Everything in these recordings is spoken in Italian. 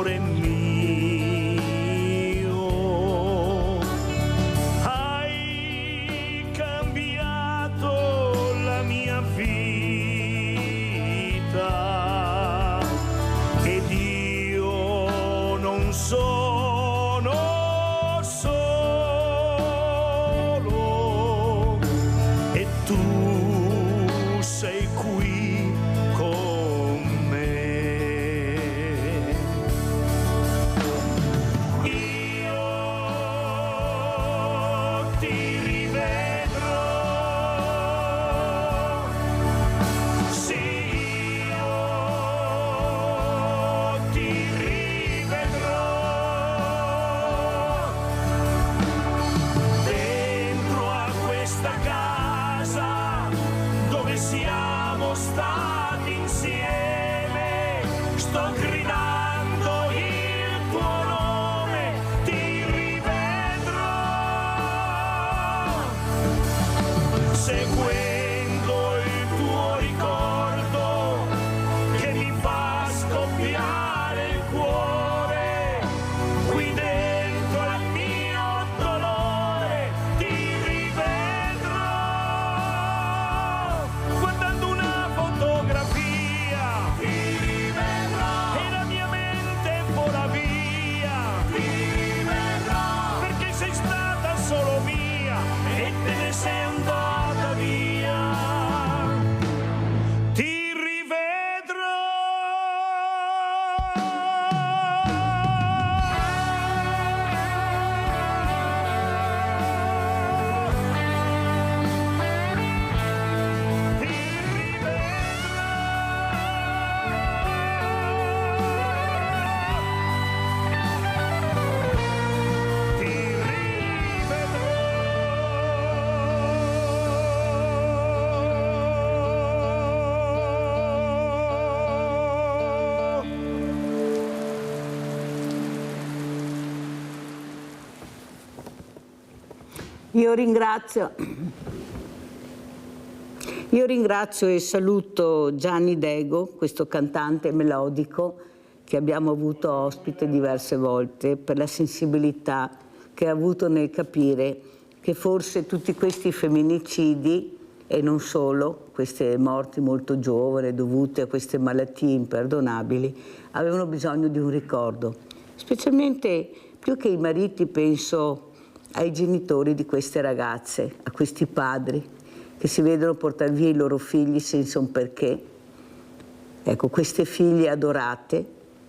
amore mio, hai cambiato la mia vita ed io non sono solo e tu sei qui con me. Io ti rivedrò, sì, io ti rivedrò dentro a questa casa dove siamo stati insieme. Sto gridando il tuo nome, ti rivedrò, seguendo il tuo ricordo che mi fa scoppiare il cuore, qui dentro al mio dolore ti rivedrò, guardando una fotografia ti rivedrò e la mia mente vola via ti rivedrò, perché sei stata solo mia e te ne sei andata via. Ti rivedrò. Ti Io ringrazio e saluto Gianni Dego, questo cantante melodico che abbiamo avuto ospite diverse volte, per la sensibilità che ha avuto nel capire che forse tutti questi femminicidi, e non solo, queste morti molto giovani dovute a queste malattie imperdonabili, avevano bisogno di un ricordo. Specialmente, più che i mariti, penso ai genitori di queste ragazze, a questi padri che si vedono portare via i loro figli senza un perché. Ecco, queste figlie adorate,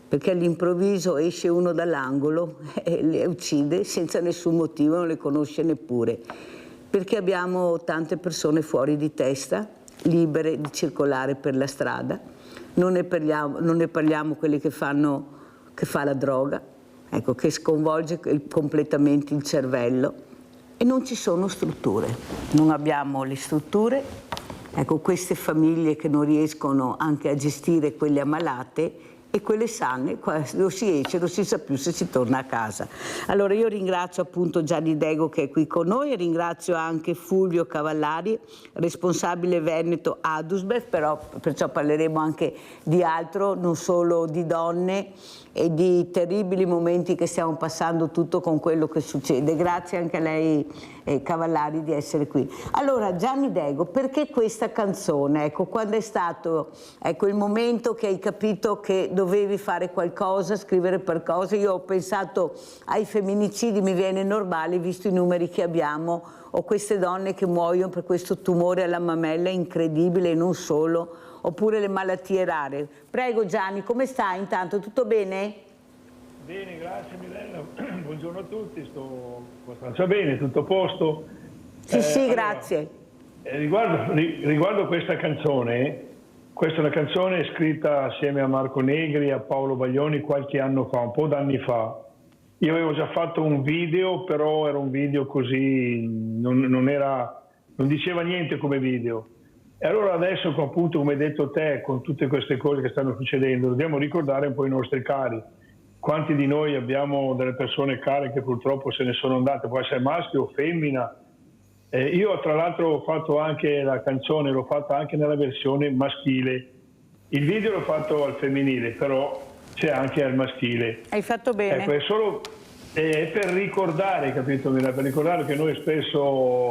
perché all'improvviso esce uno dall'angolo e le uccide senza nessun motivo, non le conosce neppure. Perché abbiamo tante persone fuori di testa, libere di circolare per la strada, non ne parliamo quelli che fa la droga, ecco, che sconvolge completamente il cervello, e non ci sono strutture, non abbiamo le strutture. Ecco, queste famiglie che non riescono anche a gestire quelle ammalate, e quelle sane, quando si esce non si sa più se si torna a casa. Allora io ringrazio appunto Gianni Dego che è qui con noi, e ringrazio anche Fulvio Cavallari, responsabile Veneto Adusbef, perciò parleremo anche di altro, non solo di donne e di terribili momenti che stiamo passando, tutto con quello che succede. Grazie anche a lei Cavallari di essere qui. Allora Gianni Dego, perché questa canzone? Ecco, quando è stato il momento che hai capito che dovevi fare qualcosa, scrivere qualcosa? Io ho pensato ai femminicidi, mi viene normale visto i numeri che abbiamo, o queste donne che muoiono per questo tumore alla mamella incredibile, e non solo, oppure le malattie rare. Prego Gianni, come stai intanto? Tutto bene? Bene, grazie Milena, buongiorno a tutti, sto abbastanza bene, tutto a posto. Sì, grazie. Riguardo questa canzone, questa è una canzone scritta assieme a Marco Negri e a Paolo Baglioni qualche anno fa, un po' d'anni fa. Io avevo già fatto un video, però era un video così, non diceva niente come video. E allora adesso, appunto, come hai detto te, con tutte queste cose che stanno succedendo, dobbiamo ricordare un po' i nostri cari. Quanti di noi abbiamo delle persone care che purtroppo se ne sono andate, può essere maschio o femmina. Io tra l'altro ho fatto anche la canzone, l'ho fatta anche nella versione maschile. Il video l'ho fatto al femminile, però c'è anche al maschile. Hai fatto bene. Ecco, è solo per ricordare, capito? Per ricordare che noi spesso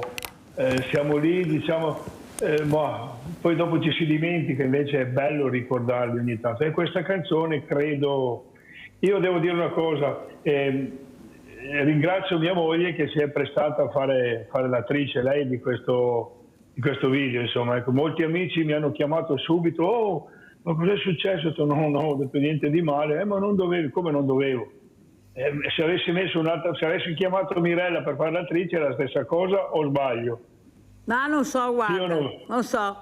siamo lì, diciamo, ma poi dopo ci si dimentica, invece è bello ricordarli ogni tanto. E questa canzone, credo, io devo dire una cosa, ringrazio mia moglie che si è prestata a fare l'attrice, lei di questo video, insomma. Ecco, molti amici mi hanno chiamato subito, oh, ma cos'è successo? Ho detto, no, ho detto niente di male, ma non dovevo, come non dovevo? Se avessi se avessi chiamato Mirella per fare l'attrice è la stessa cosa o sbaglio? No, non so, guarda, Io non so,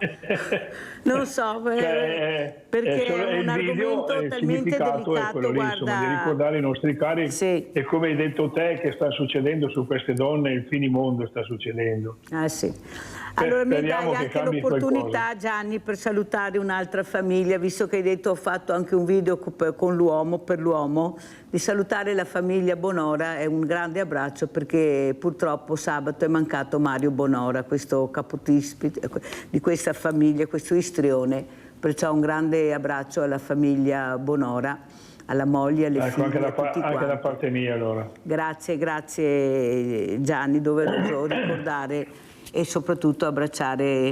non so, perché è un argomento talmente delicato, è quello lì, guarda, insomma, di ricordare i nostri cari, sì. E come hai detto te che sta succedendo su queste donne, il finimondo sta succedendo. Ah sì. Allora mi dai anche l'opportunità, qualcosa. Gianni, per salutare un'altra famiglia, visto che hai detto ho fatto anche un video con l'uomo, per l'uomo, di salutare la famiglia Bonora, è un grande abbraccio perché purtroppo sabato è mancato Mario Bonora, questo capostipite di questa famiglia, questo istrione, perciò un grande abbraccio alla famiglia Bonora, alla moglie, alle figlie, anche a tutti anche da parte mia allora. Grazie Gianni, doveroso ricordare e soprattutto abbracciare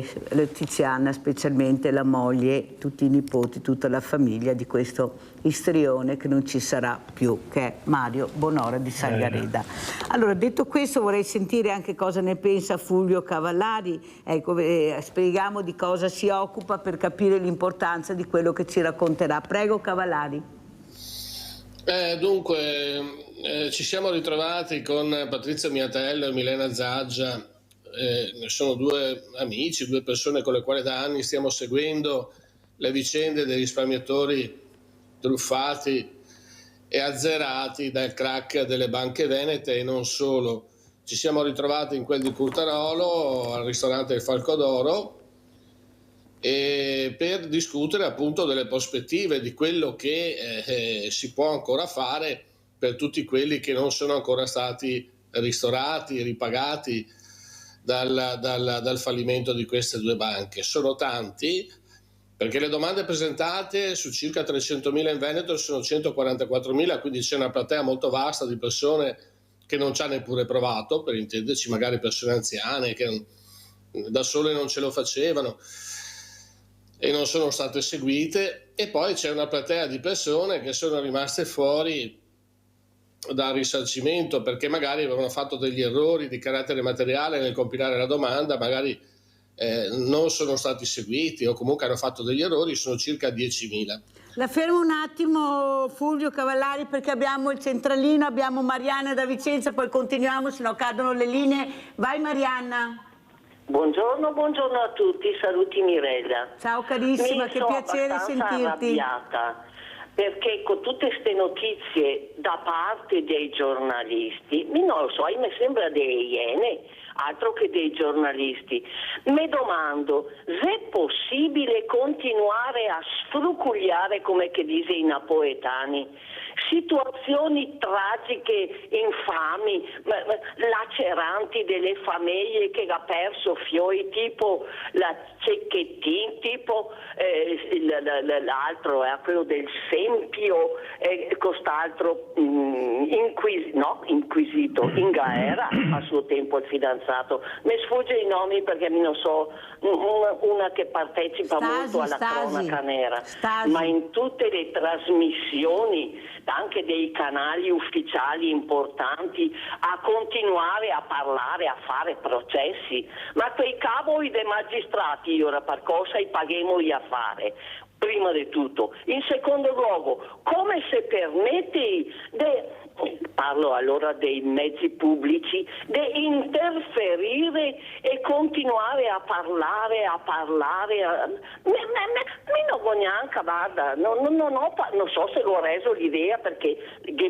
Tiziana, specialmente la moglie, tutti i nipoti, tutta la famiglia di questo istrione che non ci sarà più, che è Mario Bonora di Sagliareda. Allora, detto questo, vorrei sentire anche cosa ne pensa Fulvio Cavallari. Ecco, spieghiamo di cosa si occupa per capire l'importanza di quello che ci racconterà. Prego Cavallari. Dunque, ci siamo ritrovati con Patrizia Miatello e Milena Zaggia. Sono due amici, due persone con le quali da anni stiamo seguendo le vicende dei risparmiatori truffati e azzerati dal crack delle banche venete e non solo. Ci siamo ritrovati in quel di Curtarolo al ristorante Il Falco d'Oro e per discutere appunto delle prospettive di quello che si può ancora fare per tutti quelli che non sono ancora stati ristorati e ripagati dal fallimento di queste due banche. Sono tanti, perché le domande presentate su circa 300.000 in Veneto sono 144.000, quindi c'è una platea molto vasta di persone che non ci ha neppure provato, per intenderci, magari persone anziane che da sole non ce lo facevano e non sono state seguite, e poi c'è una platea di persone che sono rimaste fuori dal risarcimento perché magari avevano fatto degli errori di carattere materiale nel compilare la domanda, magari non sono stati seguiti o comunque hanno fatto degli errori, sono circa 10.000. La fermo un attimo Fulvio Cavallari perché abbiamo il centralino, abbiamo Marianna da Vicenza, poi continuiamo, se no cadono le linee. Vai Marianna. Buongiorno a tutti, saluti Mirella. Ciao carissima, che piacere sentirti. Arrabbiata perché con tutte queste notizie da parte dei giornalisti, non lo so, mi sembra delle iene, altro che dei giornalisti. Mi domando se è possibile continuare a sfrucugliare, come che dice i napoletani, situazioni tragiche, infami, laceranti delle famiglie che ha perso fiori, tipo la Cecchettin, tipo l'altro era quello del Sempio, cost'altro inquisito in galera a suo tempo il fidanzato. Mi sfugge i nomi perché non so, una che partecipa molto alla cronaca nera, ma in tutte le trasmissioni anche dei canali ufficiali importanti a continuare a parlare, a fare processi, ma quei cavoli dei magistrati ora per cosa i paghemo a fare? Prima di tutto. In secondo luogo, come se permetti parlo allora dei mezzi pubblici, di interferire e continuare a parlare. Mi non voglio neanche, guarda, non so se l'ho reso l'idea perché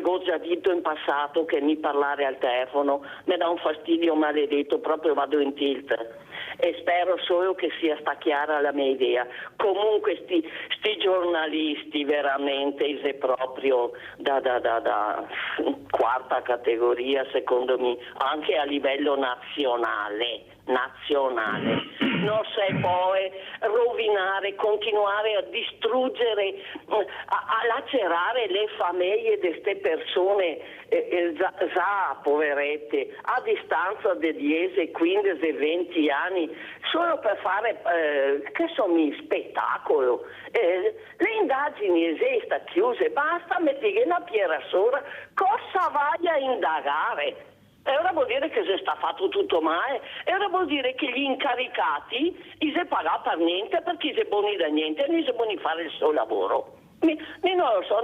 ho già detto in passato che mi parlare al telefono mi dà un fastidio maledetto, proprio vado in tilt. E spero solo che sia sta chiara la mia idea. Comunque sti giornalisti veramente è proprio da quarta categoria secondo me, anche a livello nazionale, nazionale. Non si può rovinare, continuare a distruggere, a lacerare le famiglie di queste persone, poverette, a distanza di 10, 15, 20 anni, solo per fare, che sono spettacolo. Le indagini esistono, chiuse, basta, metti una piera sola, cosa vai a indagare? E ora vuol dire che si sta fatto tutto male, e ora vuol dire che gli incaricati si pagano per niente, perché si buoni da niente, e non si buoni fare il suo lavoro. Non lo so,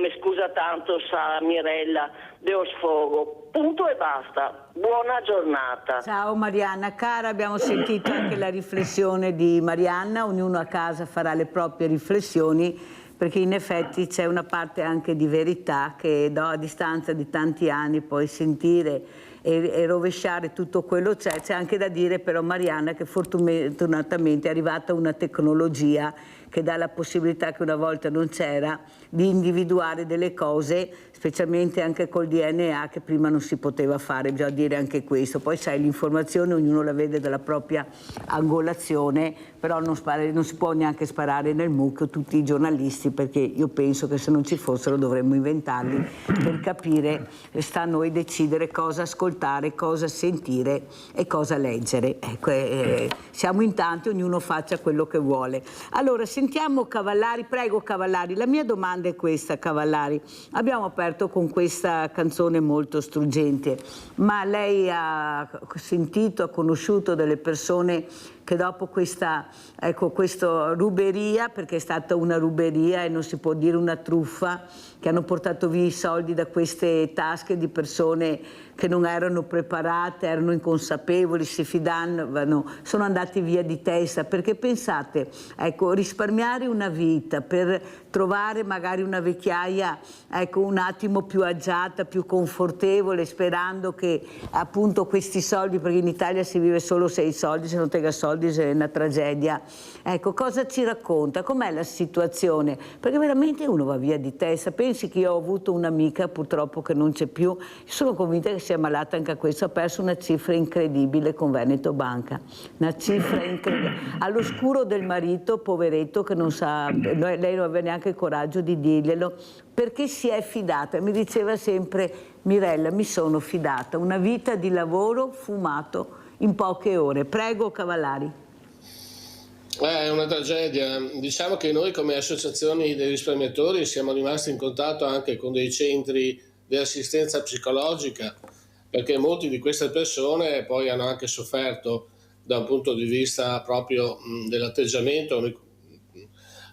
mi scusa tanto, sa Mirella, Deo sfogo, punto e basta. Buona giornata. Ciao Marianna, cara, abbiamo sentito anche la riflessione di Marianna, ognuno a casa farà le proprie riflessioni, perché in effetti c'è una parte anche di verità che a distanza di tanti anni poi sentire e rovesciare tutto quello c'è anche da dire però Marianna che fortunatamente è arrivata una tecnologia che dà la possibilità che una volta non c'era di individuare delle cose, specialmente anche col DNA che prima non si poteva fare, bisogna dire anche questo. Poi sai, l'informazione ognuno la vede dalla propria angolazione, però non si può neanche sparare nel mucchio tutti i giornalisti, perché io penso che se non ci fossero dovremmo inventarli per capire, sta a noi decidere cosa ascoltare, cosa sentire e cosa leggere. Ecco, siamo in tanti, ognuno faccia quello che vuole. Allora, sentiamo Cavallari, prego Cavallari. La mia domanda è questa, Cavallari. Abbiamo aperto con questa canzone molto struggente, ma lei ha sentito, ha conosciuto delle persone che dopo questa ruberia, perché è stata una ruberia e non si può dire una truffa, che hanno portato via i soldi da queste tasche di persone che non erano preparate, erano inconsapevoli, si fidavano, sono andati via di testa, perché pensate, ecco, risparmiare una vita per trovare magari una vecchiaia, ecco, un attimo più agiata, più confortevole, sperando che appunto questi soldi, perché in Italia si vive solo se hai soldi, se non te soldi è una tragedia. Ecco, cosa ci racconta? Com'è la situazione? Perché veramente uno va via di testa. Pensi che io ho avuto un'amica, purtroppo che non c'è più, sono convinta che sia malata anche a questo, ha perso una cifra incredibile con Veneto Banca, una cifra incredibile, all'oscuro del marito, poveretto, che non sa, lei non aveva neanche il coraggio di dirglielo, perché si è fidata. Mi diceva sempre: Mirella, mi sono fidata, una vita di lavoro fumato in poche ore. Prego Cavallari. È una tragedia. Diciamo che noi come associazioni dei risparmiatori siamo rimasti in contatto anche con dei centri di assistenza psicologica, perché molti di queste persone poi hanno anche sofferto da un punto di vista proprio dell'atteggiamento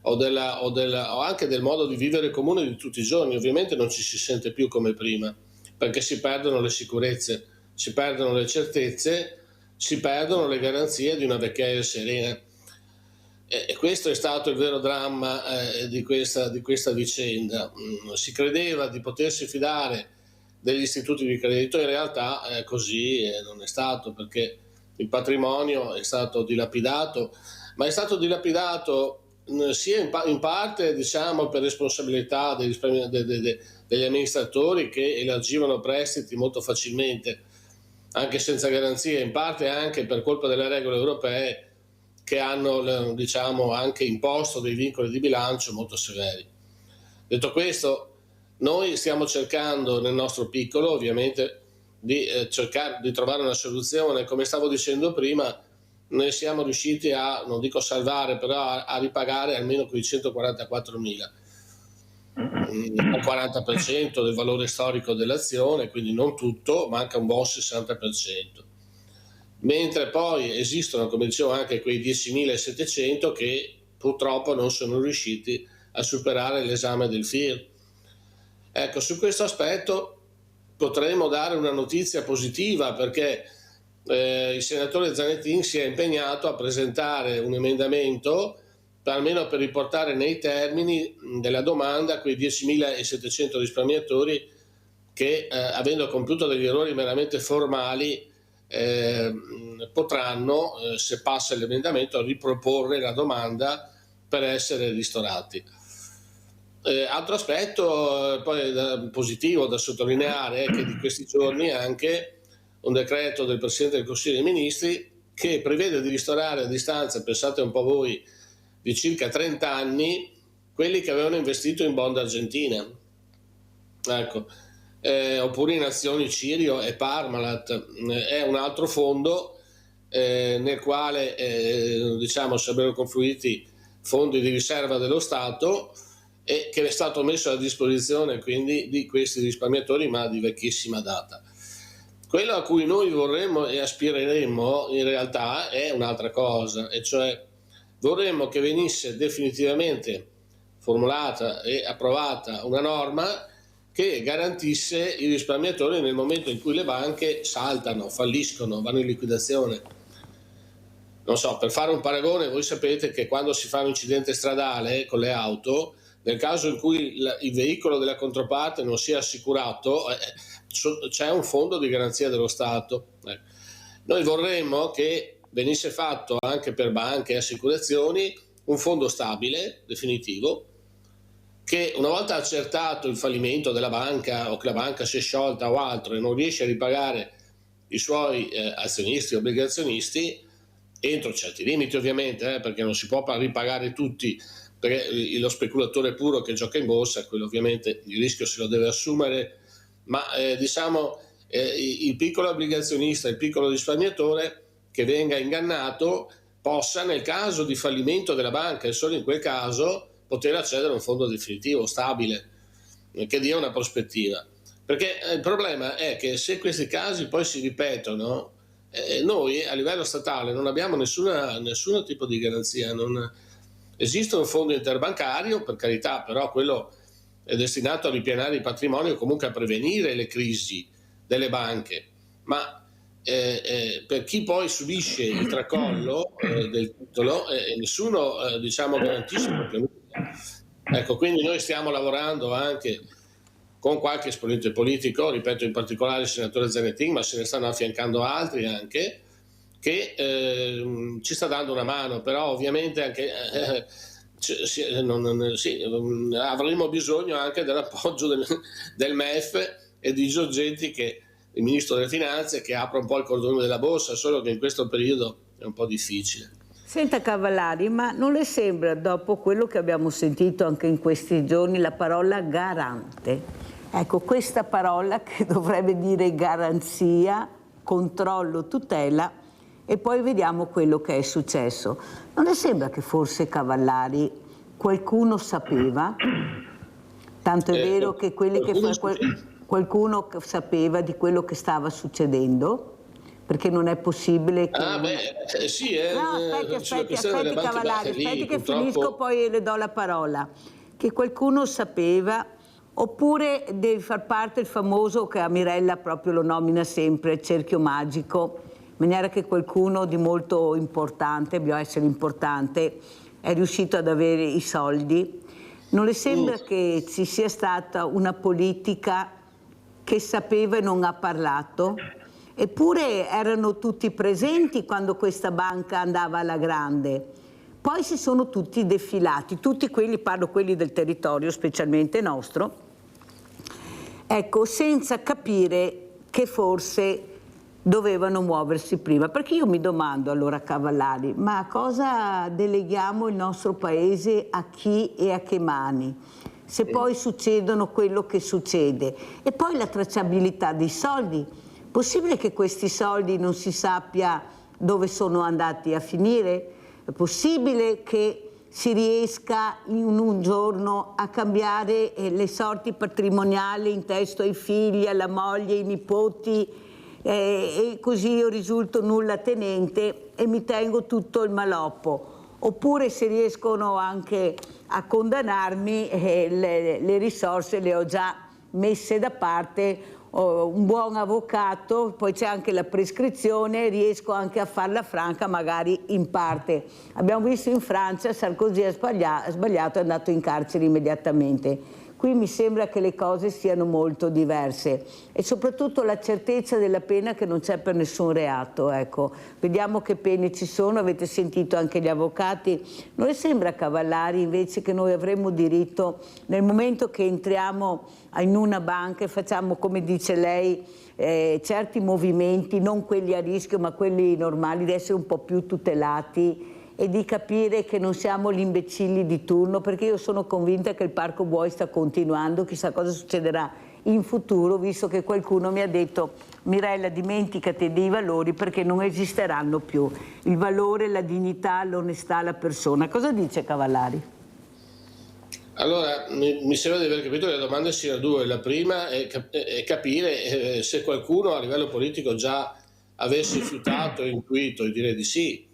o anche del modo di vivere comune di tutti i giorni. Ovviamente non ci si sente più come prima, perché si perdono le sicurezze, si perdono le certezze, si perdono le garanzie di una vecchiaia serena. E questo è stato il vero dramma di questa vicenda. Si credeva di potersi fidare degli istituti di credito, in realtà così non è stato, perché il patrimonio è stato dilapidato, ma è stato dilapidato sia in parte, diciamo, per responsabilità degli amministratori che elargivano prestiti molto facilmente, anche senza garanzie, in parte anche per colpa delle regole europee che hanno, diciamo, anche imposto dei vincoli di bilancio molto severi. Detto questo, noi stiamo cercando nel nostro piccolo, ovviamente, di cercare di trovare una soluzione. Come stavo dicendo prima, noi siamo riusciti a, non dico salvare, però a ripagare almeno quei 144.000, il 40% del valore storico dell'azione, quindi non tutto, manca un buon 60%. Mentre poi esistono, come dicevo, anche quei 10.700 che purtroppo non sono riusciti a superare l'esame del FIR. Ecco, su questo aspetto potremmo dare una notizia positiva, perché il senatore Zanettin si è impegnato a presentare un emendamento almeno per riportare nei termini della domanda quei 10.700 risparmiatori che, avendo compiuto degli errori meramente formali, potranno, se passa l'emendamento, riproporre la domanda per essere ristorati. Altro aspetto poi positivo da sottolineare è che di questi giorni anche un decreto del Presidente del Consiglio dei Ministri che prevede di ristorare a distanza, pensate un po' voi, di circa 30 anni, quelli che avevano investito in bond Argentina, ecco, oppure in azioni Cirio e Parmalat. È un altro fondo nel quale diciamo sarebbero confluiti fondi di riserva dello Stato e che è stato messo a disposizione quindi di questi risparmiatori, ma di vecchissima data. Quello a cui noi vorremmo e aspireremmo in realtà è un'altra cosa, e cioè vorremmo che venisse definitivamente formulata e approvata una norma che garantisse i risparmiatori nel momento in cui le banche saltano, falliscono, vanno in liquidazione. Non so, per fare un paragone, voi sapete che quando si fa un incidente stradale con le auto, nel caso in cui il veicolo della controparte non sia assicurato, c'è un fondo di garanzia dello Stato. Noi vorremmo che venisse fatto anche per banche e assicurazioni un fondo stabile, definitivo, che una volta accertato il fallimento della banca o che la banca si è sciolta o altro e non riesce a ripagare i suoi azionisti o obbligazionisti, entro certi limiti ovviamente, perché non si può ripagare tutti, perché lo speculatore puro che gioca in borsa, quello ovviamente il rischio se lo deve assumere, ma diciamo il piccolo obbligazionista, il piccolo risparmiatore che venga ingannato possa, nel caso di fallimento della banca e solo in quel caso, poter accedere a un fondo definitivo, stabile, che dia una prospettiva. Perché il problema è che se questi casi poi si ripetono, noi a livello statale non abbiamo nessun tipo di garanzia. Non esiste un fondo interbancario, per carità, però quello è destinato a ripianare il patrimonio, comunque a prevenire le crisi delle banche, ma per chi poi subisce il tracollo del titolo, nessuno diciamo garantisce proprio. Ecco, quindi noi stiamo lavorando anche con qualche esponente politico, ripeto in particolare il senatore Zanettin, ma se ne stanno affiancando altri anche, che ci sta dando una mano, però ovviamente anche avremo bisogno anche dell'appoggio del MEF e di Giorgetti, che il ministro delle finanze, che apre un po' il cordone della borsa, solo che in questo periodo è un po' difficile. Senta Cavallari, ma non le sembra, dopo quello che abbiamo sentito anche in questi giorni, la parola garante? Ecco, questa parola che dovrebbe dire garanzia, controllo, tutela, e poi vediamo quello che è successo. Non le sembra che forse Cavallari qualcuno sapeva? Tanto è vero che qualcuno sapeva di quello che stava succedendo? Perché non è possibile che... aspetti Cavallari, aspetti che finisco, poi le do la parola. Che qualcuno sapeva, oppure deve far parte il famoso, che a Mirella proprio lo nomina sempre, cerchio magico, in maniera che qualcuno di molto importante, bisogna essere importante, è riuscito ad avere i soldi. Non le sembra che ci sia stata una politica che sapeva e non ha parlato? Eppure erano tutti presenti quando questa banca andava alla grande. Poi si sono tutti defilati, tutti quelli, parlo quelli del territorio, specialmente nostro, ecco, senza capire che forse dovevano muoversi prima. Perché io mi domando allora, Cavallari, ma a cosa deleghiamo il nostro paese, a chi e a che mani? Se poi succedono quello che succede. E poi la tracciabilità dei soldi. Possibile che questi soldi non si sappia dove sono andati a finire? È possibile che si riesca in un giorno a cambiare le sorti patrimoniali in testo ai figli, alla moglie, ai nipoti, e così io risulto nulla tenente e mi tengo tutto il maloppo? Oppure se riescono anche a condannarmi, le risorse le ho già messe da parte, un buon avvocato, poi c'è anche la prescrizione, riesco anche a farla franca magari in parte. Abbiamo visto in Francia Sarkozy ha sbagliato, è andato in carcere immediatamente. Qui mi sembra che le cose siano molto diverse e soprattutto la certezza della pena che non c'è per nessun reato. Ecco. Vediamo che pene ci sono, avete sentito anche gli avvocati. Non le sembra, Cavallari, invece che noi avremmo diritto, nel momento che entriamo in una banca e facciamo, come dice lei, certi movimenti, non quelli a rischio ma quelli normali, di essere un po' più tutelati e di capire che non siamo gli imbecilli di turno, perché io sono convinta che il Parco Buoi sta continuando, chissà cosa succederà in futuro, visto che qualcuno mi ha detto: Mirella, dimenticati dei valori perché non esisteranno più, il valore, la dignità, l'onestà, la persona. Cosa dice Cavallari? Allora, mi sembra di aver capito che le domande siano due. La prima è capire se qualcuno a livello politico già avesse fiutato, intuito, e direi di sì,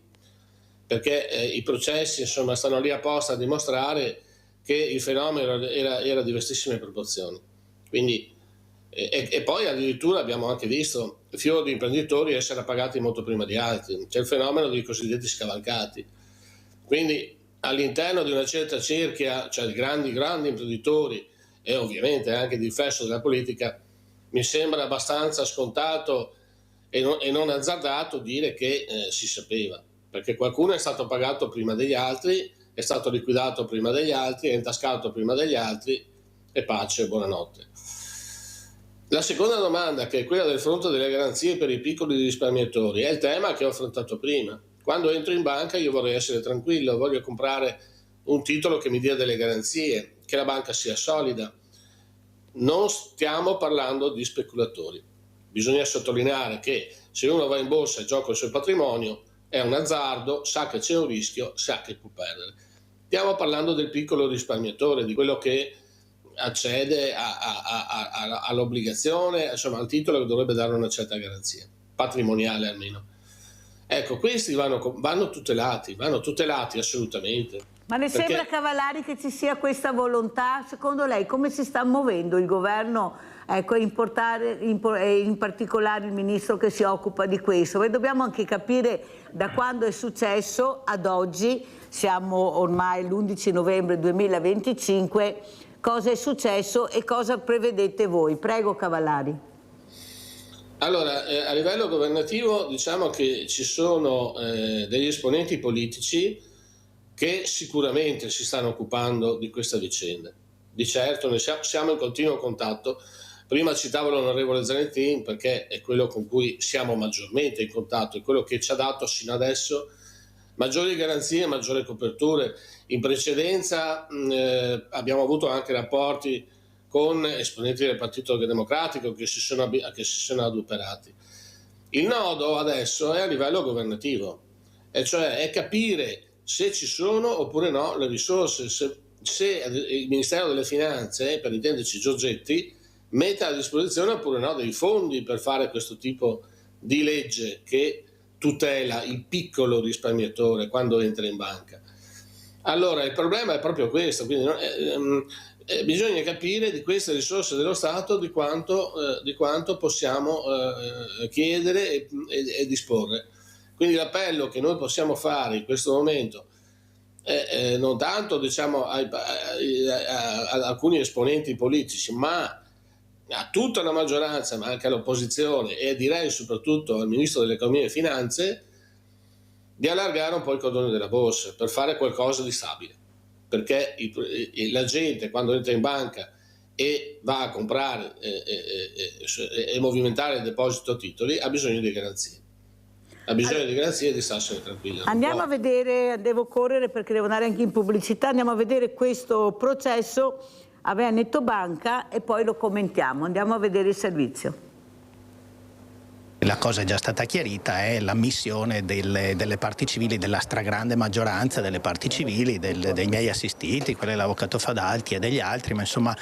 perché i processi insomma stanno lì apposta a dimostrare che il fenomeno era di vastissime proporzioni. Quindi, e poi addirittura abbiamo anche visto fior di imprenditori essere pagati molto prima di altri. C'è il fenomeno dei cosiddetti scavalcati. Quindi all'interno di una certa cerchia, cioè di grandi imprenditori e ovviamente anche di fesso della politica, mi sembra abbastanza scontato e non azzardato dire che si sapeva, perché qualcuno è stato pagato prima degli altri, è stato liquidato prima degli altri, è intascato prima degli altri, e pace e buonanotte. La seconda domanda, che è quella del fronte delle garanzie per i piccoli risparmiatori, è il tema che ho affrontato prima. Quando entro in banca io vorrei essere tranquillo, voglio comprare un titolo che mi dia delle garanzie, che la banca sia solida. Non stiamo parlando di speculatori. Bisogna sottolineare che se uno va in borsa e gioca il suo patrimonio è un azzardo, sa che c'è un rischio, sa che può perdere. Stiamo parlando del piccolo risparmiatore, di quello che accede all'obbligazione, insomma al titolo che dovrebbe dare una certa garanzia, patrimoniale almeno. Ecco, questi vanno tutelati assolutamente. Ma le sembra, Cavallari, che ci sia questa volontà? Secondo lei come si sta muovendo il governo, ecco, in particolare il ministro che si occupa di questo? Perché dobbiamo anche capire da quando è successo ad oggi, siamo ormai l'11 novembre 2025, cosa è successo e cosa prevedete voi. Prego, Cavallari. Allora, a livello governativo diciamo che ci sono degli esponenti politici che sicuramente si stanno occupando di questa vicenda. Di certo, ne siamo in continuo contatto. Prima citavo l'onorevole Zanettin perché è quello con cui siamo maggiormente in contatto, è quello che ci ha dato sino adesso maggiori garanzie, maggiori coperture. In precedenza abbiamo avuto anche rapporti con esponenti del Partito Democratico che si sono adoperati. Il nodo adesso è a livello governativo, e cioè è capire se ci sono oppure no le risorse, se il Ministero delle Finanze, per intenderci Giorgetti, mette a disposizione oppure no dei fondi per fare questo tipo di legge che tutela il piccolo risparmiatore quando entra in banca. Allora il problema è proprio questo, quindi bisogna capire di queste risorse dello Stato di quanto possiamo chiedere e disporre. Quindi l'appello che noi possiamo fare in questo momento non tanto diciamo ad alcuni esponenti politici, ma a tutta la maggioranza, ma anche all'opposizione, e direi soprattutto al Ministro dell'Economia e Finanze, di allargare un po' il cordone della borsa per fare qualcosa di stabile, perché la gente quando entra in banca e va a comprare e movimentare il deposito titoli ha bisogno di garanzie. Ha bisogno di garanzie e di starsene tranquillo. Andiamo a vedere, devo correre perché devo andare anche in pubblicità, andiamo a vedere questo processo a Veneto Banca e poi lo commentiamo. Andiamo a vedere il servizio. La cosa è già stata chiarita, è l'ammissione delle parti civili, della stragrande maggioranza delle parti civili, dei miei assistiti, quelle dell'avvocato Fadalti e degli altri, ma insomma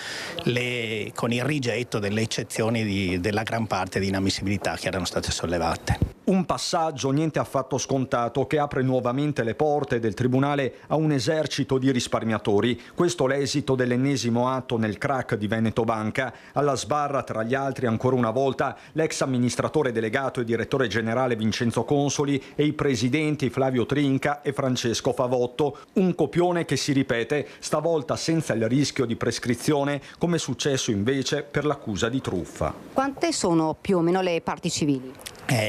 con il rigetto delle eccezioni della gran parte di inammissibilità che erano state sollevate. Un passaggio niente affatto scontato che apre nuovamente le porte del Tribunale a un esercito di risparmiatori. Questo l'esito dell'ennesimo atto nel crack di Veneto Banca. Alla sbarra, tra gli altri, ancora una volta, l'ex amministratore delegato e direttore generale Vincenzo Consoli e i presidenti Flavio Trinca e Francesco Favotto. Un copione che si ripete, stavolta senza il rischio di prescrizione, come è successo invece per l'accusa di truffa. Quante sono più o meno le parti civili?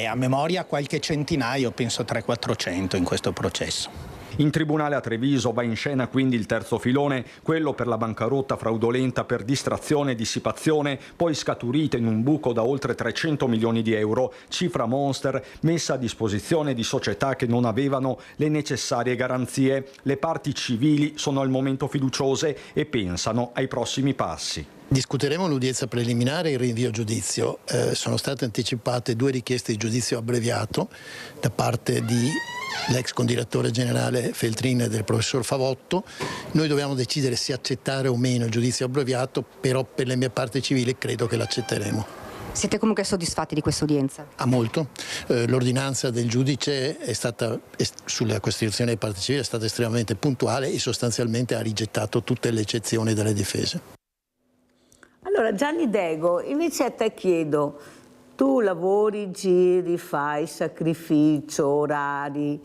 A memoria qualche centinaio, penso 300-400 in questo processo. In tribunale a Treviso va in scena quindi il terzo filone, quello per la bancarotta fraudolenta per distrazione e dissipazione, poi scaturita in un buco da oltre 300 milioni di euro, cifra monster messa a disposizione di società che non avevano le necessarie garanzie. Le parti civili sono al momento fiduciose e pensano ai prossimi passi. Discuteremo l'udienza preliminare e il rinvio a giudizio. Sono state anticipate 2 richieste di giudizio abbreviato da parte dell'ex condirettore generale Feltrin e del professor Favotto. Noi dobbiamo decidere se accettare o meno il giudizio abbreviato, però per le mie parti civili credo che l'accetteremo. Siete comunque soddisfatti di questa udienza? Molto. L'ordinanza del giudice sulla costituzione delle parti civili è stata estremamente puntuale e sostanzialmente ha rigettato tutte le eccezioni delle difese. Allora Gianni Dego, invece a te chiedo, tu lavori, giri, fai sacrificio, orari,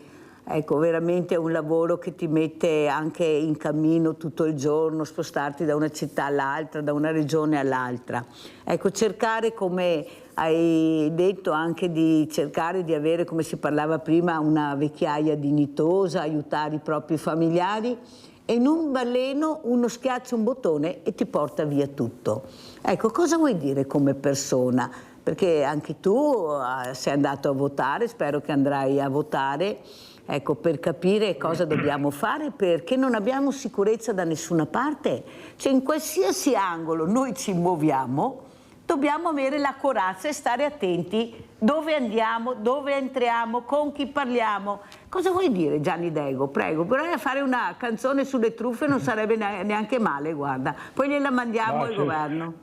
ecco veramente è un lavoro che ti mette anche in cammino tutto il giorno, spostarti da una città all'altra, da una regione all'altra. Ecco, cercare, come hai detto, anche di cercare di avere, come si parlava prima, una vecchiaia dignitosa, aiutare i propri familiari. E in un baleno uno schiaccia un bottone e ti porta via tutto. Ecco, cosa vuoi dire come persona? Perché anche tu sei andato a votare, spero che andrai a votare, ecco, per capire cosa dobbiamo fare, perché non abbiamo sicurezza da nessuna parte. Cioè, in qualsiasi angolo noi ci muoviamo, dobbiamo avere la corazza e stare attenti dove andiamo, dove entriamo, con chi parliamo. Cosa vuoi dire, Gianni Dego? Prego, però fare una canzone sulle truffe non sarebbe neanche male, guarda. Poi gliela mandiamo al governo.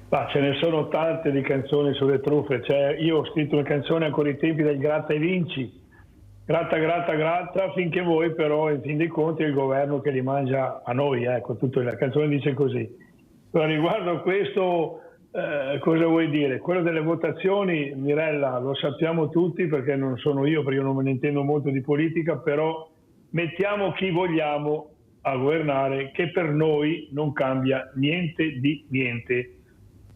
Ma ce ne sono tante di canzoni sulle truffe. Cioè, io ho scritto una canzone ancora ai tempi del gratta e vinci. Gratta, gratta, gratta, finché voi però, in fin dei conti, è il governo che li mangia a noi. Ecco, la canzone dice così. Però riguardo a questo... cosa vuoi dire? Quello delle votazioni, Mirella, lo sappiamo tutti perché non sono io, perché io non me ne intendo molto di politica, però mettiamo chi vogliamo a governare, che per noi non cambia niente di niente,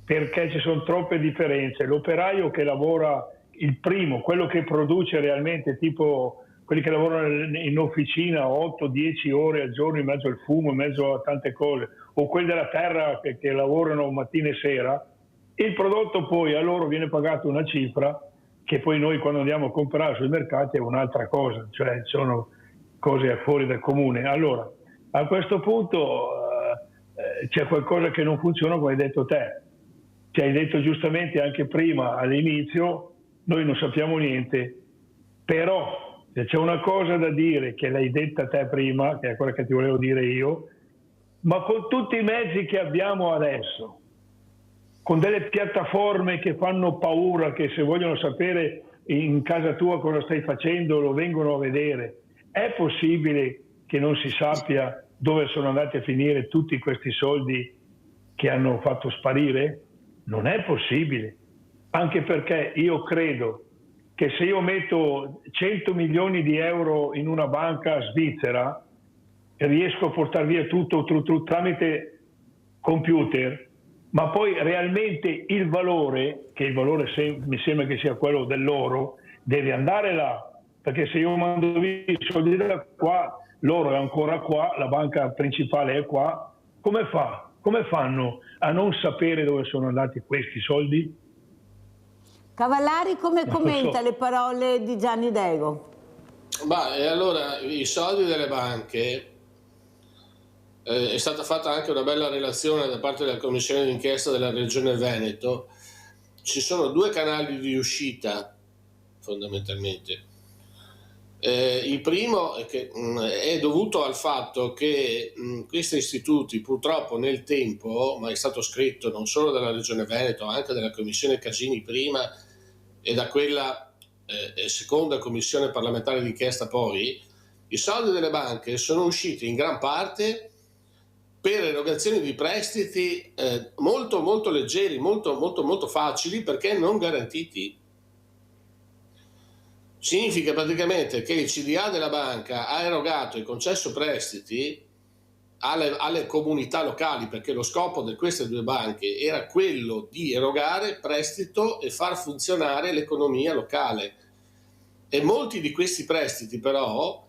perché ci sono troppe differenze. L'operaio che lavora, il primo, quello che produce realmente, tipo quelli che lavorano in officina 8-10 ore al giorno in mezzo al fumo, in mezzo a tante cose, o quelli della terra che lavorano mattina e sera, il prodotto poi a loro viene pagato una cifra che poi noi quando andiamo a comprare sui mercati è un'altra cosa, cioè sono cose fuori dal comune. Allora, a questo punto c'è qualcosa che non funziona, come hai detto te. Ci hai detto giustamente anche prima all'inizio, noi non sappiamo niente, però se c'è una cosa da dire, che l'hai detta te prima, che è quella che ti volevo dire io, ma con tutti i mezzi che abbiamo adesso, con delle piattaforme che fanno paura, che se vogliono sapere in casa tua cosa stai facendo lo vengono a vedere, è possibile che non si sappia dove sono andati a finire tutti questi soldi che hanno fatto sparire? Non è possibile, anche perché io credo che se io metto 100 milioni di euro in una banca svizzera e riesco a portare via tutto tramite computer, ma poi realmente il valore, che il valore mi sembra che sia quello dell'oro, deve andare là, perché se io mando via i soldi da qua, l'oro è ancora qua, la banca principale è qua, come fa? Come fanno a non sapere dove sono andati questi soldi? Cavallari come commenta le parole di Gianni Dego? E allora i soldi delle banche, è stata fatta anche una bella relazione da parte della commissione d'inchiesta della regione Veneto. Ci sono 2 canali di uscita fondamentalmente. Il primo è che è dovuto al fatto che questi istituti purtroppo nel tempo, ma è stato scritto non solo dalla regione Veneto, anche dalla commissione Casini prima e da quella seconda commissione parlamentare d'inchiesta poi, i soldi delle banche sono usciti in gran parte per erogazioni di prestiti molto molto leggeri, molto facili, perché non garantiti. Significa praticamente che il CDA della banca ha erogato e concesso prestiti alle comunità locali, perché lo scopo di queste due banche era quello di erogare prestito e far funzionare l'economia locale. E molti di questi prestiti però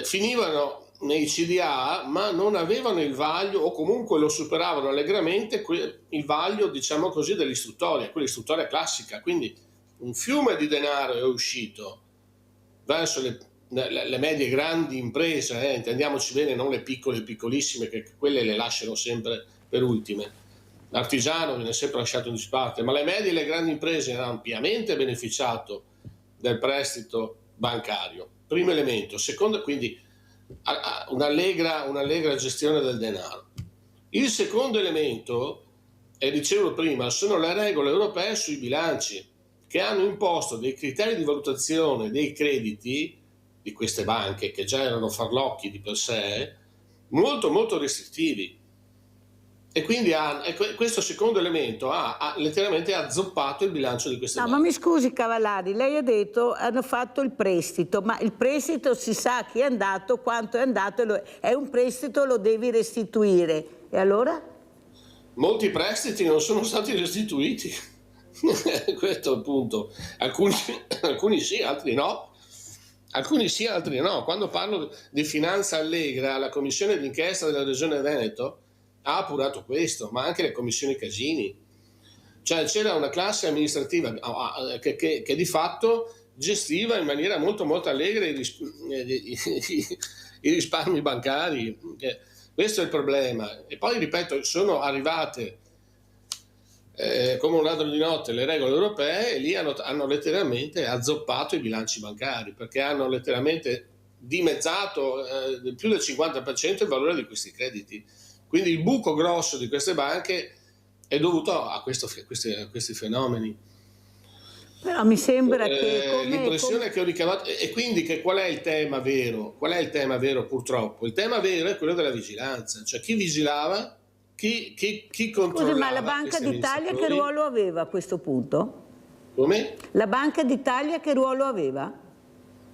finivano nei CDA, ma non avevano il vaglio, o comunque lo superavano allegramente il vaglio, diciamo così, dell'istruttoria, quell'istruttoria classica. Quindi un fiume di denaro è uscito verso le medie grandi imprese, intendiamoci bene, non le piccole piccolissime, che quelle le lasciano sempre per ultime. L'artigiano viene sempre lasciato in disparte, ma le medie e le grandi imprese hanno ampiamente beneficiato del prestito bancario. Primo elemento. Secondo, quindi un'allegra gestione del denaro. Il secondo elemento, e dicevo prima, sono le regole europee sui bilanci, che hanno imposto dei criteri di valutazione dei crediti di queste banche, che già erano farlocchi di per sé, molto restrittivi. E quindi questo secondo elemento ha letteralmente azzoppato il bilancio di queste banche. Ma mi scusi Cavallari, lei ha detto hanno fatto il prestito, ma il prestito si sa chi è andato, quanto è andato, è un prestito, lo devi restituire. E allora? Molti prestiti non sono stati restituiti. Questo è il punto. Alcuni sì, altri no. Alcuni sì, altri no. Quando parlo di finanza allegra, la commissione d'inchiesta della Regione Veneto ha appurato questo, ma anche le commissioni Casini. Cioè c'era una classe amministrativa che di fatto gestiva in maniera molto allegra i risparmi bancari. Questo è il problema. E poi, ripeto, sono arrivate come un ladro di notte le regole europee, e lì hanno letteralmente azzoppato i bilanci bancari, perché hanno letteralmente dimezzato più del 50% il valore di questi crediti. Quindi il buco grosso di queste banche è dovuto a questi fenomeni. Però mi sembra che l'impressione che ho ricavato, e quindi qual è il tema vero? Qual è il tema vero, purtroppo? Il tema vero è quello della vigilanza, cioè chi vigilava, chi controllava. Scusi, ma la Banca d'Italia che ruolo aveva a questo punto? Come? La Banca d'Italia che ruolo aveva?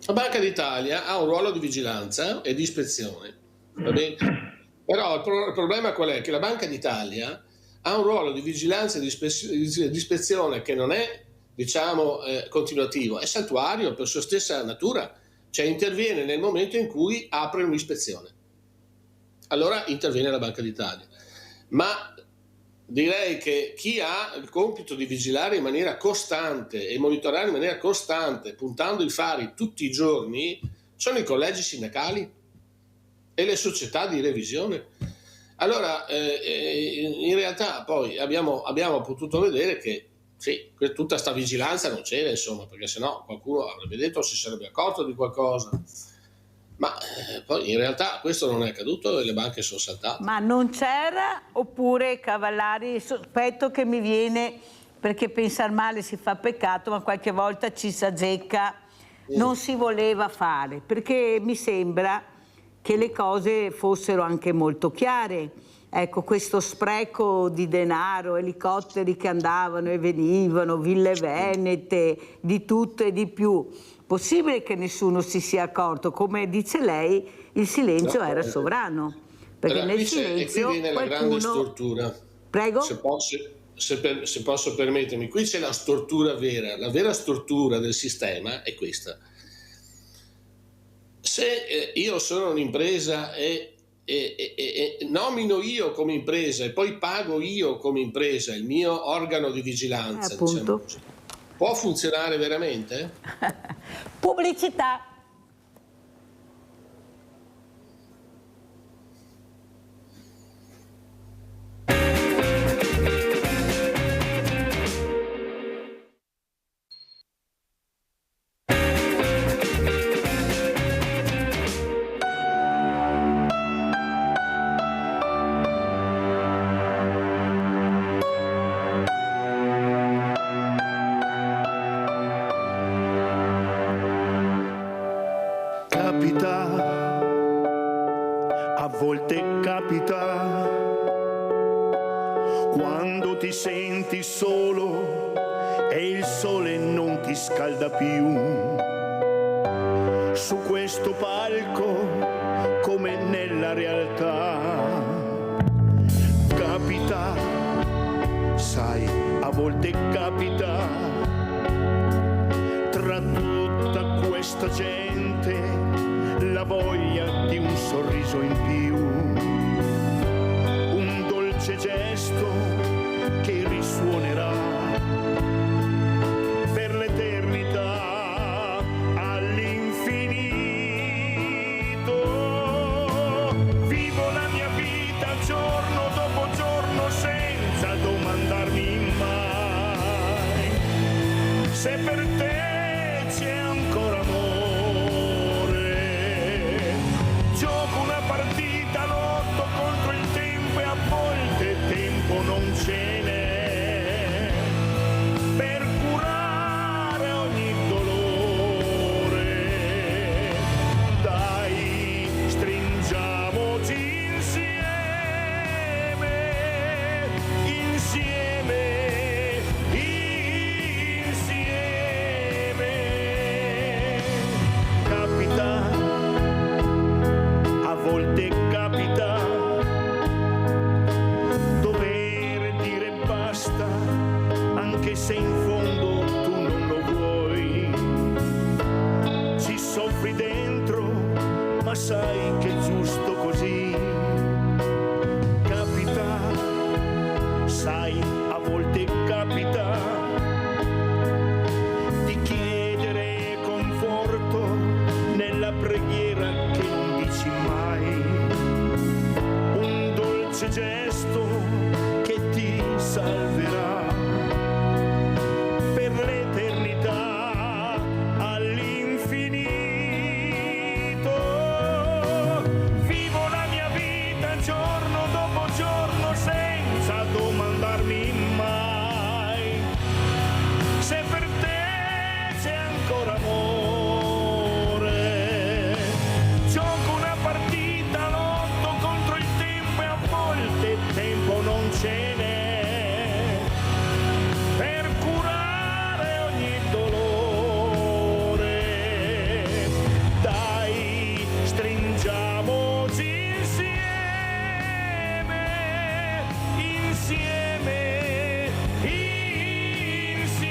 La Banca d'Italia ha un ruolo di vigilanza e di ispezione, va bene? Però il problema qual è? Che la Banca d'Italia ha un ruolo di vigilanza e di ispezione che non è, diciamo, continuativo, è saltuario per sua stessa natura, cioè interviene nel momento in cui apre un'ispezione. Allora interviene la Banca d'Italia. Ma direi che chi ha il compito di vigilare in maniera costante e monitorare in maniera costante, puntando i fari tutti i giorni, sono i collegi sindacali e le società di revisione. Allora, in realtà poi abbiamo potuto vedere che sì, tutta sta vigilanza non c'era, insomma, perché sennò qualcuno avrebbe detto, si sarebbe accorto di qualcosa. Ma poi in realtà questo non è accaduto e le banche sono saltate. Ma non c'era, oppure Cavallari, sospetto che mi viene, perché pensare male si fa peccato, ma qualche volta ci s'azzecca, non si voleva fare, perché mi sembra che le cose fossero anche molto chiare. Ecco, questo spreco di denaro, elicotteri che andavano e venivano, ville venete, di tutto e di più. Possibile che nessuno si sia accorto? Come dice lei, il silenzio era sovrano. Perché allora, nel silenzio qui viene qualcuno... la grande stortura. Prego? Se posso permettermi, qui c'è la stortura vera. La vera stortura del sistema è questa. Se io sono un'impresa e nomino io come impresa e poi pago io come impresa il mio organo di vigilanza, diciamo così, può funzionare veramente? Pubblicità. quando ti senti solo e il sole non ti scalda più. Su questo palco, come nella realtà, capita, sai, a volte capita, tra tutta questa gente, la voglia di un sorriso in più, un dolce gesto che risuonerà per l'eternità all'infinito. Vivo la mia vita giorno dopo giorno senza domandarmi mai se per te c'è ancora amore. Gioco una partita, lotto contro il tempo e a volte tempo non ce n'è per curare ogni dolore. Dai, stringiamoci insieme, insieme, insieme. Capita, a volte capita, dover dire basta, anche se in fondo tu non lo vuoi. Ci soffri dentro, ma sai che è giusto così. Capita, sai, a volte capita di chiedere conforto nella preghiera che non dici mai, un dolce gesto che ti salverà per l'eternità all'infinito. Vivo la mia vita giorno dopo giorno senza domandarmi mai se per te c'è ancora amore. Gioco una partita, lotto contro il tempo e a volte tempo non ce n'è per curare ogni dolore. Dai, stringiamoci insieme, insieme, insieme.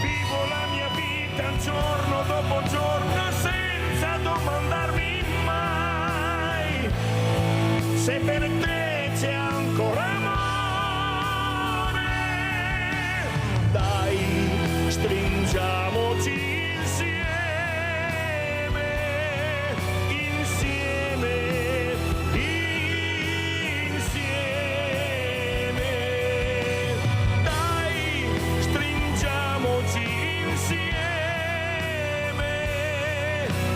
Vivo la mia vita giorno dopo giorno senza domandarmi mai se per te c'è ancora amore. Dai, stringiamoci insieme, insieme, insieme. Dai, stringiamoci insieme,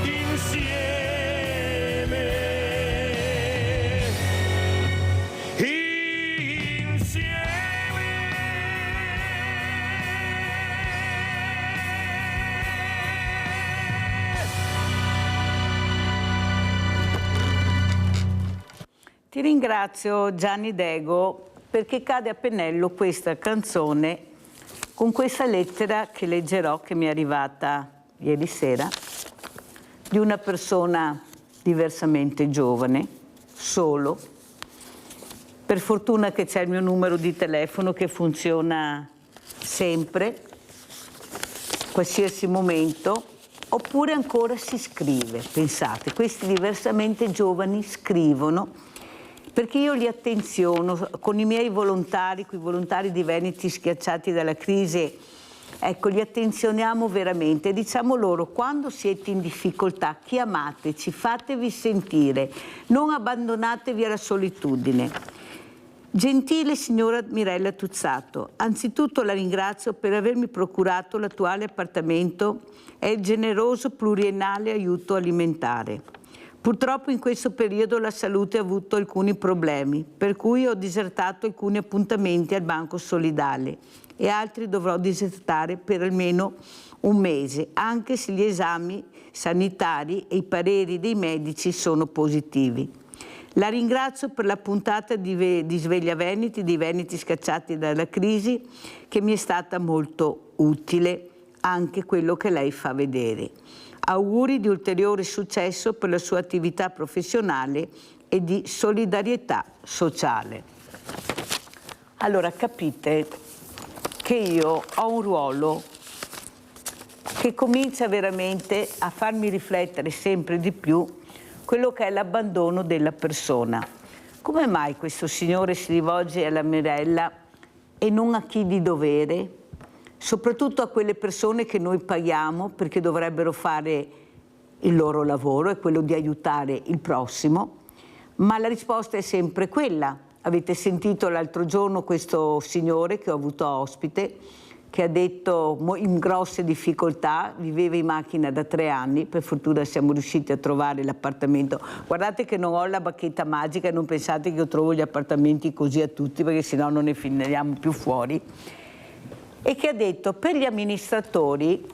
insieme, Ti ringrazio Gianni Dego perché cade a pennello questa canzone con questa lettera che leggerò, che mi è arrivata ieri sera, di una persona diversamente giovane, solo. Per fortuna che c'è il mio numero di telefono che funziona sempre, qualsiasi momento, oppure ancora si scrive. Pensate, questi diversamente giovani scrivono perché io li attenziono con i miei volontari, quei volontari di Veneti schiacciati dalla crisi. Ecco, li attenzioniamo veramente, diciamo loro: quando siete in difficoltà chiamateci, fatevi sentire, non abbandonatevi alla solitudine. Gentile signora Mirella Tuzzato, anzitutto la ringrazio per avermi procurato l'attuale appartamento e il generoso pluriennale aiuto alimentare. Purtroppo in questo periodo la salute ha avuto alcuni problemi, per cui ho disertato alcuni appuntamenti al Banco Solidale e altri dovrò disertare per almeno un mese, anche se gli esami sanitari e i pareri dei medici sono positivi. La ringrazio per la puntata di Sveglia Veneti, di Veneti scacciati dalla crisi, che mi è stata molto utile, anche quello che lei fa vedere. Auguri di ulteriore successo per la sua attività professionale e di solidarietà sociale. Allora capite che io ho un ruolo che comincia veramente a farmi riflettere sempre di più quello che è l'abbandono della persona. Come mai questo signore si rivolge alla Mirella e non a chi di dovere? Soprattutto a quelle persone che noi paghiamo perché dovrebbero fare il loro lavoro, è quello di aiutare il prossimo, ma la risposta è sempre quella. Avete sentito l'altro giorno questo signore che ho avuto ospite che ha detto in grosse difficoltà, viveva in macchina da 3 anni, per fortuna siamo riusciti a trovare l'appartamento. Guardate che non ho la bacchetta magica, non pensate che io trovo gli appartamenti così a tutti perché sennò non ne finiamo più fuori. E che ha detto per gli amministratori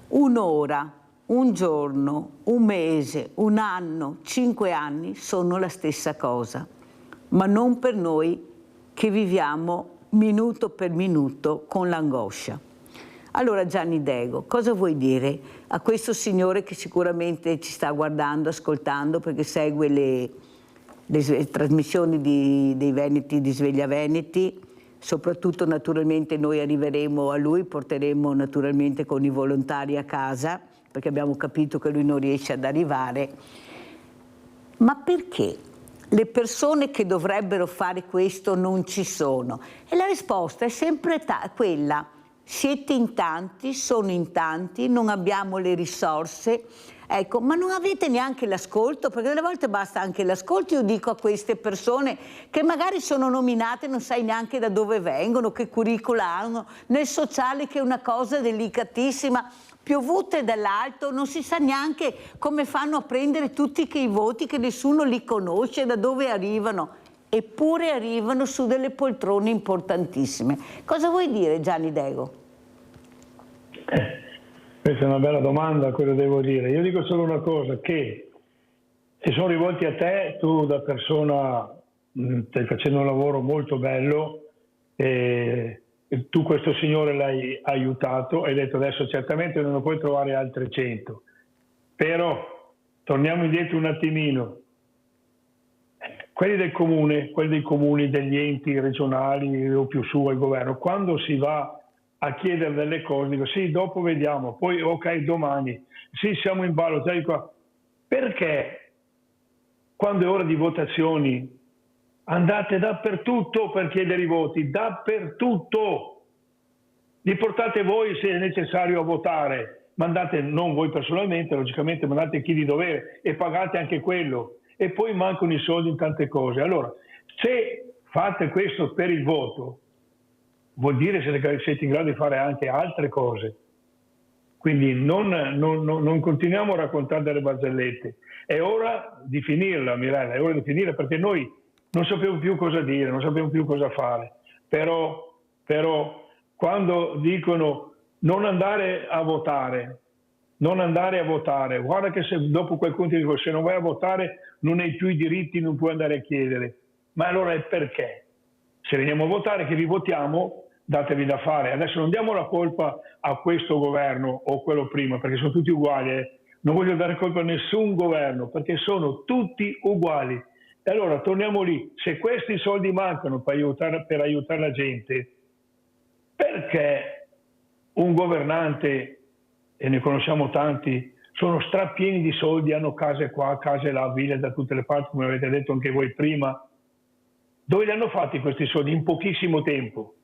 un'ora, un giorno, un mese, un anno, 5 anni sono la stessa cosa, ma non per noi che viviamo minuto per minuto con l'angoscia. Allora Gianni Dego, cosa vuoi dire a questo signore che sicuramente ci sta guardando, ascoltando, perché segue le trasmissioni dei Veneti, di Sveglia Veneti, soprattutto naturalmente noi arriveremo a lui, porteremo naturalmente con i volontari a casa, perché abbiamo capito che lui non riesce ad arrivare. Ma perché le persone che dovrebbero fare questo non ci sono? E la risposta è sempre quella: siete in tanti, sono in tanti, non abbiamo le risorse. Ecco, ma non avete neanche l'ascolto, perché delle volte basta anche l'ascolto. Io dico a queste persone che magari sono nominate, non sai neanche da dove vengono, che curricula hanno, nel sociale, che è una cosa delicatissima, piovute dall'alto, non si sa neanche come fanno a prendere tutti quei voti che nessuno li conosce, da dove arrivano, eppure arrivano su delle poltrone importantissime. Cosa vuoi dire, Gianni Dego? Questa è una bella domanda, quello devo dire. Io dico solo una cosa, che si sono rivolti a te, tu da persona stai facendo un lavoro molto bello, e tu questo signore l'hai aiutato, hai detto adesso certamente non ne puoi trovare altre 100, però torniamo indietro un attimino. Quelli del comune, quelli dei comuni, degli enti regionali o più su al governo, quando si va a chiedere delle cose, dico sì, dopo vediamo, poi ok, domani, sì, siamo in ballo, sai qua. Perché quando è ora di votazioni andate dappertutto per chiedere i voti, dappertutto, li portate voi se è necessario a votare, mandate non voi personalmente, logicamente mandate chi di dovere e pagate anche quello, e poi mancano i soldi in tante cose. Allora, se fate questo per il voto, vuol dire che siete in grado di fare anche altre cose. Quindi non continuiamo a raccontare delle barzellette. È ora di finirla, Mirella, è ora di finirla, perché noi non sappiamo più cosa dire, non sappiamo più cosa fare. Però quando dicono non andare a votare, guarda che se dopo qualcuno ti dice se non vai a votare non hai più i diritti, non puoi andare a chiedere. Ma allora è perché? Se veniamo a votare, che vi votiamo, datevi da fare. Adesso non diamo la colpa a questo governo o quello prima, perché sono tutti uguali. Non voglio dare colpa a nessun governo, perché sono tutti uguali. E allora torniamo lì. Se questi soldi mancano per aiutare la gente, perché un governante, e ne conosciamo tanti, sono strapieni di soldi, hanno case qua, case là, ville da tutte le parti, come avete detto anche voi prima. Dove li hanno fatti questi soldi? In pochissimo tempo.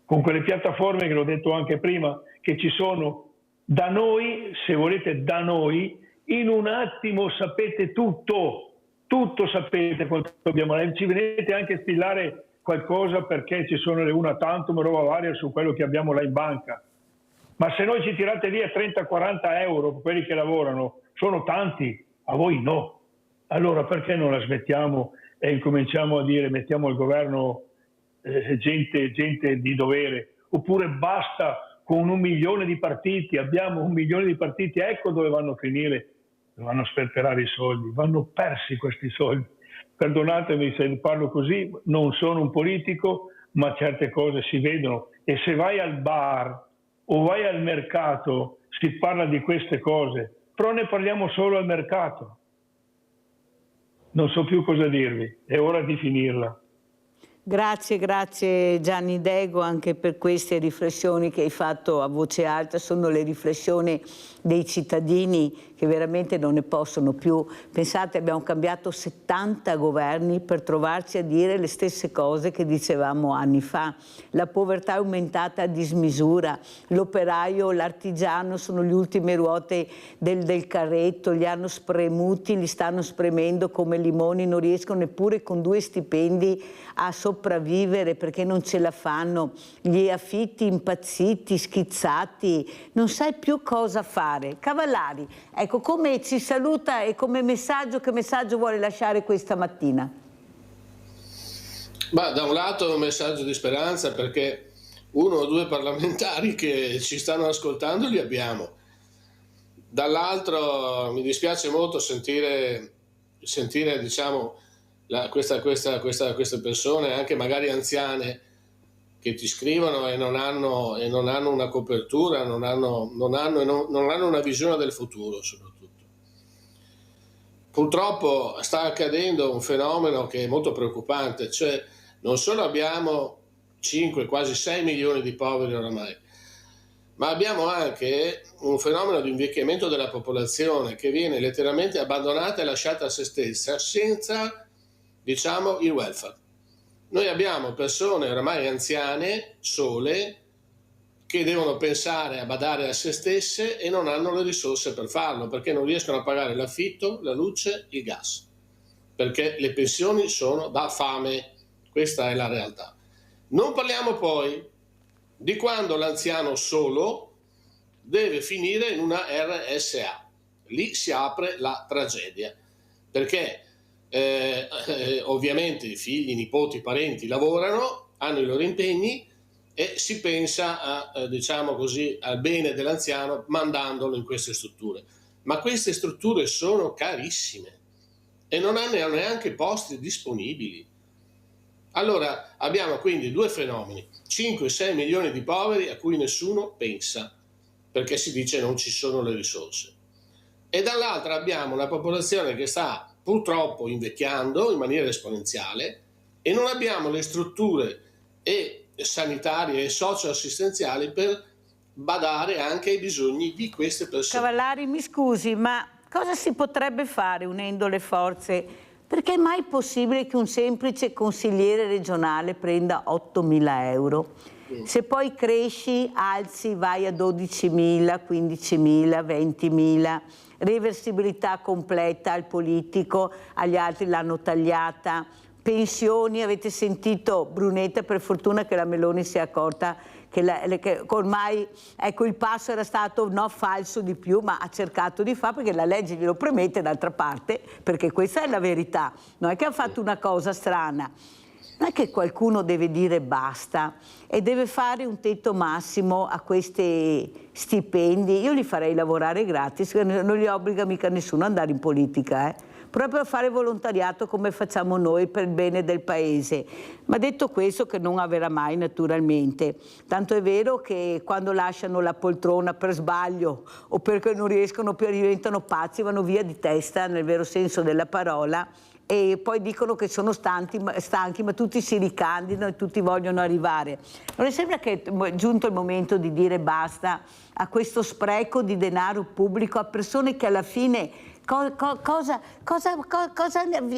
Con quelle piattaforme che l'ho detto anche prima, che ci sono da noi, se volete da noi, in un attimo sapete tutto sapete quanto abbiamo. Ci venite anche a spillare qualcosa perché ci sono le una tantum, roba varia su quello che abbiamo là in banca. Ma se noi ci tirate via 30-40 euro, quelli che lavorano, sono tanti. a voi no. Allora perché non la smettiamo e incominciamo a dire mettiamo al governo gente di dovere, oppure basta con 1 milione di partiti, abbiamo 1 milione di partiti, ecco dove vanno a finire, vanno a sperperare i soldi, vanno persi questi soldi. Perdonatemi se parlo così, non sono un politico, ma certe cose si vedono, e se vai al bar o vai al mercato si parla di queste cose, però ne parliamo solo al mercato. Non so più cosa dirvi, è ora di finirla. Grazie Gianni Dego anche per queste riflessioni che hai fatto a voce alta, sono le riflessioni dei cittadini che veramente non ne possono più. Pensate, abbiamo cambiato 70 governi per trovarci a dire le stesse cose che dicevamo anni fa. La povertà è aumentata a dismisura, l'operaio, l'artigiano sono le ultime ruote del carretto, li hanno spremuti, li stanno spremendo come limoni, non riescono neppure con 2 stipendi a sopravvivere perché non ce la fanno, gli affitti impazziti, schizzati, non sai più cosa fare. Cavallari, ecco, come ci saluta e come messaggio, che messaggio vuole lasciare questa mattina? Ma da un lato è un messaggio di speranza perché 1 o 2 parlamentari che ci stanno ascoltando li abbiamo. Dall'altro mi dispiace molto sentire diciamo, queste persone, anche magari anziane, che ti scrivono e non hanno una copertura, non hanno una visione del futuro soprattutto. Purtroppo sta accadendo un fenomeno che è molto preoccupante, cioè non solo abbiamo 5, quasi 6 milioni di poveri oramai, ma abbiamo anche un fenomeno di invecchiamento della popolazione che viene letteralmente abbandonata e lasciata a se stessa senza, diciamo, il welfare. Noi abbiamo persone oramai anziane, sole, che devono pensare a badare a se stesse e non hanno le risorse per farlo, perché non riescono a pagare l'affitto, la luce, il gas, perché le pensioni sono da fame. Questa è la realtà. Non parliamo poi di quando l'anziano solo deve finire in una RSA. Lì si apre la tragedia, perché ovviamente i figli, i nipoti, i parenti lavorano, hanno i loro impegni e si pensa a, diciamo così, al bene dell'anziano mandandolo in queste strutture. Ma queste strutture sono carissime e non hanno neanche posti disponibili. Allora abbiamo quindi 2 fenomeni: 5-6 milioni di poveri a cui nessuno pensa perché si dice non ci sono le risorse, e dall'altra abbiamo una popolazione che sta purtroppo invecchiando in maniera esponenziale e non abbiamo le strutture sanitarie e socioassistenziali per badare anche ai bisogni di queste persone. Cavallari, mi scusi, ma cosa si potrebbe fare unendo le forze? Perché è mai possibile che un semplice consigliere regionale prenda 8.000 euro? Se poi cresci, alzi, vai a 12.000, 15.000, 20.000, reversibilità completa al politico, agli altri l'hanno tagliata, pensioni, avete sentito Brunetta, per fortuna che la Meloni si è accorta che ormai, ecco, il passo era stato no falso di più, ma ha cercato di fare, perché la legge glielo permette d'altra parte, perché questa è la verità, non è che ha fatto una cosa strana. Non è che qualcuno deve dire basta e deve fare un tetto massimo a questi stipendi. Io li farei lavorare gratis, non li obbliga mica nessuno ad andare in politica, proprio a fare volontariato come facciamo noi per il bene del paese. Ma detto questo, che non avverrà mai naturalmente, tanto è vero che quando lasciano la poltrona per sbaglio o perché non riescono più, diventano pazzi, vanno via di testa nel vero senso della parola, e poi dicono che sono stanchi, ma tutti si ricandidano e tutti vogliono arrivare. Non le sembra che è giunto il momento di dire basta a questo spreco di denaro pubblico a persone che alla fine cosa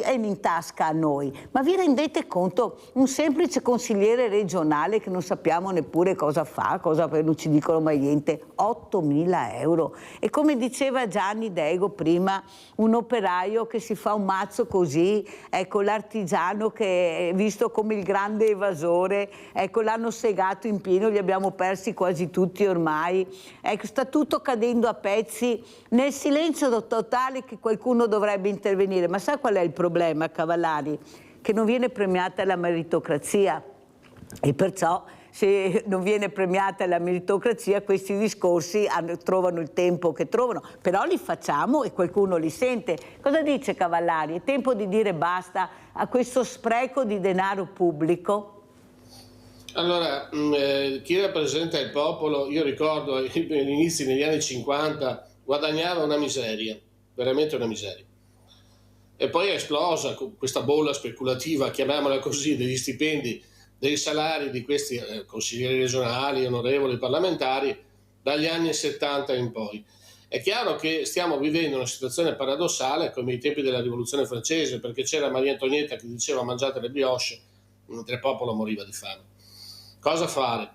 è in tasca a noi? Ma vi rendete conto? Un semplice consigliere regionale che non sappiamo neppure cosa fa, non ci dicono mai niente, 8.000 euro. E come diceva Gianni Dego prima, un operaio che si fa un mazzo così, ecco, l'artigiano che è visto come il grande evasore, ecco, l'hanno segato in pieno, li abbiamo persi quasi tutti ormai, ecco, sta tutto cadendo a pezzi nel silenzio totale sociale che qualcuno dovrebbe intervenire. Ma sa qual è il problema, Cavallari? Che non viene premiata la meritocrazia e perciò se non viene premiata la meritocrazia questi discorsi trovano il tempo che trovano, però li facciamo e qualcuno li sente. Cosa dice Cavallari? È tempo di dire basta a questo spreco di denaro pubblico? Allora, chi rappresenta il popolo, io ricordo all'inizio negli anni 50 guadagnava una miseria, veramente una miseria. E poi è esplosa questa bolla speculativa, chiamiamola così, degli stipendi, dei salari di questi consiglieri regionali, onorevoli, parlamentari, dagli anni 70 in poi. È chiaro che stiamo vivendo una situazione paradossale come ai tempi della rivoluzione francese, perché c'era Maria Antonietta che diceva mangiate le brioche, mentre il popolo moriva di fame. Cosa fare?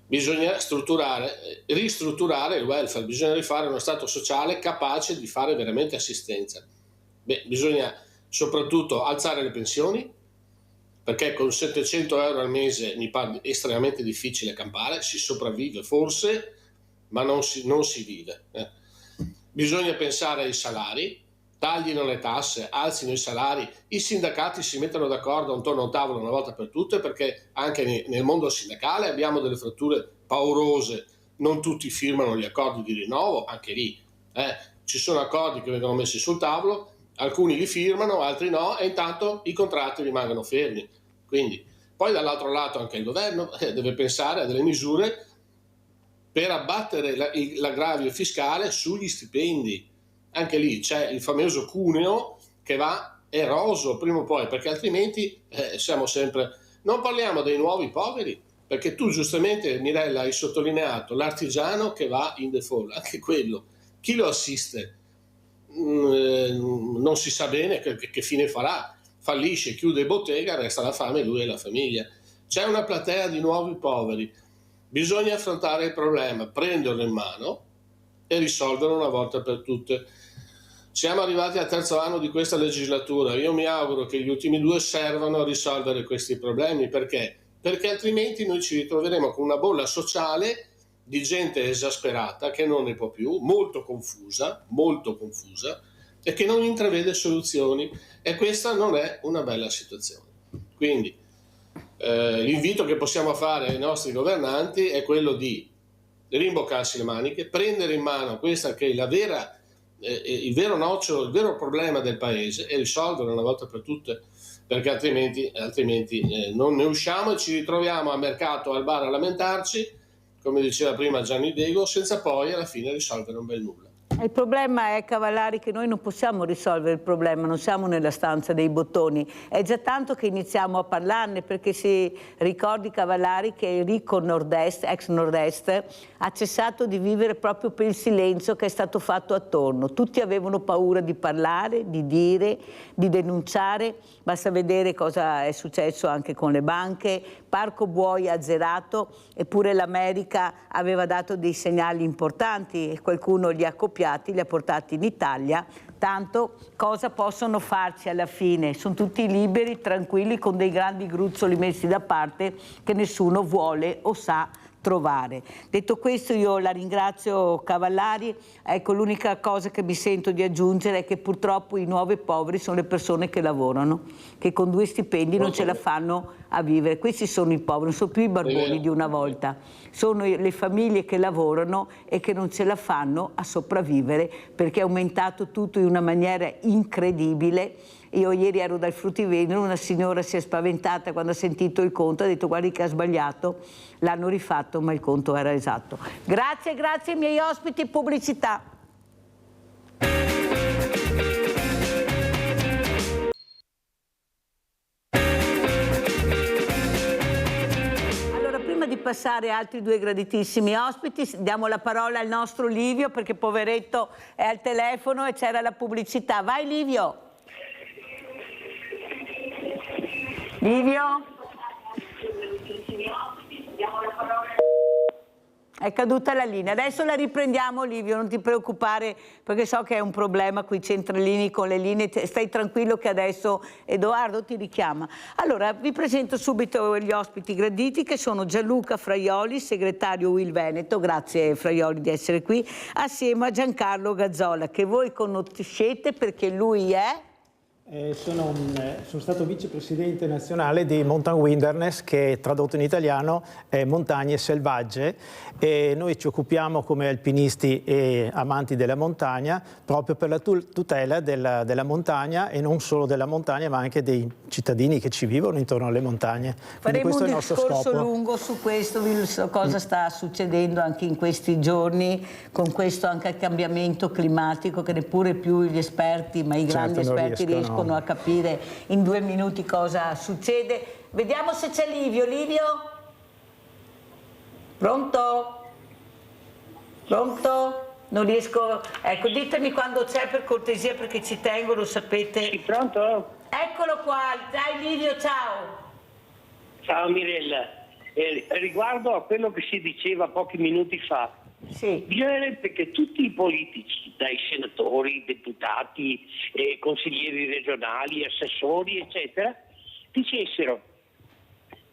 Bisogna ristrutturare il welfare, bisogna rifare uno stato sociale capace di fare veramente assistenza. Bisogna soprattutto alzare le pensioni, perché con 700 euro al mese mi pare estremamente difficile campare, si sopravvive forse, ma non si vive. Bisogna pensare ai salari, taglino le tasse, alzino i salari, i sindacati si mettano d'accordo intorno a un tavolo una volta per tutte, perché anche nel mondo sindacale abbiamo delle fratture paurose, non tutti firmano gli accordi di rinnovo, anche lì ci sono accordi che vengono messi sul tavolo, alcuni li firmano, altri no, e intanto i contratti rimangono fermi. Quindi, poi dall'altro lato anche il governo deve pensare a delle misure per abbattere l'aggravio fiscale sugli stipendi. Anche lì c'è il famoso cuneo che va eroso prima o poi, perché altrimenti siamo sempre... Non parliamo dei nuovi poveri, perché tu giustamente, Mirella, hai sottolineato l'artigiano che va in default, anche quello. Chi lo assiste? Non si sa bene che fine farà. Fallisce, chiude bottega, resta la fame lui e la famiglia. C'è una platea di nuovi poveri. Bisogna affrontare il problema, prenderlo in mano e risolverlo una volta per tutte. Siamo arrivati al terzo anno di questa legislatura. Io mi auguro che gli ultimi 2 servano a risolvere questi problemi. Perché? Perché altrimenti noi ci ritroveremo con una bolla sociale di gente esasperata che non ne può più, molto confusa, e che non intravede soluzioni, e questa non è una bella situazione. Quindi l'invito che possiamo fare ai nostri governanti è quello di rimboccarsi le maniche, prendere in mano questa che è il vero nocciolo, il vero problema del paese, e risolverlo una volta per tutte, perché altrimenti non ne usciamo e ci ritroviamo al mercato, al bar a lamentarci, come diceva prima Gianni Dego, senza poi alla fine risolvere un bel nulla. Il problema è, Cavallari, che noi non possiamo risolvere il problema, non siamo nella stanza dei bottoni. È già tanto che iniziamo a parlarne, perché si ricordi, Cavallari, che il ricco Nord-Est, ex Nord-Est, ha cessato di vivere proprio per il silenzio che è stato fatto attorno. Tutti avevano paura di parlare, di dire, di denunciare. Basta vedere cosa è successo anche con le banche. Parco Buoi azzerato, eppure l'America aveva dato dei segnali importanti e qualcuno li ha copiati, li ha portati in Italia. Tanto cosa possono farci alla fine? Sono tutti liberi, tranquilli, con dei grandi gruzzoli messi da parte che nessuno vuole o sa trovare. Detto questo, io la ringrazio, Cavallari. Ecco, l'unica cosa che mi sento di aggiungere è che purtroppo i nuovi poveri sono le persone che lavorano, che con 2 stipendi non ce la fanno a vivere. Questi sono i poveri, non sono più i barboni di una volta, sono le famiglie che lavorano e che non ce la fanno a sopravvivere, perché è aumentato tutto in una maniera incredibile. Io ieri ero dal fruttivendolo, una signora si è spaventata quando ha sentito il conto, ha detto guardi che ha sbagliato, l'hanno rifatto ma il conto era esatto. Grazie, grazie ai miei ospiti, pubblicità. Allora, prima di passare a altri 2 graditissimi ospiti, diamo la parola al nostro Livio, perché poveretto è al telefono e c'era la pubblicità. Vai Livio! Livio? È caduta la linea, adesso la riprendiamo Livio, non ti preoccupare perché so che è un problema qui centralini con le linee, stai tranquillo che adesso Edoardo ti richiama. Allora vi presento subito gli ospiti graditi che sono Gianluca Fraioli, segretario UIL Veneto, grazie Fraioli di essere qui, assieme a Giancarlo Gazzola che voi conoscete perché lui è... Sono stato vicepresidente nazionale di Mountain Wilderness, che tradotto in italiano è montagne selvagge, e noi ci occupiamo come alpinisti e amanti della montagna proprio per la tutela della montagna, e non solo della montagna ma anche dei cittadini che ci vivono intorno alle montagne. Faremo un discorso lungo su questo, cosa sta succedendo anche in questi giorni con questo anche cambiamento climatico che neppure più gli esperti, ma i grandi esperti riescono a capire in 2 minuti cosa succede. Vediamo se c'è Livio. Livio? Pronto? Pronto? Non riesco... Ecco, ditemi quando c'è per cortesia perché ci tengo, lo sapete. Sì, pronto? Eccolo qua. Dai Livio, ciao. Ciao Mirella. Riguardo a quello che si diceva pochi minuti fa, sì, bisognerebbe che tutti i politici, dai senatori, deputati, consiglieri regionali, assessori, eccetera, dicessero: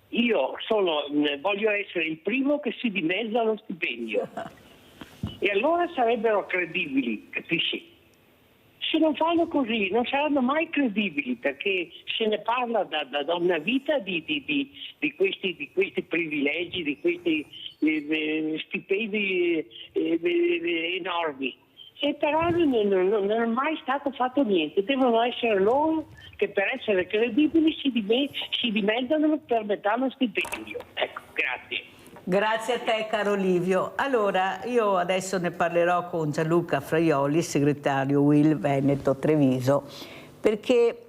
io voglio essere il primo che si dimezza lo stipendio. E allora sarebbero credibili, capisci? Se non fanno così non saranno mai credibili, perché se ne parla da una vita di questi privilegi, di questi stipendi enormi. E però non è mai stato fatto niente. Devono essere loro che per essere credibili si dimezzano per metà lo stipendio. Ecco, grazie. Grazie a te caro Livio. Allora io adesso ne parlerò con Gianluca Fraioli, segretario UIL Veneto Treviso, perché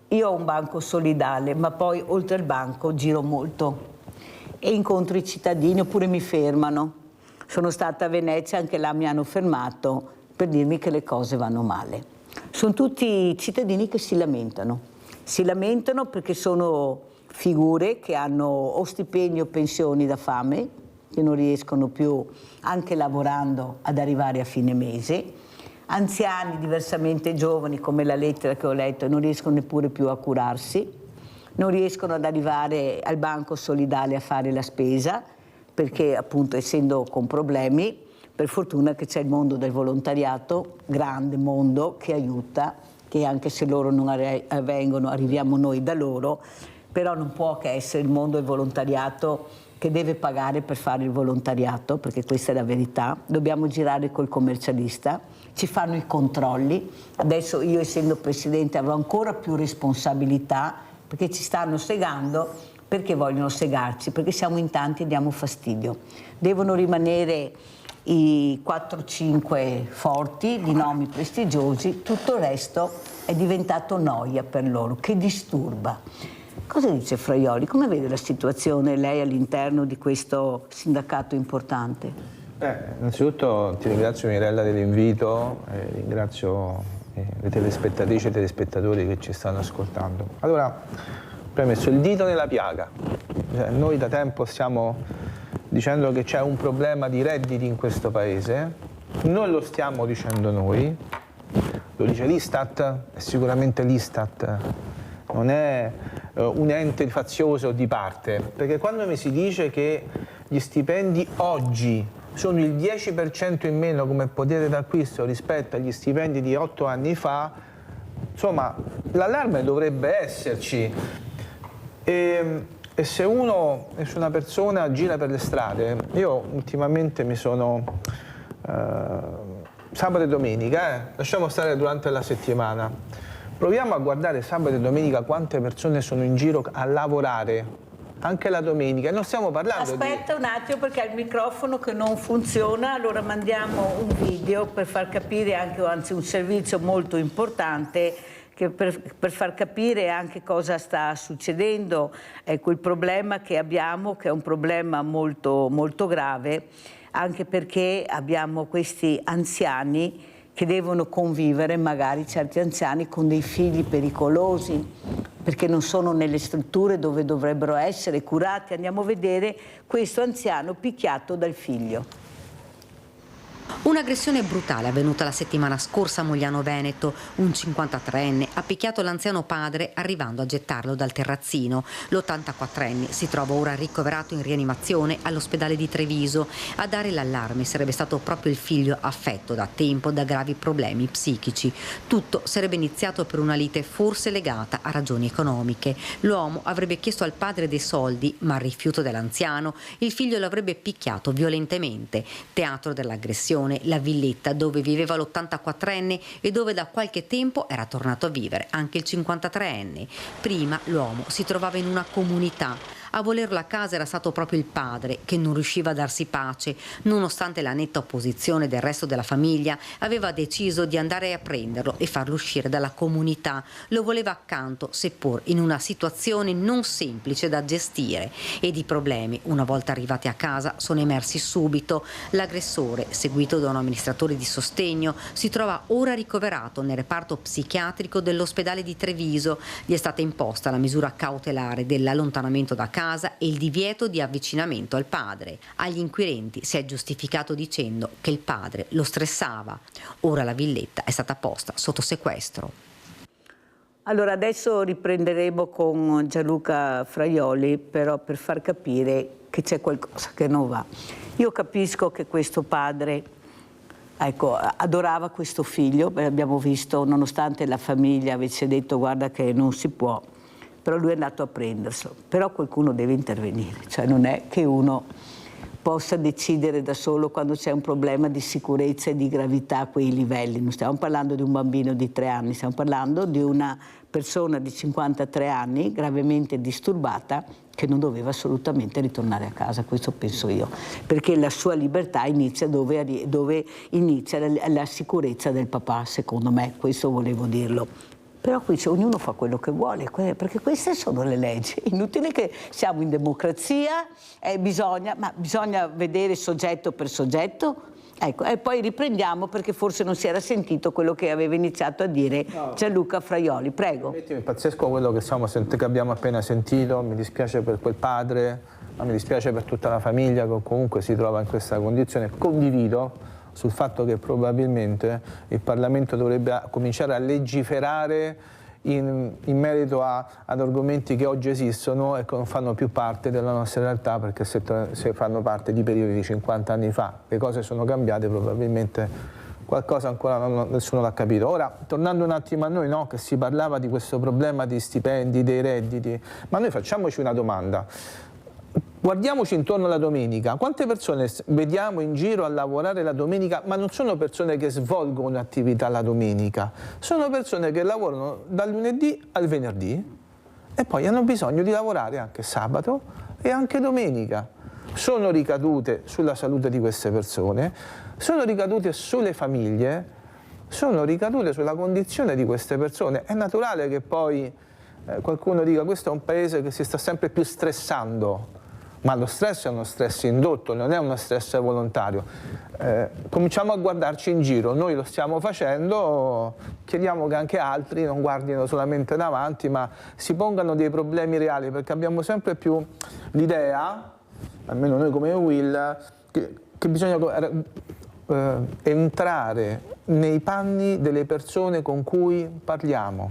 io ho un banco solidale, ma poi oltre il banco giro molto e incontro i cittadini oppure mi fermano. Sono stata a Venezia, anche là mi hanno fermato per dirmi che le cose vanno male. Sono tutti cittadini che si lamentano perché sono figure che hanno o stipendi o pensioni da fame, che non riescono più, anche lavorando, ad arrivare a fine mese, anziani diversamente giovani, come la lettera che ho letto, non riescono neppure più a curarsi, non riescono ad arrivare al banco solidale a fare la spesa, perché appunto essendo con problemi, per fortuna che c'è il mondo del volontariato, grande mondo, che aiuta, che anche se loro non vengono, arriviamo noi da loro, però non può che essere il mondo del volontariato che deve pagare per fare il volontariato, perché questa è la verità. Dobbiamo girare col commercialista, ci fanno i controlli. Adesso io, essendo presidente, avrò ancora più responsabilità, perché ci stanno segando, perché vogliono segarci, perché siamo in tanti e diamo fastidio. Devono rimanere i 4-5 forti, di nomi prestigiosi, tutto il resto è diventato noia per loro, che disturba. Cosa dice Fraioli? Come vede la situazione lei all'interno di questo sindacato importante? Innanzitutto ti ringrazio Mirella dell'invito, ringrazio le telespettatrici e i telespettatori che ci stanno ascoltando. Allora, premesso, il dito nella piaga. Noi da tempo stiamo dicendo che c'è un problema di redditi in questo paese, non lo stiamo dicendo noi, lo dice l'Istat, e sicuramente l'Istat non è un ente fazioso di parte, perché quando mi si dice che gli stipendi oggi sono il 10% in meno come potere d'acquisto rispetto agli stipendi di 8 anni fa, insomma l'allarme dovrebbe esserci. E se una persona gira per le strade, io ultimamente mi sono sabato e domenica, lasciamo stare durante la settimana, proviamo a guardare sabato e domenica quante persone sono in giro a lavorare, anche la domenica, non stiamo parlando un attimo perché ha il microfono che non funziona, allora mandiamo un video per far capire anche, anzi un servizio molto importante, che per far capire anche cosa sta succedendo, ecco il problema che abbiamo, che è un problema molto, molto grave, anche perché abbiamo questi anziani che devono convivere, magari certi anziani, con dei figli pericolosi, perché non sono nelle strutture dove dovrebbero essere curati. Andiamo a vedere questo anziano picchiato dal figlio. Un'aggressione brutale avvenuta la settimana scorsa a Mogliano Veneto. Un 53enne ha picchiato l'anziano padre arrivando a gettarlo dal terrazzino. L'84enne si trova ora ricoverato in rianimazione all'ospedale di Treviso. A dare l'allarme sarebbe stato proprio il figlio affetto da tempo da gravi problemi psichici. Tutto sarebbe iniziato per una lite forse legata a ragioni economiche. L'uomo avrebbe chiesto al padre dei soldi, ma al rifiuto dell'anziano il figlio lo avrebbe picchiato violentemente. Teatro dell'aggressione la villetta dove viveva l'84enne e dove da qualche tempo era tornato a vivere anche il 53enne. Prima l'uomo si trovava in una comunità. A volerlo a casa era stato proprio il padre, che non riusciva a darsi pace. Nonostante la netta opposizione del resto della famiglia, aveva deciso di andare a prenderlo e farlo uscire dalla comunità. Lo voleva accanto, seppur in una situazione non semplice da gestire. Ed i problemi, una volta arrivati a casa, sono emersi subito. L'aggressore, seguito da un amministratore di sostegno, si trova ora ricoverato nel reparto psichiatrico dell'ospedale di Treviso. Gli è stata imposta la misura cautelare dell'allontanamento da casa e il divieto di avvicinamento al padre. Agli inquirenti si è giustificato dicendo che il padre lo stressava. Ora la villetta è stata posta sotto sequestro. Allora adesso riprenderemo con Gianluca Fraioli, però per far capire che c'è qualcosa che non va. Io capisco che questo padre, ecco, adorava questo figlio, abbiamo visto, nonostante la famiglia avesse detto guarda che non si può, però lui è andato a prenderselo. Però qualcuno deve intervenire, cioè non è che uno possa decidere da solo quando c'è un problema di sicurezza e di gravità a quei livelli. Non stiamo parlando di un bambino di 3 anni, stiamo parlando di una persona di 53 anni gravemente disturbata che non doveva assolutamente ritornare a casa, questo penso io, perché la sua libertà inizia dove inizia la sicurezza del papà, secondo me, questo volevo dirlo. Però qui ognuno fa quello che vuole, perché queste sono le leggi. Inutile che siamo in democrazia, bisogna vedere soggetto per soggetto. Ecco, e poi riprendiamo perché forse non si era sentito quello che aveva iniziato a dire Gianluca Fraioli. Prego. È pazzesco quello che abbiamo appena sentito, mi dispiace per quel padre, ma mi dispiace per tutta la famiglia che comunque si trova in questa condizione. Condivido sul fatto che probabilmente il Parlamento dovrebbe cominciare a legiferare in merito ad argomenti che oggi esistono e che non fanno più parte della nostra realtà, perché se fanno parte di periodi di 50 anni fa, le cose sono cambiate, probabilmente qualcosa ancora nessuno l'ha capito. Ora, tornando un attimo a noi, no, che si parlava di questo problema di stipendi, dei redditi, ma noi facciamoci una domanda. Guardiamoci intorno la domenica, quante persone vediamo in giro a lavorare la domenica, ma non sono persone che svolgono attività la domenica, sono persone che lavorano dal lunedì al venerdì e poi hanno bisogno di lavorare anche sabato e anche domenica. Sono ricadute sulla salute di queste persone, sono ricadute sulle famiglie, sono ricadute sulla condizione di queste persone. È naturale che poi qualcuno dica questo è un paese che si sta sempre più stressando. Ma lo stress è uno stress indotto, non è uno stress volontario. Cominciamo a guardarci in giro, noi lo stiamo facendo, chiediamo che anche altri non guardino solamente davanti, ma si pongano dei problemi reali, perché abbiamo sempre più l'idea, almeno noi come Will, che bisogna entrare nei panni delle persone con cui parliamo.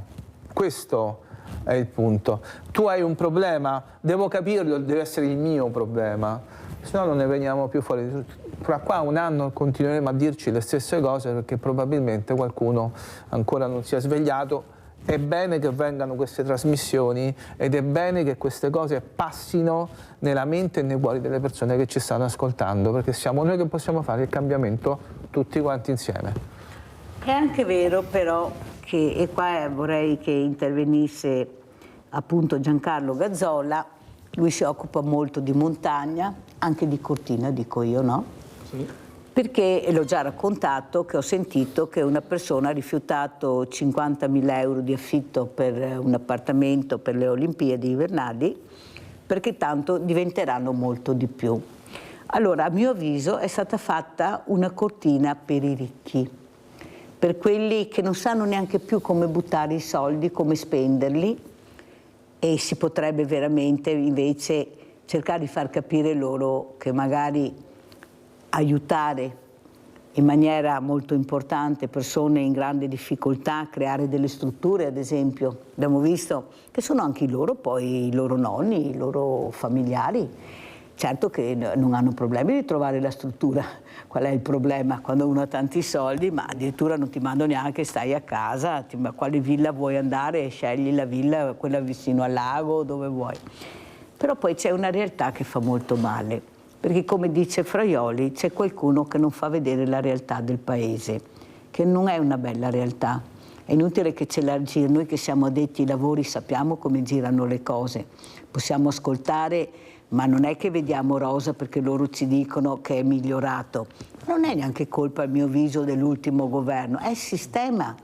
Questo è il punto. Tu hai un problema, devo capirlo, deve essere il mio problema, se no non ne veniamo più fuori. Fra qua un anno continueremo a dirci le stesse cose perché probabilmente qualcuno ancora non si è svegliato. È bene che vengano queste trasmissioni ed è bene che queste cose passino nella mente e nei cuori delle persone che ci stanno ascoltando, perché siamo noi che possiamo fare il cambiamento tutti quanti insieme. È anche vero però che, e qua vorrei che intervenisse appunto Giancarlo Gazzola, lui si occupa molto di montagna, anche di Cortina, dico io, no? Sì. Perché, e l'ho già raccontato, che ho sentito che una persona ha rifiutato 50.000 euro di affitto per un appartamento per le Olimpiadi invernali, perché tanto diventeranno molto di più. Allora, a mio avviso, è stata fatta una cortina per i ricchi, per quelli che non sanno neanche più come buttare i soldi, come spenderli, e si potrebbe veramente invece cercare di far capire loro che magari aiutare in maniera molto importante persone in grande difficoltà, creare delle strutture, ad esempio, abbiamo visto che sono anche i loro nonni, i loro familiari. Certo che non hanno problemi di trovare la struttura. Qual è il problema? Quando uno ha tanti soldi, ma addirittura non ti mando neanche, stai a casa, ma quale villa vuoi andare? Scegli la villa, quella vicino al lago, dove vuoi. Però poi c'è una realtà che fa molto male, perché come dice Fraioli, c'è qualcuno che non fa vedere la realtà del paese, che non è una bella realtà. È inutile che ce la giri, noi che siamo addetti ai lavori sappiamo come girano le cose, possiamo ascoltare, ma non è che vediamo rosa perché loro ci dicono che è migliorato. Non è neanche colpa, a mio avviso, dell'ultimo governo, è il sistema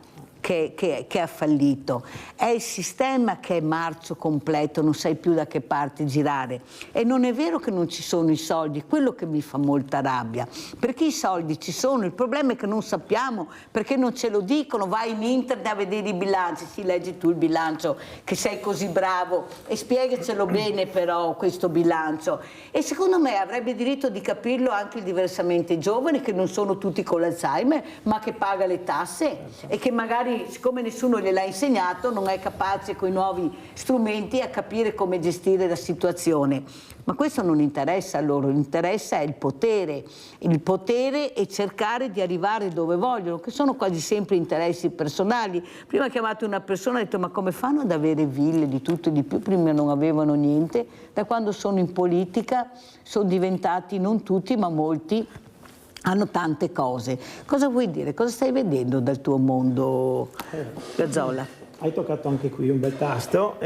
che ha fallito, è il sistema che è marcio completo, non sai più da che parte girare. E non è vero che non ci sono i soldi, quello che mi fa molta rabbia, perché i soldi ci sono, il problema è che non sappiamo, perché non ce lo dicono. Vai in internet a vedere i bilanci, sì, leggi tu il bilancio che sei così bravo e spiegacelo bene però questo bilancio. E secondo me avrebbe diritto di capirlo anche il diversamente giovane, che non sono tutti con l'Alzheimer ma che paga le tasse e che magari, siccome nessuno gliel'ha insegnato, non è capace con i nuovi strumenti a capire come gestire la situazione. Ma questo non interessa a loro, interessa il potere e cercare di arrivare dove vogliono, che sono quasi sempre interessi personali. Prima chiamate una persona e ho detto: ma come fanno ad avere ville di tutto e di più? Prima non avevano niente, da quando sono in politica sono diventati, non tutti ma molti, hanno tante cose. Cosa vuoi dire? Cosa stai vedendo dal tuo mondo, Gazzola? Hai toccato anche qui un bel tasto.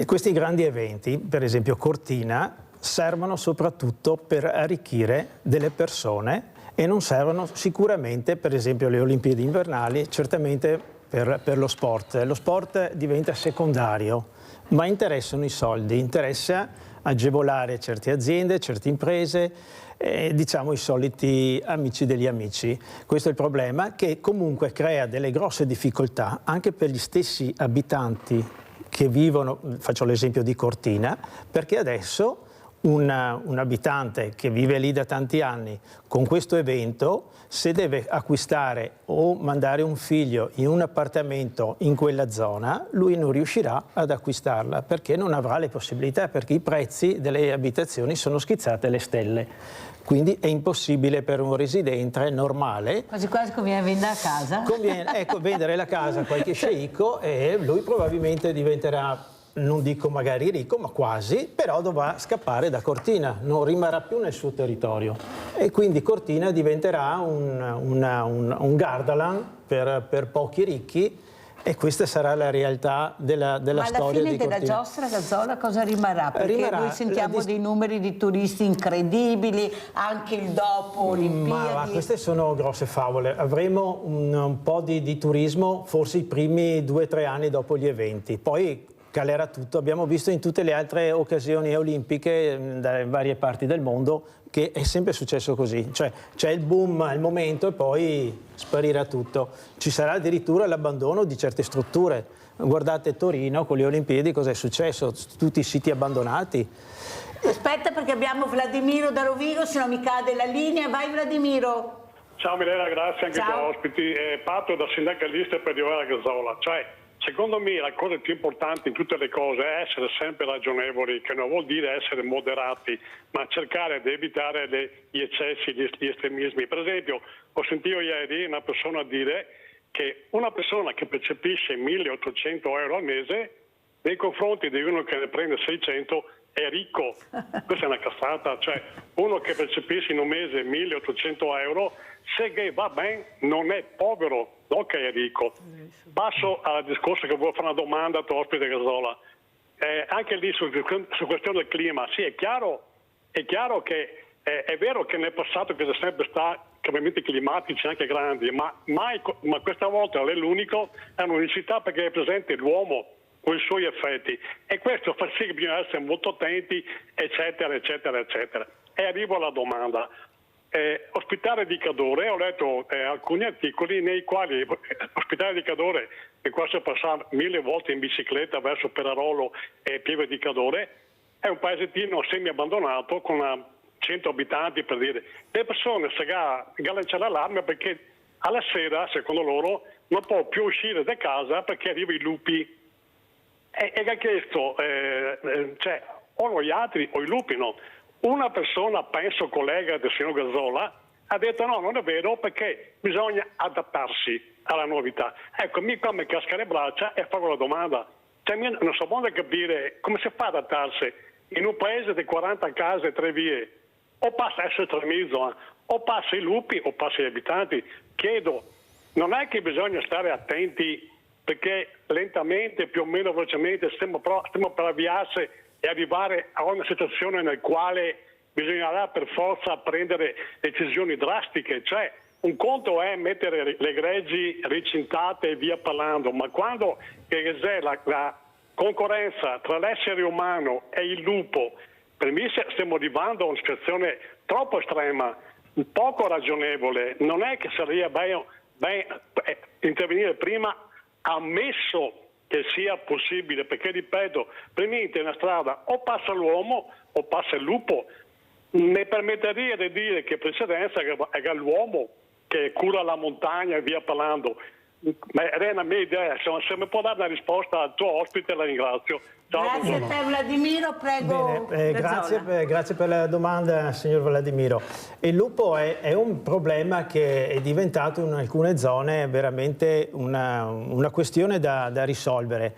Questi grandi eventi, per esempio Cortina, servono soprattutto per arricchire delle persone e non servono sicuramente, per esempio le Olimpiadi invernali, certamente per lo sport. Lo sport diventa secondario, ma interessano i soldi, interessa agevolare certe aziende, certe imprese, diciamo i soliti amici degli amici. Questo è il problema, che comunque crea delle grosse difficoltà anche per gli stessi abitanti che vivono, faccio l'esempio di Cortina, perché adesso un abitante che vive lì da tanti anni con questo evento, se deve acquistare o mandare un figlio in un appartamento in quella zona, lui non riuscirà ad acquistarla perché non avrà le possibilità, perché i prezzi delle abitazioni sono schizzate alle stelle. Quindi è impossibile per un residente normale. Quasi quasi conviene vendere a casa. Conviene, ecco, vendere la casa a qualche sceicco e lui probabilmente diventerà, non dico magari ricco, ma quasi, però dovrà scappare da Cortina, non rimarrà più nel suo territorio. E quindi Cortina diventerà un Gardaland per pochi ricchi. E questa sarà la realtà della storia di Cortina. Ma alla fine della giostra, Gazzola, cosa rimarrà? Perché noi sentiamo dei numeri di turisti incredibili, anche il dopo Olimpiadi. Ma queste sono grosse favole. Avremo un po' di turismo forse i primi 2 o 3 anni dopo gli eventi. Poi calerà tutto. Abbiamo visto in tutte le altre occasioni olimpiche dalle varie parti del mondo che è sempre successo così, cioè c'è il boom al momento e poi sparirà tutto. Ci sarà addirittura l'abbandono di certe strutture. Guardate Torino con le Olimpiadi cosa è successo, tutti i siti abbandonati. Aspetta perché abbiamo Vladimiro da Rovigo, se no mi cade la linea. Vai Vladimiro. Ciao Milena, grazie anche per ospiti. Parto da sindacalista per arrivare a Gazzola. Secondo me la cosa più importante in tutte le cose è essere sempre ragionevoli, che non vuol dire essere moderati, ma cercare di evitare gli eccessi, gli estremismi. Per esempio, ho sentito ieri una persona dire che una persona che percepisce 1.800 euro al mese, nei confronti di uno che ne prende 600, è ricco. Questa è una cazzata. Cioè, uno che percepisce in un mese 1.800 euro, se va bene, non è povero, non che è ricco. Passo al discorso che vuoi fare una domanda a tuo ospite Gazzola. Anche lì su questione del clima, sì, è chiaro che è vero che nel passato c'è sempre stato cambiamenti climatici anche grandi, ma questa volta è l'unico, è un'unicità perché è presente l'uomo con i suoi effetti e questo fa sì che bisogna essere molto attenti, eccetera, eccetera, eccetera. E arrivo alla domanda. Ospitare di Cadore, ho letto alcuni articoli nei quali ospitare di Cadore che qua si passa 1000 volte in bicicletta verso Perarolo e Pieve di Cadore, è un paesettino semi-abbandonato con 100 abitanti, per dire. Le persone si lanciano l'allarme perché alla sera, secondo loro, non può più uscire da casa perché arrivano i lupi. E ha chiesto, cioè, o noi altri o i lupi, no? Una persona, penso collega del signor Gazzola, ha detto no, non è vero, perché bisogna adattarsi alla novità. Ecco, qua mi casca le braccia e faccio la domanda. Cioè, non so molto capire come si fa ad adattarsi in un paese di 40 case e 3 vie. O passa a essere tremizzo, o passa i lupi o passa gli abitanti. Chiedo, non è che bisogna stare attenti perché lentamente, più o meno velocemente, stiamo per avviarsi e arrivare a una situazione nel quale bisognerà per forza prendere decisioni drastiche. Cioè, un conto è mettere le greggi ricintate e via parlando, ma quando c'è la concorrenza tra l'essere umano e il lupo, per me stiamo arrivando a una situazione troppo estrema, poco ragionevole. Non è che sarebbe bene intervenire prima, ammesso che sia possibile, perché ripeto, prima in una strada o passa l'uomo o passa il lupo. Mi permetterei di dire che precedenza è l'uomo che cura la montagna e via parlando. Ma è una mia idea, se mi può dare una risposta al tuo ospite la ringrazio. Ciao, grazie a te Vladimiro, prego. Bene, grazie per la domanda signor Vladimiro. Il lupo è un problema che è diventato in alcune zone veramente una questione da risolvere.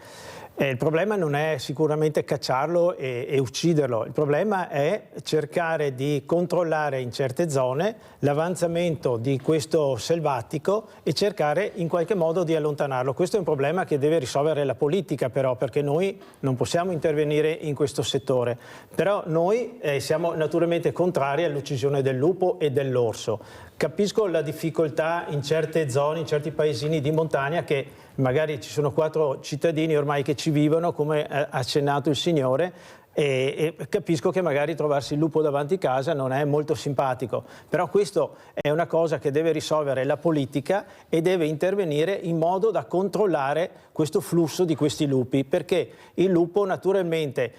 Il problema non è sicuramente cacciarlo e ucciderlo, il problema è cercare di controllare in certe zone l'avanzamento di questo selvatico e cercare in qualche modo di allontanarlo. Questo è un problema che deve risolvere la politica però, perché noi non possiamo intervenire in questo settore. Però noi siamo naturalmente contrari all'uccisione del lupo e dell'orso. Capisco la difficoltà in certe zone, in certi paesini di montagna che magari ci sono 4 cittadini ormai che ci vivono, come ha accennato il Signore, e capisco che magari trovarsi il lupo davanti a casa non è molto simpatico, però questo è una cosa che deve risolvere la politica e deve intervenire in modo da controllare questo flusso di questi lupi, perché il lupo naturalmente,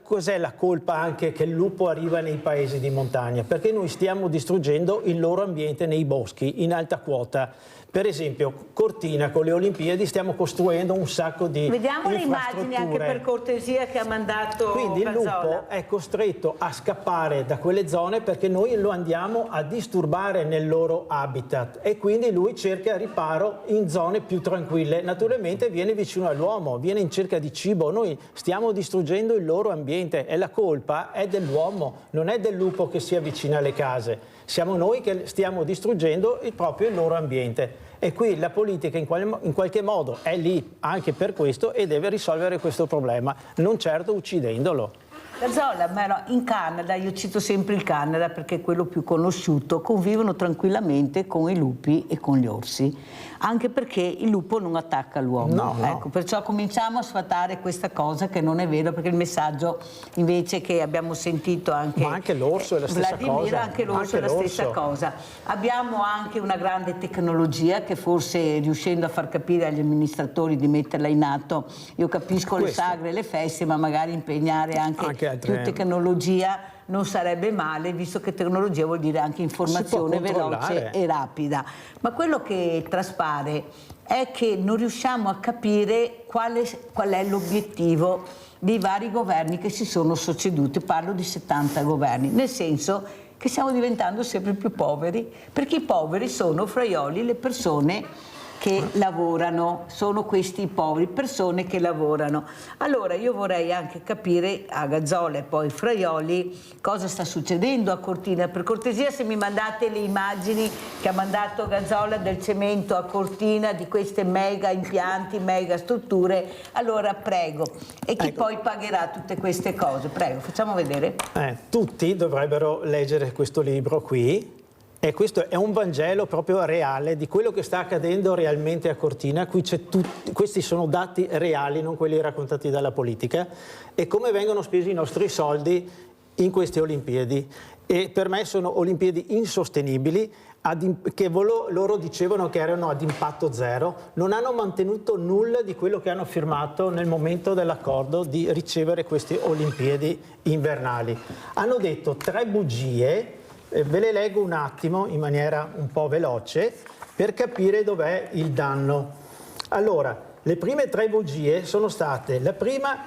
cos'è la colpa anche che il lupo arriva nei paesi di montagna? Perché noi stiamo distruggendo il loro ambiente nei boschi in alta quota. Per esempio, Cortina con le Olimpiadi stiamo costruendo un sacco di vediamo le immagini anche per cortesia che ha mandato Quindi Gazzola. Il lupo è costretto a scappare da quelle zone perché noi lo andiamo a disturbare nel loro habitat e quindi lui cerca riparo in zone più tranquille. Naturalmente viene vicino all'uomo, viene in cerca di cibo. Noi stiamo distruggendo il loro ambiente e la colpa è dell'uomo, non è del lupo che si avvicina alle case. Siamo noi che stiamo distruggendo proprio il loro ambiente e qui la politica in qualche modo è lì anche per questo e deve risolvere questo problema, non certo uccidendolo. Gazzola, ma in Canada, io cito sempre il Canada perché è quello più conosciuto, convivono tranquillamente con i lupi e con gli orsi, anche perché il lupo non attacca l'uomo. No. Ecco, perciò cominciamo a sfatare questa cosa che non è vero, perché il messaggio invece che abbiamo sentito anche... Ma anche l'orso è la stessa cosa. Anche l'orso è la stessa cosa. Abbiamo anche una grande tecnologia che forse riuscendo a far capire agli amministratori di metterla in atto, io capisco le sagre e le feste, ma magari impegnare anche più tecnologia non sarebbe male, visto che tecnologia vuol dire anche informazione veloce e rapida. Ma quello che traspare è che non riusciamo a capire qual è l'obiettivo dei vari governi che si sono succeduti. Parlo di 70 governi, nel senso che stiamo diventando sempre più poveri, perché i poveri sono, Fraioli, le persone che lavorano, sono questi poveri, persone che lavorano. Allora io vorrei anche capire a Gazzola e poi Fraioli cosa sta succedendo a Cortina. Per cortesia, se mi mandate le immagini che ha mandato Gazzola del cemento a Cortina, di queste mega impianti, mega strutture, allora prego. E chi poi pagherà tutte queste cose? Prego, facciamo vedere. Tutti dovrebbero leggere questo libro qui. E questo è un Vangelo proprio reale di quello che sta accadendo realmente a Cortina. Qui questi sono dati reali, non quelli raccontati dalla politica, e come vengono spesi i nostri soldi in queste Olimpiadi. E per me sono Olimpiadi insostenibili, che loro dicevano che erano ad impatto zero, non hanno mantenuto nulla di quello che hanno firmato nel momento dell'accordo di ricevere queste Olimpiadi invernali. Hanno detto 3 bugie, ve le leggo un attimo in maniera un po' veloce per capire dov'è il danno. Allora, le prime 3 bugie sono state: la prima,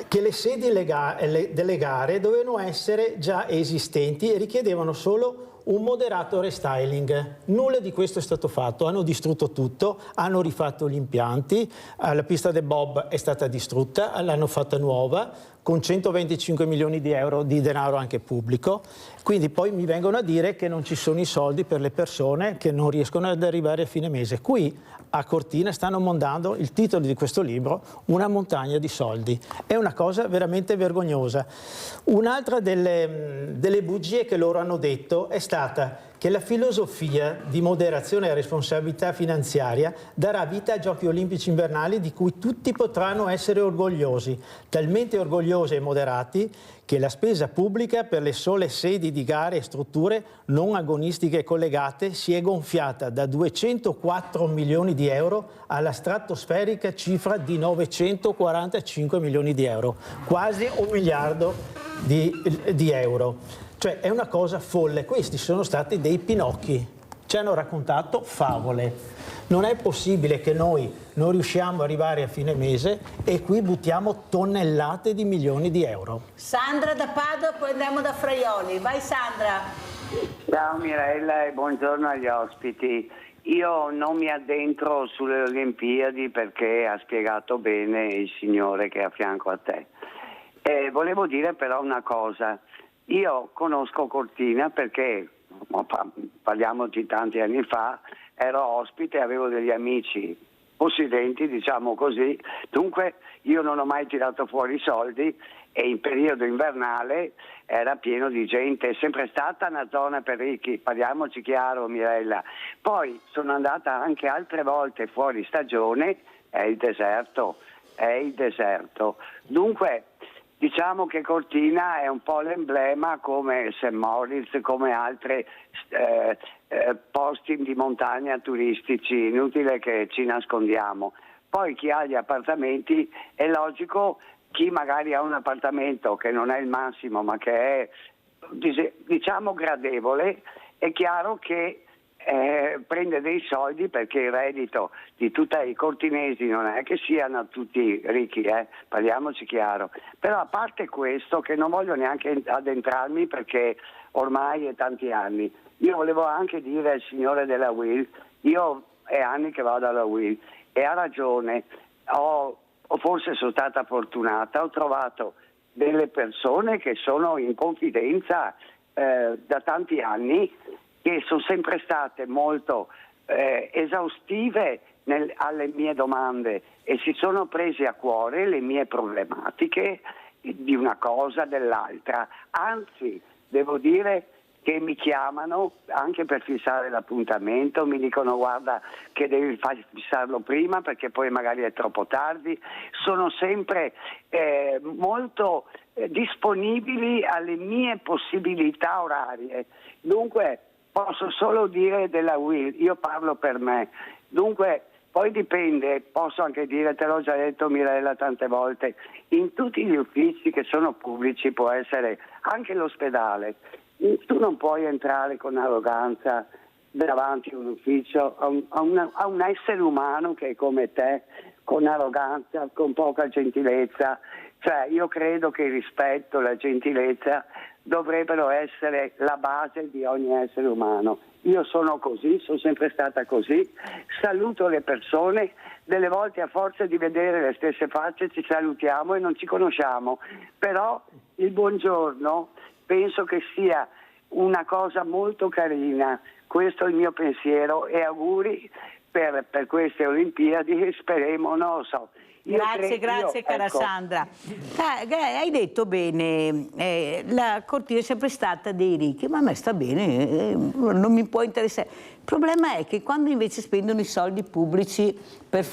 che le sedi delle gare dovevano essere già esistenti e richiedevano solo un moderato restyling. Nulla di questo è stato fatto, hanno distrutto tutto, hanno rifatto gli impianti, la pista del bob è stata distrutta, l'hanno fatta nuova con 125 milioni di euro di denaro anche pubblico. Quindi poi mi vengono a dire che non ci sono i soldi per le persone che non riescono ad arrivare a fine mese. Qui a Cortina stanno mandando, il titolo di questo libro, una montagna di soldi. È una cosa veramente vergognosa. Un'altra delle bugie che loro hanno detto è stata che la filosofia di moderazione e responsabilità finanziaria darà vita a giochi olimpici invernali di cui tutti potranno essere orgogliosi, talmente orgogliosi e moderati che la spesa pubblica per le sole sedi di gare e strutture non agonistiche collegate si è gonfiata da 204 milioni di euro alla stratosferica cifra di 945 milioni di euro, quasi 1 miliardo di euro. Cioè è una cosa folle. Questi sono stati dei pinocchi, ci hanno raccontato favole. Non è possibile che noi non riusciamo ad arrivare a fine mese e qui buttiamo tonnellate di milioni di euro. Sandra da Padova, poi andiamo da Fraioli. Vai Sandra. Ciao Mirella e buongiorno agli ospiti. Io non mi addentro sulle Olimpiadi perché ha spiegato bene il signore che è a fianco a te. Volevo dire però una cosa. Io conosco Cortina perché, parliamo di tanti anni fa, ero ospite, avevo degli amici possidenti, diciamo così, dunque io non ho mai tirato fuori i soldi e in periodo invernale era pieno di gente, è sempre stata una zona per ricchi, parliamoci chiaro Mirella. Poi sono andata anche altre volte fuori stagione, è il deserto. Dunque, diciamo che Cortina è un po' l'emblema come St. Moritz, come altri posti di montagna turistici, inutile che ci nascondiamo. Poi chi ha gli appartamenti è logico, chi magari ha un appartamento che non è il massimo ma che è diciamo gradevole, è chiaro che prende dei soldi perché il reddito di tutti i cortinesi non è che siano tutti ricchi, parliamoci chiaro. Però a parte questo, che non voglio neanche addentrarmi perché ormai è tanti anni, io volevo anche dire al signore della UIL, io è anni che vado alla UIL e ha ragione, o forse sono stata fortunata, ho trovato delle persone che sono in confidenza da tanti anni, che sono sempre state molto esaustive alle mie domande e si sono prese a cuore le mie problematiche di una cosa dell'altra. Anzi, devo dire che mi chiamano anche per fissare l'appuntamento, mi dicono guarda che devi fissarlo prima perché poi magari è troppo tardi. Sono sempre molto disponibili alle mie possibilità orarie. Dunque, posso solo dire della UIL, io parlo per me. Dunque, poi dipende, posso anche dire, te l'ho già detto Mirella tante volte, in tutti gli uffici che sono pubblici, può essere anche l'ospedale, tu non puoi entrare con arroganza davanti a un ufficio, a un essere umano che è come te, con arroganza, con poca gentilezza. Cioè, io credo che il rispetto, la gentilezza dovrebbero essere la base di ogni essere umano. Io sono così, sono sempre stata così, saluto le persone, delle volte a forza di vedere le stesse facce ci salutiamo e non ci conosciamo, però il buongiorno penso che sia una cosa molto carina, questo è il mio pensiero e auguri per queste Olimpiadi, speriamo, non lo so. Grazie cara ecco. Sandra. Hai detto bene, la cortina è sempre stata dei ricchi, ma a me sta bene, non mi può interessare. Il problema è che quando invece spendono i soldi pubblici per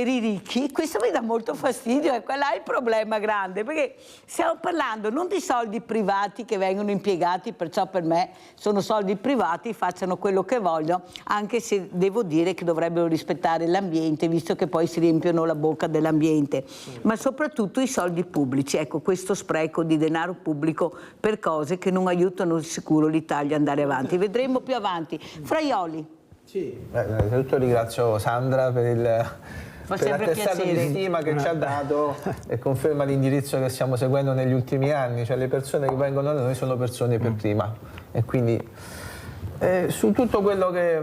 i ricchi, questo mi dà molto fastidio, e quello è il problema grande, perché stiamo parlando non di soldi privati che vengono impiegati, perciò per me sono soldi privati, facciano quello che vogliono, anche se devo dire che dovrebbero rispettare l'ambiente, visto che poi si riempiono la bocca dell'ambiente, ma soprattutto i soldi pubblici, ecco, questo spreco di denaro pubblico per cose che non aiutano di sicuro l'Italia ad andare avanti. Vedremo più avanti. Fraioli. Sì. Innanzitutto ringrazio Sandra per l'attestato di stima che ci ha dato e conferma l'indirizzo che stiamo seguendo negli ultimi anni, cioè le persone che vengono da noi sono persone per prima, e quindi su tutto quello che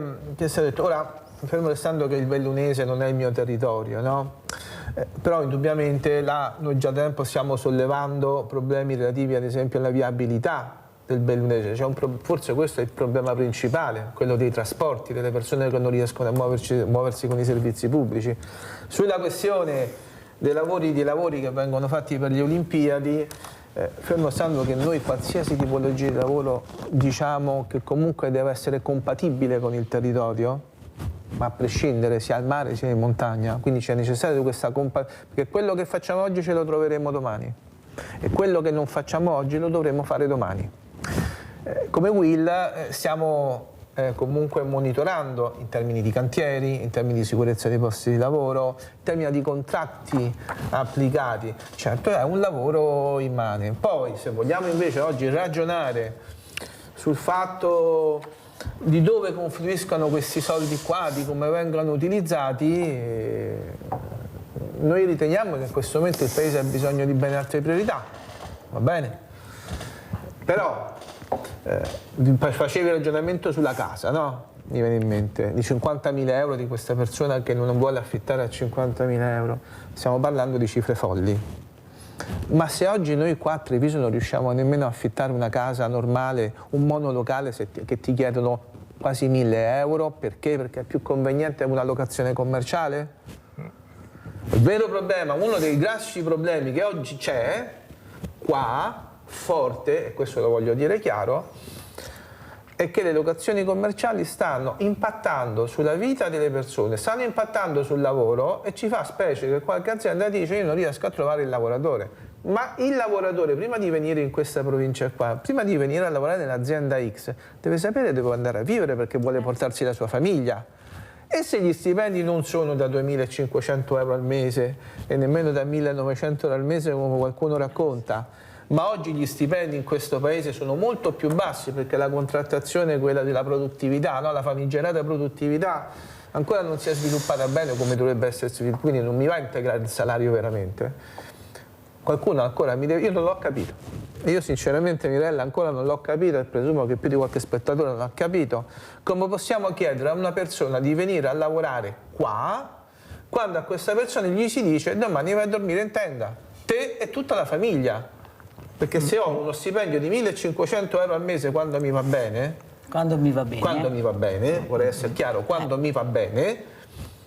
si è detto, ora fermo restando che il bellunese non è il mio territorio, no? Però indubbiamente là noi già da tempo stiamo sollevando problemi relativi ad esempio alla viabilità del bellunese, forse questo è il problema principale, quello dei trasporti, delle persone che non riescono a muoversi con i servizi pubblici. Sulla questione dei lavori che vengono fatti per le Olimpiadi, fermo restando che noi qualsiasi tipologia di lavoro diciamo che comunque deve essere compatibile con il territorio, ma a prescindere sia al mare sia in montagna, quindi c'è necessario questa compatibilità, perché quello che facciamo oggi ce lo troveremo domani e quello che non facciamo oggi lo dovremo fare domani. Come Will stiamo comunque monitorando in termini di cantieri, in termini di sicurezza dei posti di lavoro, in termini di contratti applicati. Certo è un lavoro immane. Poi se vogliamo invece oggi ragionare sul fatto di dove confluiscono questi soldi qua, di come vengono utilizzati, noi riteniamo che in questo momento il Paese ha bisogno di ben altre priorità, va bene? Però facevi il ragionamento sulla casa, no? Mi viene in mente, di 50.000 euro di questa persona che non vuole affittare a 50.000 euro, stiamo parlando di cifre folli. Ma se oggi noi qua a Treviso non riusciamo nemmeno a affittare una casa normale, un monolocale che ti chiedono quasi 1.000 euro, perché? Perché è più conveniente una locazione commerciale? Il vero problema, uno dei grossi problemi che oggi c'è qua, forte, e questo lo voglio dire chiaro, è che le locazioni commerciali stanno impattando sulla vita delle persone, stanno impattando sul lavoro, e ci fa specie che qualche azienda dice io non riesco a trovare il lavoratore. Ma il lavoratore prima di venire in questa provincia qua, prima di venire a lavorare nell'azienda X, deve sapere dove andare a vivere perché vuole portarsi la sua famiglia. E se gli stipendi non sono da 2.500 euro al mese e nemmeno da 1.900 euro al mese come qualcuno racconta, ma oggi gli stipendi in questo paese sono molto più bassi perché la contrattazione è quella della produttività, no? La famigerata produttività ancora non si è sviluppata bene come dovrebbe essere sviluppata, quindi non mi va a integrare il salario veramente. Qualcuno ancora mi deve... Io non l'ho capito. Io sinceramente, Mirella, ancora non l'ho capito e presumo che più di qualche spettatore non l'ha capito. Come possiamo chiedere a una persona di venire a lavorare qua quando a questa persona gli si dice domani vai a dormire in tenda, te e tutta la famiglia? Perché se ho uno stipendio di 1.500 euro al mese quando mi va bene, quando mi va bene, vorrei essere chiaro, quando mi va bene,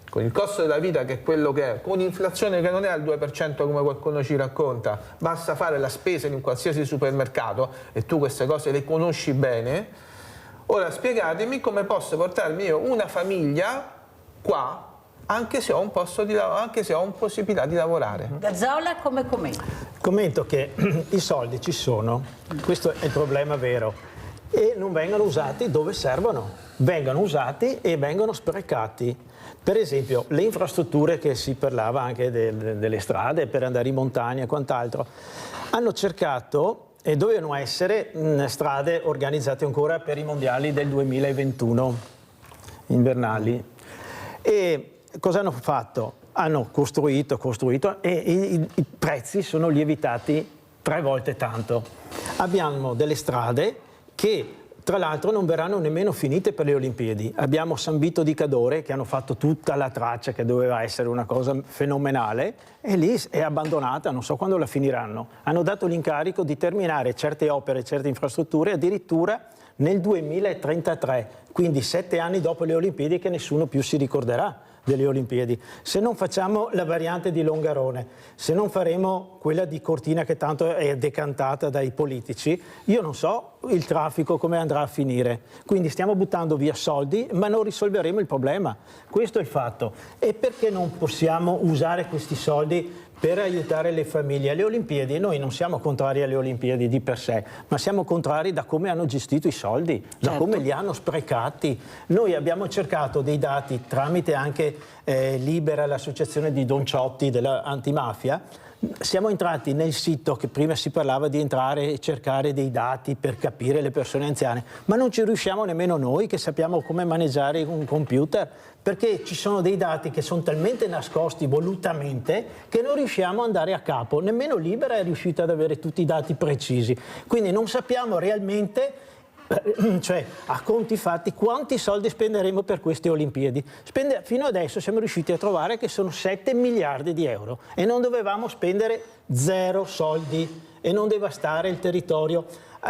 con il costo della vita che è quello che è, con un'inflazione che non è al 2% come qualcuno ci racconta, basta fare la spesa in un qualsiasi supermercato e tu queste cose le conosci bene. Ora spiegatemi come posso portarmi io una famiglia qua anche se ho un posto di lavoro, anche se ho una possibilità di lavorare. Gazzola, come commenta? Commento che i soldi ci sono, questo è il problema vero, e non vengono usati dove servono, vengono usati e vengono sprecati. Per esempio le infrastrutture, che si parlava anche delle strade per andare in montagna e quant'altro, hanno cercato e dovevano essere strade organizzate ancora per i mondiali del 2021 invernali. E cosa hanno fatto? Hanno costruito e i prezzi sono lievitati 3 volte tanto. Abbiamo delle strade che tra l'altro non verranno nemmeno finite per le Olimpiadi. Abbiamo San Vito di Cadore che hanno fatto tutta la traccia che doveva essere una cosa fenomenale e lì è abbandonata, non so quando la finiranno. Hanno dato l'incarico di terminare certe opere, certe infrastrutture addirittura nel 2033, quindi 7 anni dopo le Olimpiadi che nessuno più si ricorderà. delle Olimpiadi, se non facciamo la variante di Longarone, se non faremo quella di Cortina che tanto è decantata dai politici, io non so il traffico come andrà a finire. Quindi stiamo buttando via soldi ma non risolveremo il problema, questo è il fatto. E perché non possiamo usare questi soldi per aiutare le famiglie? Alle Olimpiadi, noi non siamo contrari alle Olimpiadi di per sé, ma siamo contrari da come hanno gestito i soldi, da come li hanno sprecati. Noi abbiamo cercato dei dati tramite anche Libera, l'associazione di Don Ciotti della antimafia. Siamo entrati nel sito che prima si parlava di entrare e cercare dei dati per capire le persone anziane, ma non ci riusciamo nemmeno noi che sappiamo come maneggiare un computer, perché ci sono dei dati che sono talmente nascosti volutamente che non riusciamo ad andare a capo. Nemmeno Libera è riuscita ad avere tutti i dati precisi, quindi non sappiamo realmente, cioè a conti fatti, quanti soldi spenderemo per queste Olimpiadi. Fino adesso siamo riusciti a trovare che sono 7 miliardi di euro e non dovevamo spendere 0 soldi e non devastare il territorio.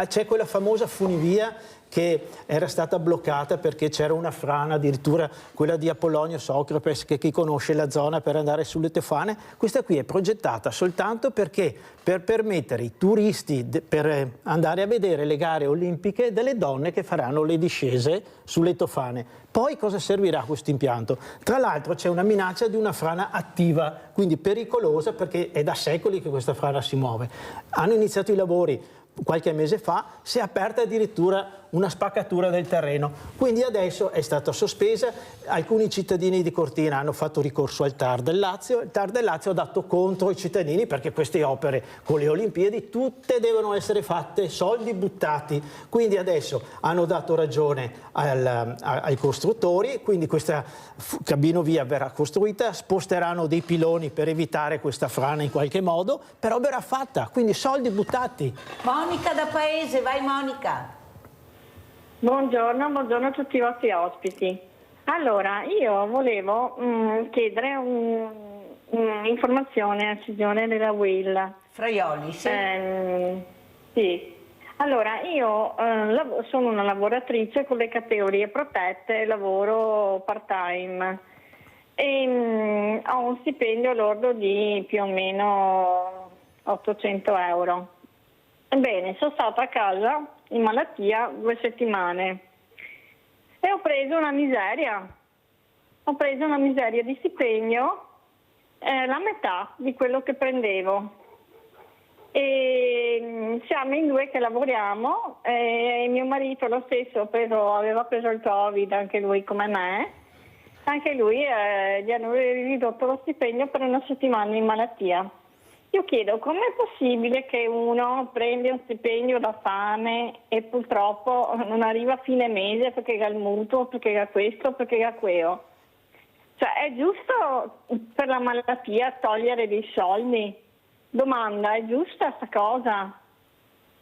C'è quella famosa funivia che era stata bloccata perché c'era una frana, addirittura quella di Apollonio Socrates, che chi conosce la zona, per andare sulle Tofane. Questa qui è progettata soltanto perché per permettere ai turisti per andare a vedere le gare olimpiche delle donne che faranno le discese sulle Tofane. Poi cosa servirà questo impianto? Tra l'altro c'è una minaccia di una frana attiva, quindi pericolosa, perché è da secoli che questa frana si muove. Hanno iniziato i lavori qualche mese fa, si è aperta addirittura una spaccatura del terreno, quindi adesso è stata sospesa. Alcuni cittadini di Cortina hanno fatto ricorso al TAR del Lazio, il TAR del Lazio ha dato contro i cittadini perché queste opere con le Olimpiadi tutte devono essere fatte, soldi buttati, quindi adesso hanno dato ragione ai costruttori, quindi questa cabinovia verrà costruita, sposteranno dei piloni per evitare questa frana in qualche modo, però verrà fatta, quindi soldi buttati. Monica da Paese, vai Monica. Buongiorno a tutti i vostri ospiti. Allora, io volevo chiedere un'informazione al signore della Will. Fraioli, sì. Sì. Allora, io sono una lavoratrice con le categorie protette, lavoro part-time e ho un stipendio lordo di più o meno 800 euro. Ebbene, sono stata a casa in malattia 2 settimane e ho preso una miseria di stipendio, la metà di quello che prendevo. E siamo in 2 che lavoriamo e mio marito lo stesso aveva preso il Covid, anche lui come me, anche lui gli hanno ridotto lo stipendio per 1 settimana in malattia. Io chiedo, com'è possibile che uno prende un stipendio da fame e purtroppo non arriva a fine mese perché ha il mutuo, perché ha questo, perché ha quello? Cioè, è giusto per la malattia togliere dei soldi? Domanda, è giusta sta cosa?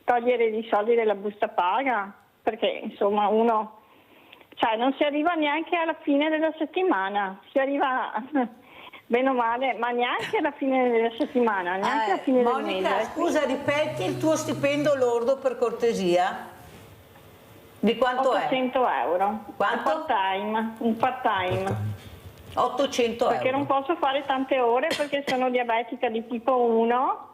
Togliere dei soldi della busta paga? Perché, insomma, uno... Cioè, non si arriva neanche alla fine della settimana, si arriva... bene o male, ma neanche alla fine della settimana, neanche alla fine del mese. Monica, scusa, ripeti il tuo stipendio lordo per cortesia? Di quanto 800 euro. Quanto? Un part-time. 800 euro. Perché non posso fare tante ore perché sono diabetica di tipo 1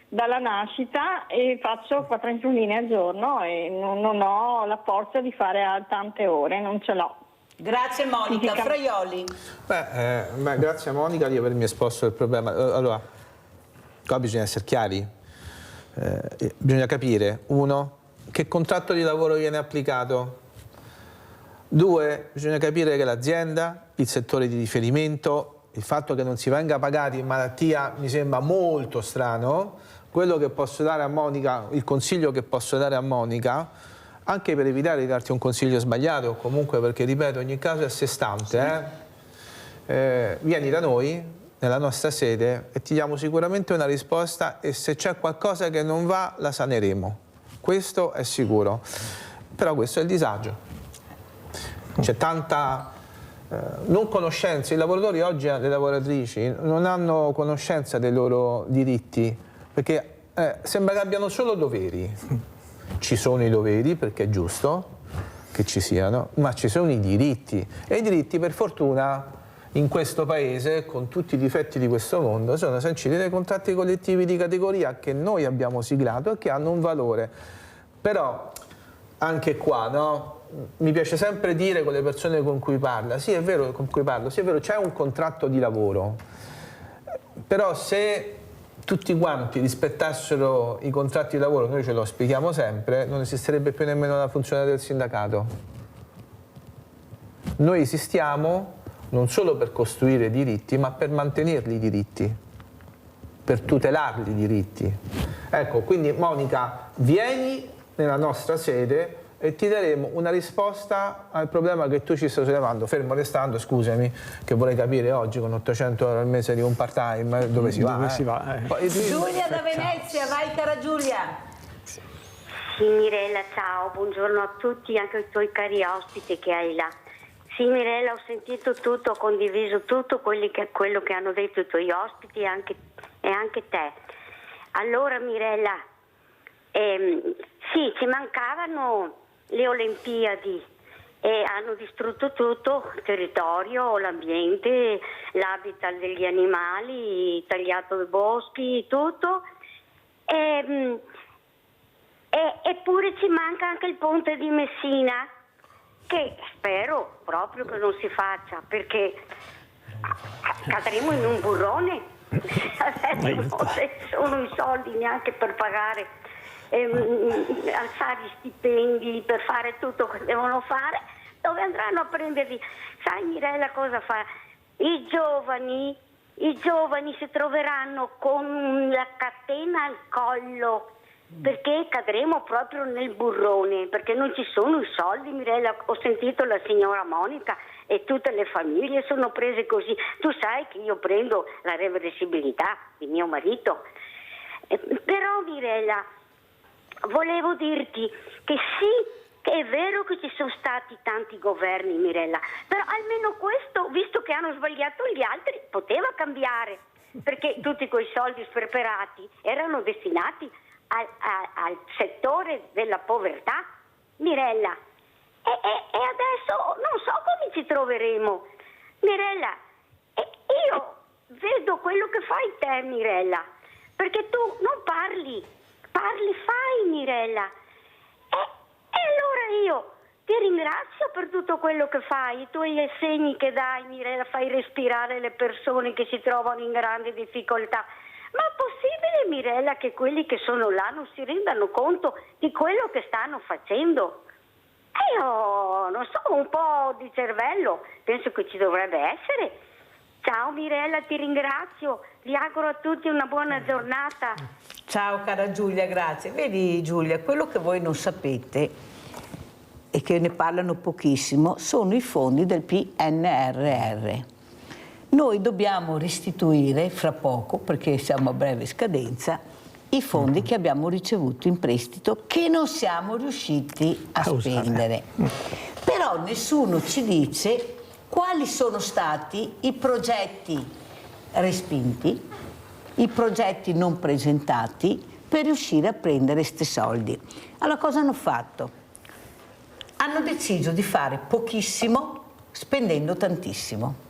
dalla nascita e faccio 4 insuline al giorno e non ho la forza di fare tante ore, non ce l'ho. Grazie Monica. Fraioli. Grazie a Monica di avermi esposto il problema. Allora, qua bisogna essere chiari, bisogna capire, 1, che contratto di lavoro viene applicato, 2, bisogna capire che l'azienda, il settore di riferimento, il fatto che non si venga pagati in malattia mi sembra molto strano. Quello che posso dare a Monica, il consiglio che posso dare a Monica, anche per evitare di darti un consiglio sbagliato, comunque perché, ripeto, ogni caso è a sé stante, vieni da noi, nella nostra sede, e ti diamo sicuramente una risposta e se c'è qualcosa che non va, la saneremo. Questo è sicuro. Però questo è il disagio. C'è tanta non conoscenza. I lavoratori oggi, le lavoratrici, non hanno conoscenza dei loro diritti, perché sembra che abbiano solo doveri. Ci sono i doveri, perché è giusto che ci siano, ma ci sono i diritti. E i diritti, per fortuna, in questo paese, con tutti i difetti di questo mondo, sono sanciti dai contratti collettivi di categoria che noi abbiamo siglato e che hanno un valore. Però anche qua, no? Mi piace sempre dire con le persone con cui parlo, sì è vero, c'è un contratto di lavoro, però se tutti quanti rispettassero i contratti di lavoro, noi ce lo spieghiamo sempre, non esisterebbe più nemmeno la funzione del sindacato. Noi esistiamo non solo per costruire diritti, ma per mantenerli i diritti, per tutelarli i diritti. Ecco, quindi Monica, vieni nella nostra sede e ti daremo una risposta al problema che tu ci stai sollevando, fermo restando, scusami, che vorrei capire oggi con 800 euro al mese di un part-time dove si va. Dove si va? Giulia da Venezia, vai cara Giulia. Sì, Mirella, ciao, buongiorno a tutti, anche ai tuoi cari ospiti che hai là. Sì, Mirella, ho sentito tutto, ho condiviso tutto quello che hanno detto i tuoi ospiti e anche te. Allora, Mirella, sì, ci mancavano le Olimpiadi e hanno distrutto tutto, il territorio, l'ambiente, l'habitat degli animali, tagliato i boschi, tutto. Eppure ci manca anche il ponte di Messina, che spero proprio che non si faccia, perché cadremo in un burrone. Adesso non ci sono i soldi neanche per pagare, alzare gli stipendi, per fare tutto che devono fare. Dove andranno a prenderli? Sai Mirella cosa fa? I giovani si troveranno con la catena al collo, perché cadremo proprio nel burrone, perché non ci sono i soldi. Mirella, ho sentito la signora Monica e tutte le famiglie sono prese così. Tu sai che io prendo la reversibilità di mio marito, però Mirella, volevo dirti che sì, che è vero che ci sono stati tanti governi, Mirella, però almeno questo, visto che hanno sbagliato gli altri, poteva cambiare, perché tutti quei soldi sperperati erano destinati al settore della povertà, Mirella. E adesso non so come ci troveremo, Mirella. E io vedo quello che fai te, Mirella, perché tu non parli, fai, Mirella. E allora io ti ringrazio per tutto quello che fai, i tuoi segni che dai, Mirella, fai respirare le persone che si trovano in grande difficoltà. Ma è possibile, Mirella, che quelli che sono là non si rendano conto di quello che stanno facendo? Io non so, un po' di cervello penso che ci dovrebbe essere. Ciao Mirella, ti ringrazio, vi auguro a tutti una buona giornata. Ciao cara Giulia, grazie. Vedi Giulia, quello che voi non sapete e che ne parlano pochissimo sono i fondi del PNRR. Noi dobbiamo restituire fra poco, perché siamo a breve scadenza, i fondi che abbiamo ricevuto in prestito che non siamo riusciti a spendere. Però nessuno ci dice quali sono stati i progetti respinti, i progetti non presentati per riuscire a prendere questi soldi. Allora cosa hanno fatto? Hanno deciso di fare pochissimo spendendo tantissimo.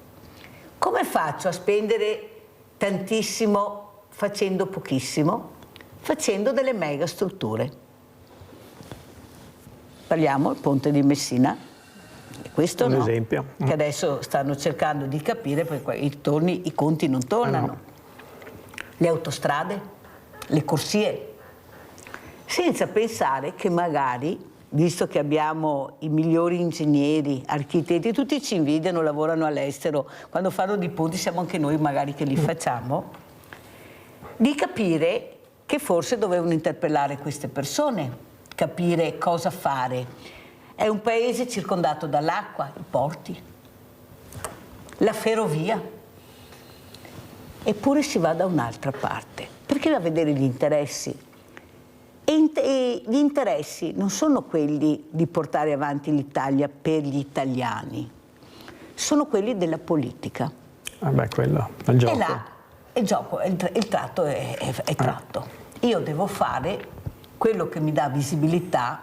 Come faccio a spendere tantissimo facendo pochissimo? Facendo delle mega strutture. Parliamo del ponte di Messina, questo un no, esempio. Che adesso stanno cercando di capire perché i conti non tornano. No. Le autostrade, le corsie, senza pensare che magari, visto che abbiamo i migliori ingegneri, architetti, tutti ci invidiano, lavorano all'estero, quando fanno dei ponti siamo anche noi magari che li facciamo, di capire che forse dovevano interpellare queste persone, capire cosa fare. È un paese circondato dall'acqua, i porti, la ferrovia, eppure si va da un'altra parte, perché va a vedere gli interessi. E gli interessi non sono quelli di portare avanti l'Italia per gli italiani, sono quelli della politica. Quello è il gioco. E là il gioco, il tratto è tratto. Io devo fare quello che mi dà visibilità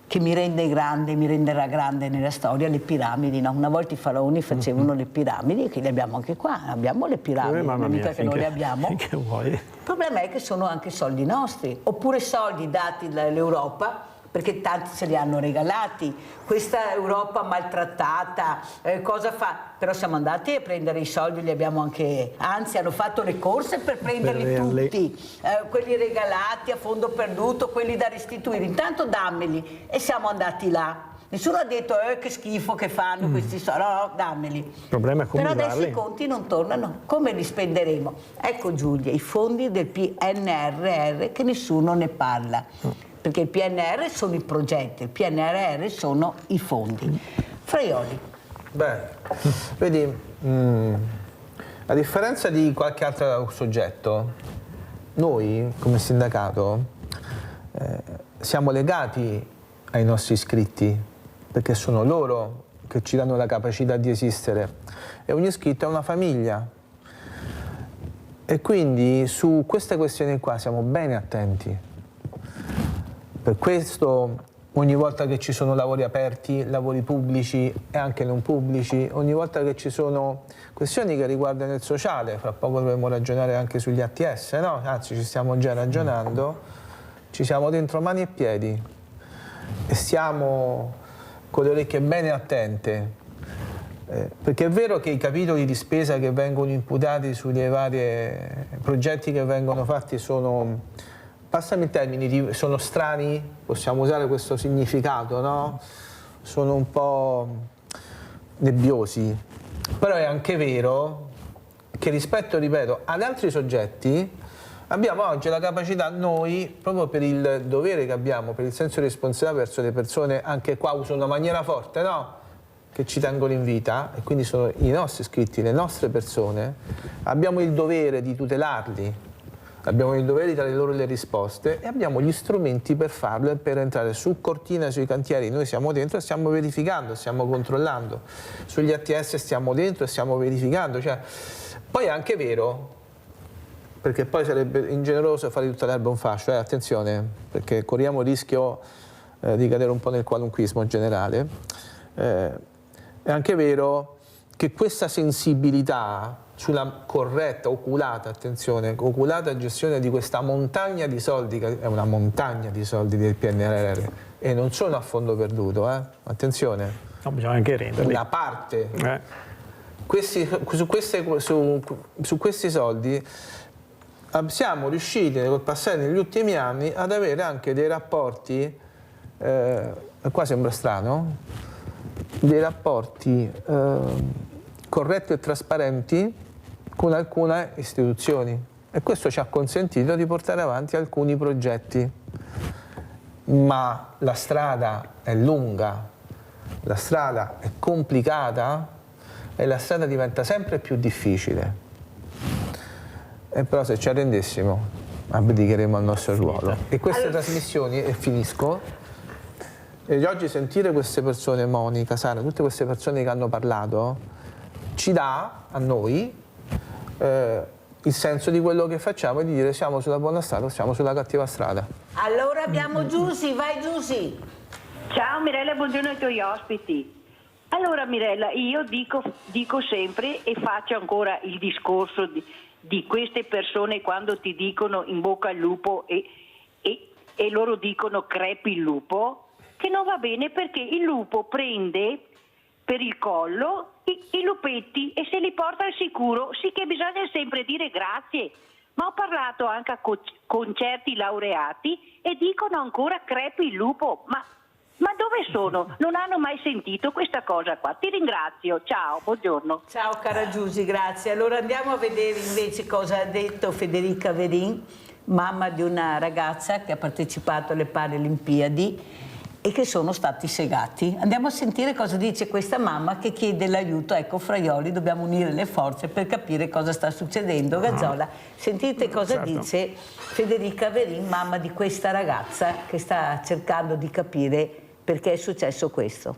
che mi rende grande, mi renderà grande nella storia, le piramidi, no? Una volta i faraoni facevano le piramidi e che le abbiamo anche qua, abbiamo le piramidi, non mica che non le abbiamo. Che vuoi? Il problema è che sono anche soldi nostri, oppure soldi dati dall'Europa, perché tanti ce li hanno regalati. Questa Europa maltrattata, cosa fa? Però siamo andati a prendere i soldi, li abbiamo anche, anzi hanno fatto le corse per prenderli tutti, quelli regalati a fondo perduto, quelli da restituire, intanto dammeli, e siamo andati là. Nessuno ha detto che schifo che fanno questi soldi, no, dammeli. Il problema è come però adesso usarli. i conti non tornano, come li spenderemo? Ecco Giulia, i fondi del PNRR che nessuno ne parla. Perché il PNR sono i progetti, il PNRR sono i fondi. Fraioli. Beh, vedi, a differenza di qualche altro soggetto, noi come sindacato siamo legati ai nostri iscritti, perché sono loro che ci danno la capacità di esistere, e ogni iscritto è una famiglia. E quindi su queste questioni qua siamo bene attenti. Per questo ogni volta che ci sono lavori aperti, lavori pubblici e anche non pubblici, ogni volta che ci sono questioni che riguardano il sociale, fra poco dovremo ragionare anche sugli ATS, no? Anzi ci stiamo già ragionando, ci siamo dentro mani e piedi e stiamo con le orecchie bene attente, perché è vero che i capitoli di spesa che vengono imputati sui vari progetti che vengono fatti sono... Passami in termini, sono strani, possiamo usare questo significato, no? Sono un po' nebbiosi, però è anche vero che rispetto, ripeto, ad altri soggetti abbiamo oggi la capacità noi, proprio per il dovere che abbiamo, per il senso di responsabilità verso le persone, anche qua uso una maniera forte, no? Che ci tengono in vita, e quindi sono i nostri iscritti, le nostre persone, abbiamo il dovere di tutelarli. Abbiamo il dovere di dare loro le risposte e abbiamo gli strumenti per farlo e per entrare su cortina, sui cantieri. Noi siamo dentro e stiamo verificando, stiamo controllando. Sugli ATS stiamo dentro e stiamo verificando. Cioè, poi è anche vero, perché poi sarebbe ingeneroso fare di tutta l'erba un fascio, attenzione, perché corriamo il rischio di cadere un po' nel qualunquismo generale. È anche vero che questa sensibilità sulla corretta, oculata, attenzione, oculata gestione di questa montagna di soldi, che è una montagna di soldi del PNRR, e non sono a fondo perduto, attenzione. No, bisogna anche renderli. Una parte. Su questi soldi siamo riusciti col passare negli ultimi anni ad avere anche dei rapporti, qua sembra strano, dei rapporti corretti e trasparenti con alcune istituzioni, e questo ci ha consentito di portare avanti alcuni progetti, ma la strada è lunga, la strada è complicata e la strada diventa sempre più difficile, e però se ci arrendessimo abdicheremo al nostro ruolo. E queste trasmissioni, e finisco, e oggi sentire queste persone, Monica, Sara, tutte queste persone che hanno parlato, ci dà a noi il senso di quello che facciamo e di dire siamo sulla buona strada o siamo sulla cattiva strada. Allora abbiamo Giusy, vai Giusy. Ciao Mirella, buongiorno ai tuoi ospiti. Allora Mirella, io dico sempre e faccio ancora il discorso di queste persone quando ti dicono in bocca al lupo e loro dicono crepi il lupo, che non va bene, perché il lupo prende per il collo i lupetti e se li porta al sicuro. Sì che bisogna sempre dire grazie, ma ho parlato anche con certi laureati e dicono ancora crepi il lupo, ma dove sono? Non hanno mai sentito questa cosa qua. Ti ringrazio, ciao, buongiorno. Ciao cara Giusy, grazie. Allora andiamo a vedere invece cosa ha detto Federica Verin, mamma di una ragazza che ha partecipato alle Paralimpiadi e che sono stati segati. Andiamo a sentire cosa dice questa mamma che chiede l'aiuto. Ecco, Fraioli, dobbiamo unire le forze per capire cosa sta succedendo. Gazzola, sentite cosa dice Federica Verin, mamma di questa ragazza che sta cercando di capire perché è successo questo.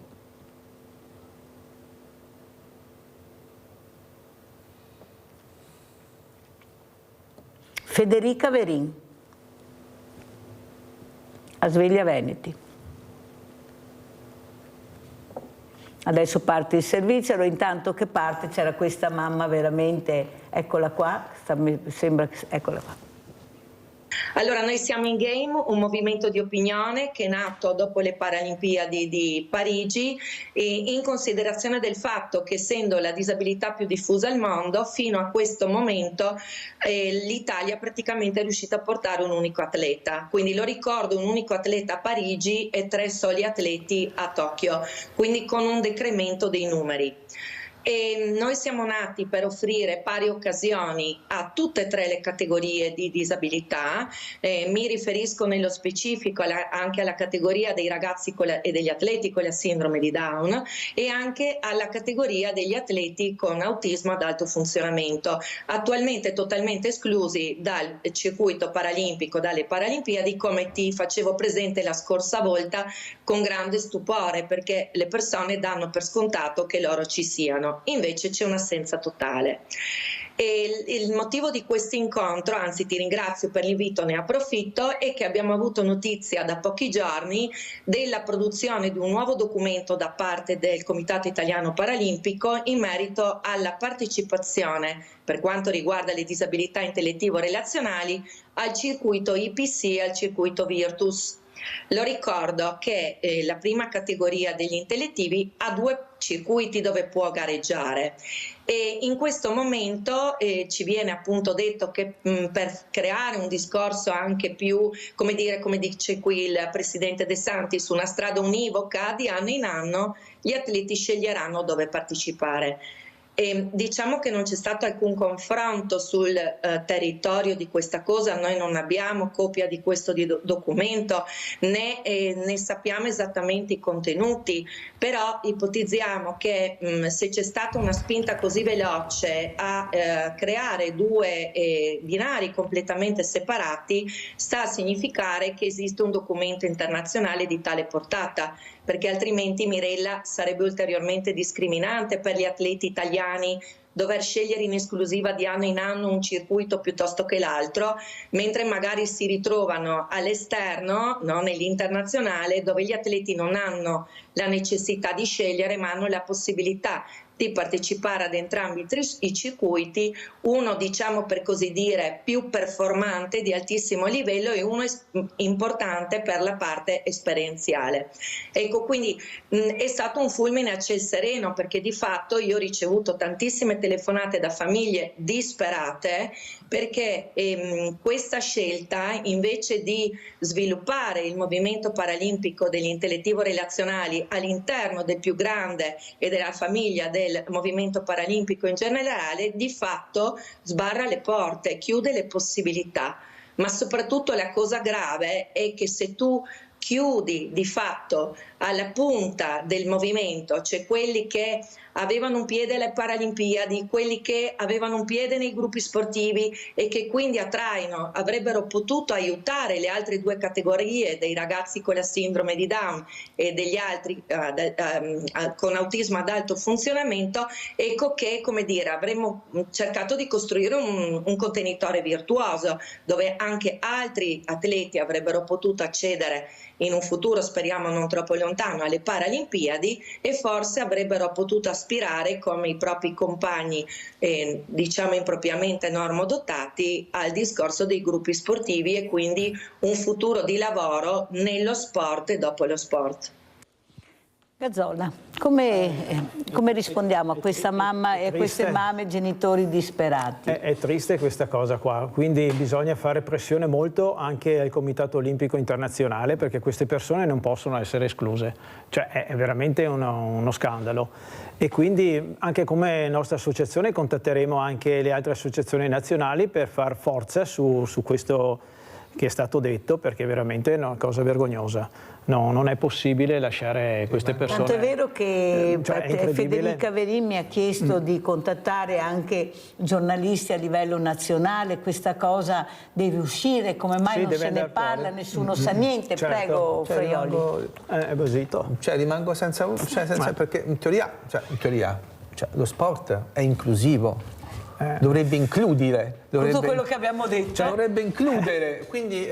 Federica Verin, a Sveglia Veneti. Adesso parte il servizio, allora intanto che parte c'era questa mamma veramente, eccola qua, sembra, eccola qua. Allora, noi siamo in Game, un movimento di opinione che è nato dopo le Paralimpiadi di Parigi, in considerazione del fatto che, essendo la disabilità più diffusa al mondo, fino a questo momento l'Italia praticamente è riuscita a portare un unico atleta. Quindi lo ricordo, un unico atleta a Parigi e 3 soli atleti a Tokyo, quindi con un decremento dei numeri. E noi siamo nati per offrire pari occasioni a tutte e 3 le categorie di disabilità, mi riferisco nello specifico anche alla categoria dei ragazzi e degli atleti con la sindrome di Down e anche alla categoria degli atleti con autismo ad alto funzionamento, attualmente totalmente esclusi dal circuito paralimpico, dalle Paralimpiadi, come ti facevo presente la scorsa volta con grande stupore, perché le persone danno per scontato che loro ci siano. Invece c'è un'assenza totale. E il motivo di questo incontro, anzi ti ringrazio per l'invito, ne approfitto, è che abbiamo avuto notizia da pochi giorni della produzione di un nuovo documento da parte del Comitato Italiano Paralimpico in merito alla partecipazione, per quanto riguarda le disabilità intellettivo-relazionali, al circuito IPC e al circuito Virtus. Lo ricordo che la prima categoria degli intellettivi ha 2 circuiti dove può gareggiare e in questo momento ci viene appunto detto che per creare un discorso anche più, come dice qui il Presidente De Santis, una strada univoca, di anno in anno gli atleti sceglieranno dove partecipare. E diciamo che non c'è stato alcun confronto sul territorio di questa cosa, noi non abbiamo copia di questo documento né sappiamo esattamente i contenuti, però ipotizziamo che se c'è stata una spinta così veloce a creare 2 binari completamente separati, sta a significare che esiste un documento internazionale di tale portata, perché altrimenti, Mirella, sarebbe ulteriormente discriminante per gli atleti italiani dover scegliere in esclusiva di anno in anno un circuito piuttosto che l'altro, mentre magari si ritrovano all'esterno, no, nell'internazionale, dove gli atleti non hanno la necessità di scegliere ma hanno la possibilità di partecipare ad entrambi i circuiti, uno diciamo per così dire più performante, di altissimo livello, e uno importante per la parte esperienziale. Ecco, quindi è stato un fulmine a ciel sereno, perché di fatto io ho ricevuto tantissime telefonate da famiglie disperate perché questa scelta, invece di sviluppare il movimento paralimpico degli intellettivo relazionali all'interno del più grande e della famiglia del movimento paralimpico in generale, di fatto sbarra le porte, chiude le possibilità. Ma soprattutto la cosa grave è che se tu chiudi di fatto alla punta del movimento, cioè quelli che avevano un piede alle Paralimpiadi, quelli che avevano un piede nei gruppi sportivi e che quindi a traino avrebbero potuto aiutare le altre 2 categorie dei ragazzi con la sindrome di Down e degli altri con autismo ad alto funzionamento, ecco che, come dire, avremmo cercato di costruire un contenitore virtuoso dove anche altri atleti avrebbero potuto accedere in un futuro, speriamo non troppo lontano, alle Paralimpiadi, e forse avrebbero potuto aspirare come i propri compagni, diciamo impropriamente normodotati, al discorso dei gruppi sportivi e quindi un futuro di lavoro nello sport e dopo lo sport. Gazzola, come rispondiamo a questa mamma e a queste mamme, genitori disperati? È triste questa cosa qua, quindi bisogna fare pressione molto anche al Comitato Olimpico Internazionale, perché queste persone non possono essere escluse, cioè è veramente uno scandalo. E quindi anche come nostra associazione contatteremo anche le altre associazioni nazionali per far forza su questo che è stato detto, perché veramente è una cosa vergognosa. No, non è possibile lasciare queste persone. Tanto è vero che Federica Verin mi ha chiesto di contattare anche giornalisti a livello nazionale. Questa cosa deve uscire, come mai non se ne parla, nessuno sa niente. Certo. Prego, Fraioli. Basito. Rimango senza perché in teoria lo sport è inclusivo. dovrebbe includere. Tutto quello che abbiamo detto. Cioè, dovrebbe includere, quindi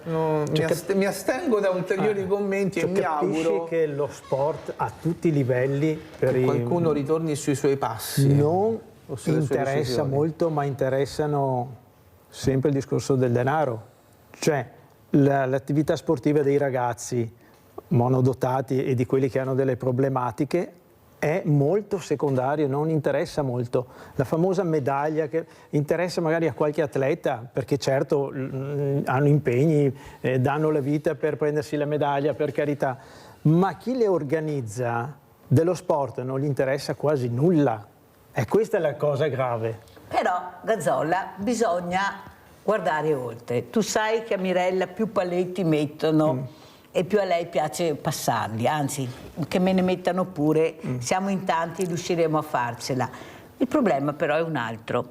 mi astengo da ulteriori commenti e mi auguro che lo sport a tutti i livelli che qualcuno ritorni sui suoi passi. Non interessa molto, ma interessano sempre il discorso del denaro. Cioè l'attività sportiva dei ragazzi monodotati e di quelli che hanno delle problematiche è molto secondario, non interessa molto. La famosa medaglia che interessa magari a qualche atleta, perché certo hanno impegni, danno la vita per prendersi la medaglia, per carità, ma chi le organizza dello sport non gli interessa quasi nulla. E questa è la cosa grave. Però, Gazzolla, bisogna guardare oltre. Tu sai che a Mirella più paletti mettono e più a lei piace passarli, anzi che me ne mettano pure, siamo in tanti e riusciremo a farcela. Il problema però è un altro,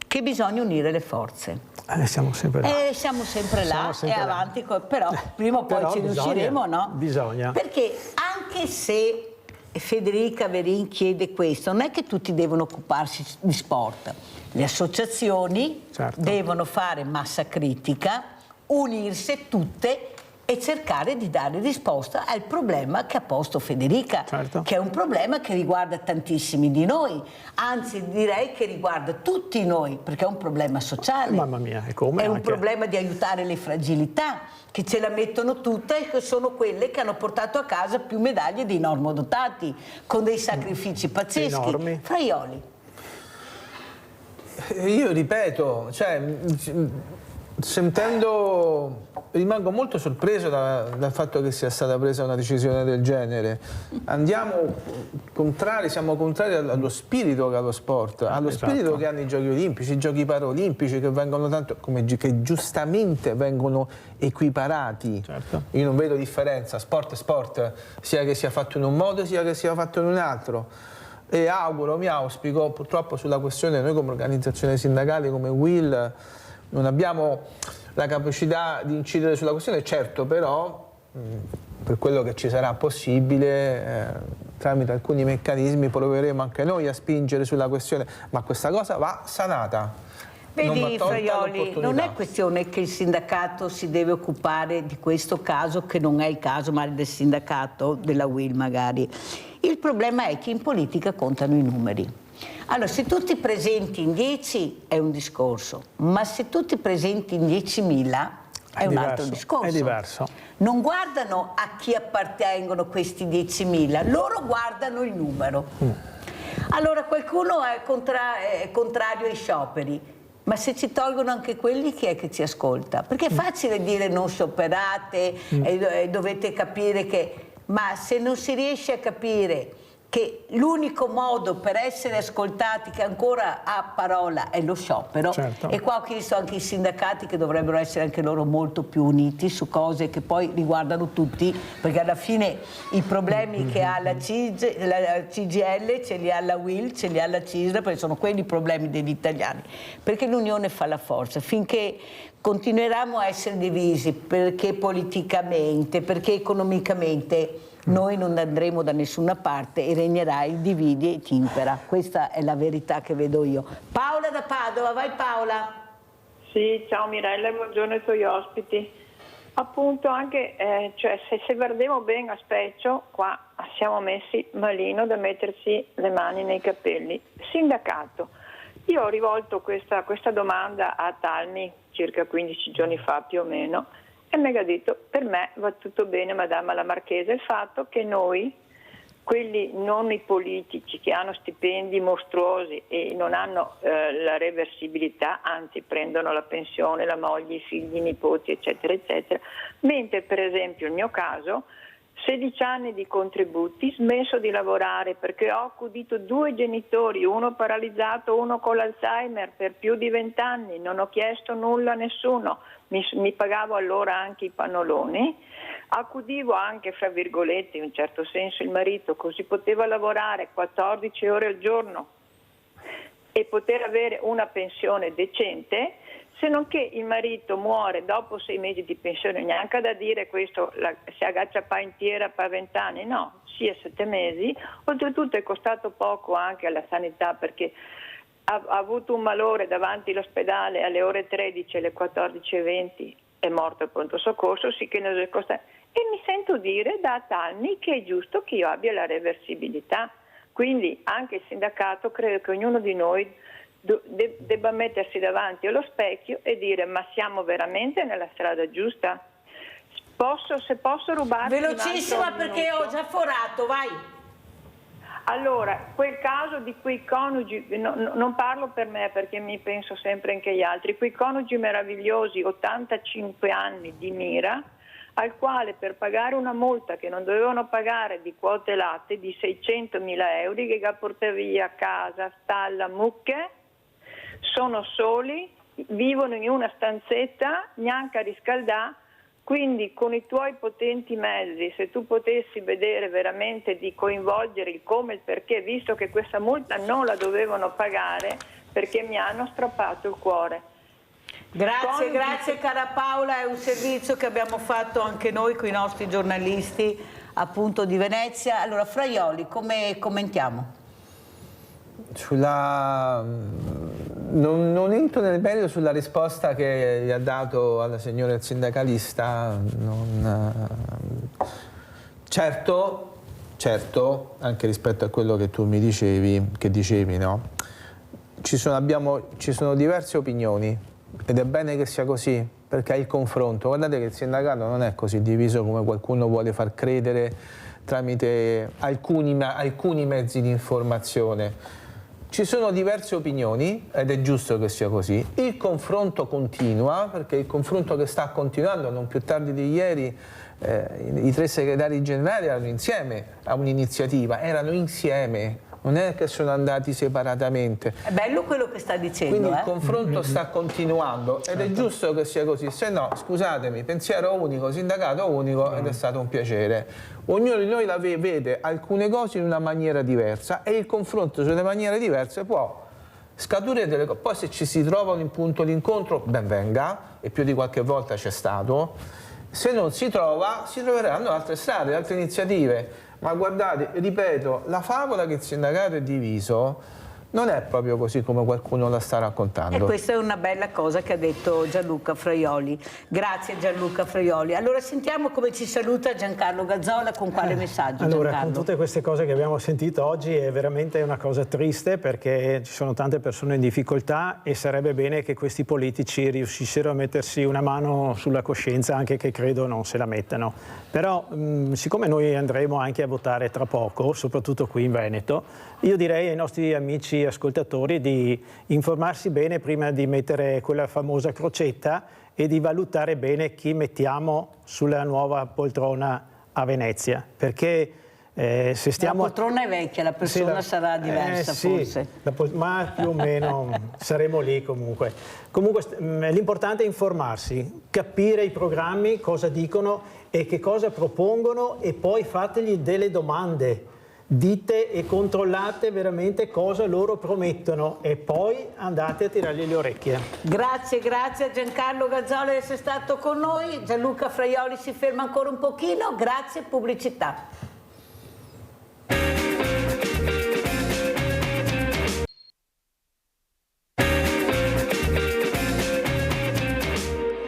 che bisogna unire le forze. Siamo sempre là. Siamo sempre là e avanti, però prima o poi ci riusciremo, no? Bisogna. Perché anche se Federica Verin chiede questo, non è che tutti devono occuparsi di sport. Le associazioni devono fare massa critica, unirsi tutte e cercare di dare risposta al problema che ha posto Federica, che è un problema che riguarda tantissimi di noi, anzi direi che riguarda tutti noi, perché è un problema sociale. Mamma mia, è un problema di aiutare le fragilità, che ce la mettono tutte e che sono quelle che hanno portato a casa più medaglie dei normodotati, con dei sacrifici pazzeschi. Enormi. Fraioli. Io ripeto, cioè, sentendo, rimango molto sorpreso dal fatto che sia stata presa una decisione del genere. Siamo contrari allo spirito che ha lo sport, allo spirito che hanno i giochi olimpici, i giochi paraolimpici, che vengono tanto, che giustamente vengono equiparati. Io non vedo differenza, sport è sport, sia che sia fatto in un modo sia che sia fatto in un altro. E mi auspico, purtroppo sulla questione, noi come organizzazione sindacale, come WIL, non abbiamo la capacità di incidere sulla questione, certo, però per quello che ci sarà possibile, tramite alcuni meccanismi proveremo anche noi a spingere sulla questione, ma questa cosa va sanata. Vedi Fraioli, non è questione che il sindacato si deve occupare di questo caso, che non è il caso ma del sindacato, della WIL magari. Il problema è che in politica contano i numeri. Allora, se tu ti presenti in 10 è un discorso, ma se tu ti presenti in 10.000 è un altro discorso. È diverso. Non guardano a chi appartengono questi 10.000, loro guardano il numero. Allora qualcuno è contrario ai scioperi, ma se ci tolgono anche quelli, chi è che ci ascolta? Perché è facile dire non scioperate e dovete capire che... Ma se non si riesce a capire che l'unico modo per essere ascoltati, che ancora ha parola, è lo sciopero, e qua ho chiesto anche i sindacati che dovrebbero essere anche loro molto più uniti su cose che poi riguardano tutti, perché alla fine i problemi che ha la CGIL ce li ha la WIL, ce li ha la CISL, perché sono quelli i problemi degli italiani, perché l'unione fa la forza. Finché continueremo a essere divisi, perché politicamente, perché economicamente, noi non andremo da nessuna parte e regnerà il dividi et impera. Questa è la verità che vedo io. Paola da Padova, vai Paola. Sì, ciao Mirella e buongiorno ai tuoi ospiti. Appunto anche, cioè, se guardiamo bene a specchio, qua siamo messi malino da metterci le mani nei capelli. Sindacato, io ho rivolto questa domanda a Talmi circa 15 giorni fa più o meno, e mi ha detto: per me va tutto bene, Madama la Marchesa, il fatto che noi, quelli non i politici che hanno stipendi mostruosi e non hanno la reversibilità, anzi prendono la pensione, la moglie, i figli, i nipoti, eccetera, eccetera, mentre per esempio il mio caso, 16 anni di contributi, smesso di lavorare perché ho accudito 2 genitori, uno paralizzato, uno con l'Alzheimer, per più di 20 anni, non ho chiesto nulla a nessuno, mi pagavo allora anche i pannoloni, accudivo anche, fra virgolette, in un certo senso il marito, così poteva lavorare 14 ore al giorno e poter avere una pensione decente, se non che il marito muore dopo 6 mesi di pensione, neanche da dire questo, si agaccia pa intiera per 20 anni, no, sì, a 7 mesi, oltretutto è costato poco anche alla sanità, perché ha avuto un malore davanti all'ospedale alle ore 13 alle 14:20, è morto al pronto soccorso, sì che e mi sento dire da anni che è giusto che io abbia la reversibilità. Quindi anche il sindacato, credo che ognuno di noi debba mettersi davanti allo specchio e dire: ma siamo veramente nella strada giusta? Se posso rubarti velocissima perché ho già forato, vai. Allora, quel caso di quei coniugi, non parlo per me perché mi penso sempre anche agli altri, quei coniugi meravigliosi, 85 anni di Mira, al quale per pagare una multa che non dovevano pagare di quote latte di 600.000 euro, che porta via casa, stalla, mucche, sono soli, vivono in una stanzetta, neanche a riscaldare. Quindi con i tuoi potenti mezzi, se tu potessi vedere veramente di coinvolgere il come e il perché, visto che questa multa non la dovevano pagare perché mi hanno strappato il cuore. Grazie cara Paola, è un servizio che abbiamo fatto anche noi con i nostri giornalisti appunto di Venezia. Allora Fraioli, come commentiamo? Non entro nel merito sulla risposta che gli ha dato alla signora il sindacalista. Certo, anche rispetto a quello che tu mi dicevi, no? Ci sono diverse opinioni ed è bene che sia così, perché è il confronto. Guardate che il sindacato non è così diviso come qualcuno vuole far credere tramite alcuni mezzi di informazione. Ci sono diverse opinioni ed è giusto che sia così. Il confronto continua, perché il confronto che sta continuando, non più tardi di ieri, i 3 segretari generali erano insieme a un'iniziativa, erano insieme, non è che sono andati separatamente. È bello quello che sta dicendo. Quindi il confronto sta continuando ed è giusto che sia così, se no, scusatemi, pensiero unico, sindacato unico ed è stato un piacere. Ognuno di noi vede alcune cose in una maniera diversa e il confronto sulle maniere diverse può scaturire delle cose. Poi se ci si trova un punto di incontro, ben venga, e più di qualche volta c'è stato. Se non si trova, si troveranno altre strade, altre iniziative. Ma guardate, ripeto, la favola che il sindacato è diviso non è proprio così come qualcuno la sta raccontando. E questa è una bella cosa che ha detto Gianluca Fraioli. Grazie Gianluca Fraioli. Allora sentiamo come ci saluta Giancarlo Gazzola, con quale messaggio. Allora, Giancarlo? con tutte queste cose che abbiamo sentito oggi è veramente una cosa triste, perché ci sono tante persone in difficoltà e sarebbe bene che questi politici riuscissero a mettersi una mano sulla coscienza, anche che credo non se la mettano. Però siccome noi andremo anche a votare tra poco, soprattutto qui in Veneto, io direi ai nostri amici ascoltatori di informarsi bene prima di mettere quella famosa crocetta e di valutare bene chi mettiamo sulla nuova poltrona a Venezia, perché se stiamo... La poltrona è vecchia, la persona sarà diversa forse. Ma più o meno saremo lì comunque. Comunque l'importante è informarsi, capire i programmi, cosa dicono e che cosa propongono, e poi fategli delle domande. Dite e controllate veramente cosa loro promettono e poi andate a tirargli le orecchie. Grazie a Giancarlo Gazzola di essere stato con noi. Gianluca Fraioli si ferma ancora un pochino. Grazie, pubblicità.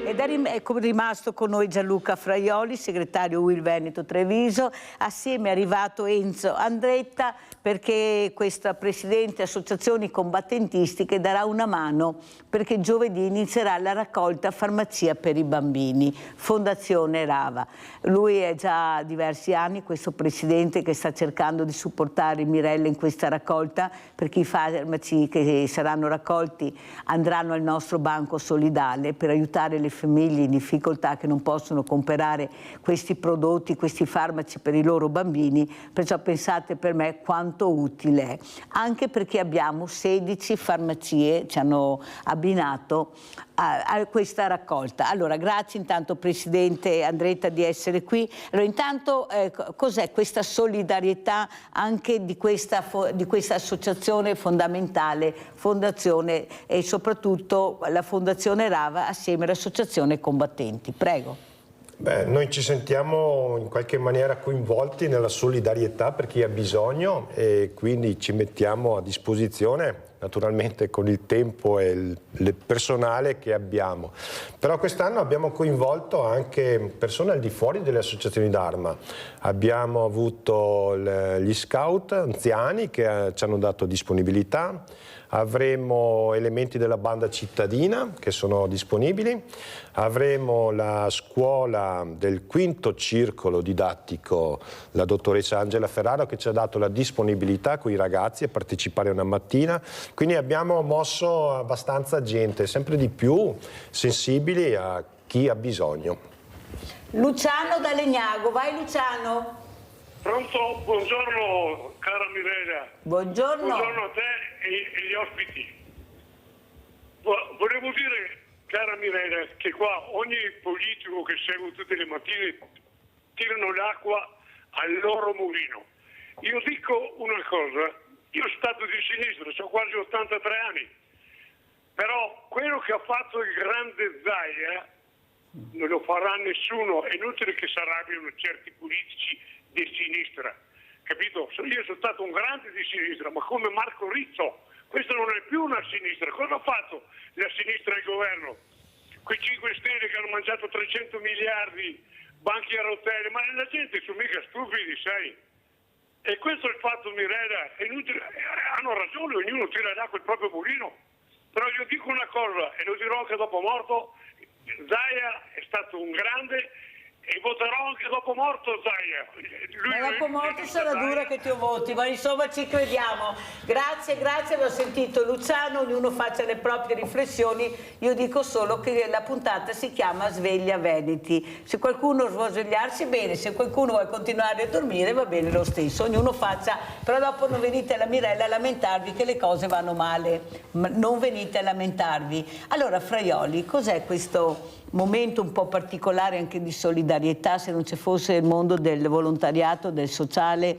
Ed è rimasto con noi Gianluca Fraioli, segretario UIL Veneto Treviso. Assieme è arrivato Enzo Andretta, perché questa presidente associazioni combattentistiche darà una mano, perché giovedì inizierà la raccolta farmacia per i bambini, Fondazione Rava. Lui è già diversi anni questo presidente che sta cercando di supportare Mirella in questa raccolta, perché i farmaci che saranno raccolti andranno al nostro banco solidale per aiutare le famiglie in difficoltà che non possono comprare questi prodotti, questi farmaci per i loro bambini. Perciò pensate per me quanto utile è, anche perché abbiamo 16 farmacie, ci hanno abbinato a questa raccolta. Allora, grazie intanto Presidente Andretta di essere qui. Allora, intanto cos'è questa solidarietà anche di questa associazione fondamentale, fondazione, e soprattutto la Fondazione Rava assieme all'Associazione Combattenti? Prego. Beh, noi ci sentiamo in qualche maniera coinvolti nella solidarietà per chi ha bisogno e quindi ci mettiamo a disposizione naturalmente con il tempo e il personale che abbiamo. Però quest'anno abbiamo coinvolto anche persone al di fuori delle associazioni d'Arma. Abbiamo avuto gli scout anziani che ci hanno dato disponibilità, avremo elementi della banda cittadina che sono disponibili, avremo la scuola del quinto circolo didattico, la dottoressa Angela Ferraro, che ci ha dato la disponibilità con i ragazzi a partecipare una mattina, quindi abbiamo mosso abbastanza gente, sempre di più sensibili a chi ha bisogno. Luciano da Legnago, vai Luciano. Pronto? Buongiorno cara Mirella. Buongiorno. Buongiorno a te e gli ospiti. Volevo dire, cara Mirella, che qua ogni politico che seguo tutte le mattine tirano l'acqua al loro mulino. Io dico una cosa, io sono stato di sinistra, ho quasi 83 anni, però quello che ha fatto il grande Zaia non lo farà nessuno, è inutile che si arrabbiano certi politici di sinistra, capito? Io sono stato un grande di sinistra, ma come Marco Rizzo, questo non è più una sinistra. Cosa ha fatto la sinistra al governo? Quei 5 Stelle che hanno mangiato 300 miliardi, banchi a rotelle, ma la gente sono mica stupidi, sai? E questo è il fatto, Mirella, è inutile, hanno ragione, ognuno tira l'acqua il proprio mulino, però io dico una cosa, e lo dirò anche dopo morto, Zaia è stato un grande e voterò anche dopo morto Zaia. Dopo morto sarà dura che ti voti, ma insomma ci crediamo. Grazie, l'ho sentito Luciano, ognuno faccia le proprie riflessioni. Io dico solo che la puntata si chiama Sveglia Veneti. Se qualcuno vuole svegliarsi, bene, se qualcuno vuole continuare a dormire va bene lo stesso, ognuno faccia, però dopo non venite alla Mirella a lamentarvi che le cose vanno male, non venite a lamentarvi. Allora Fraioli, cos'è questo momento un po' particolare anche di solidarietà? Se non ci fosse il mondo del volontariato, del sociale,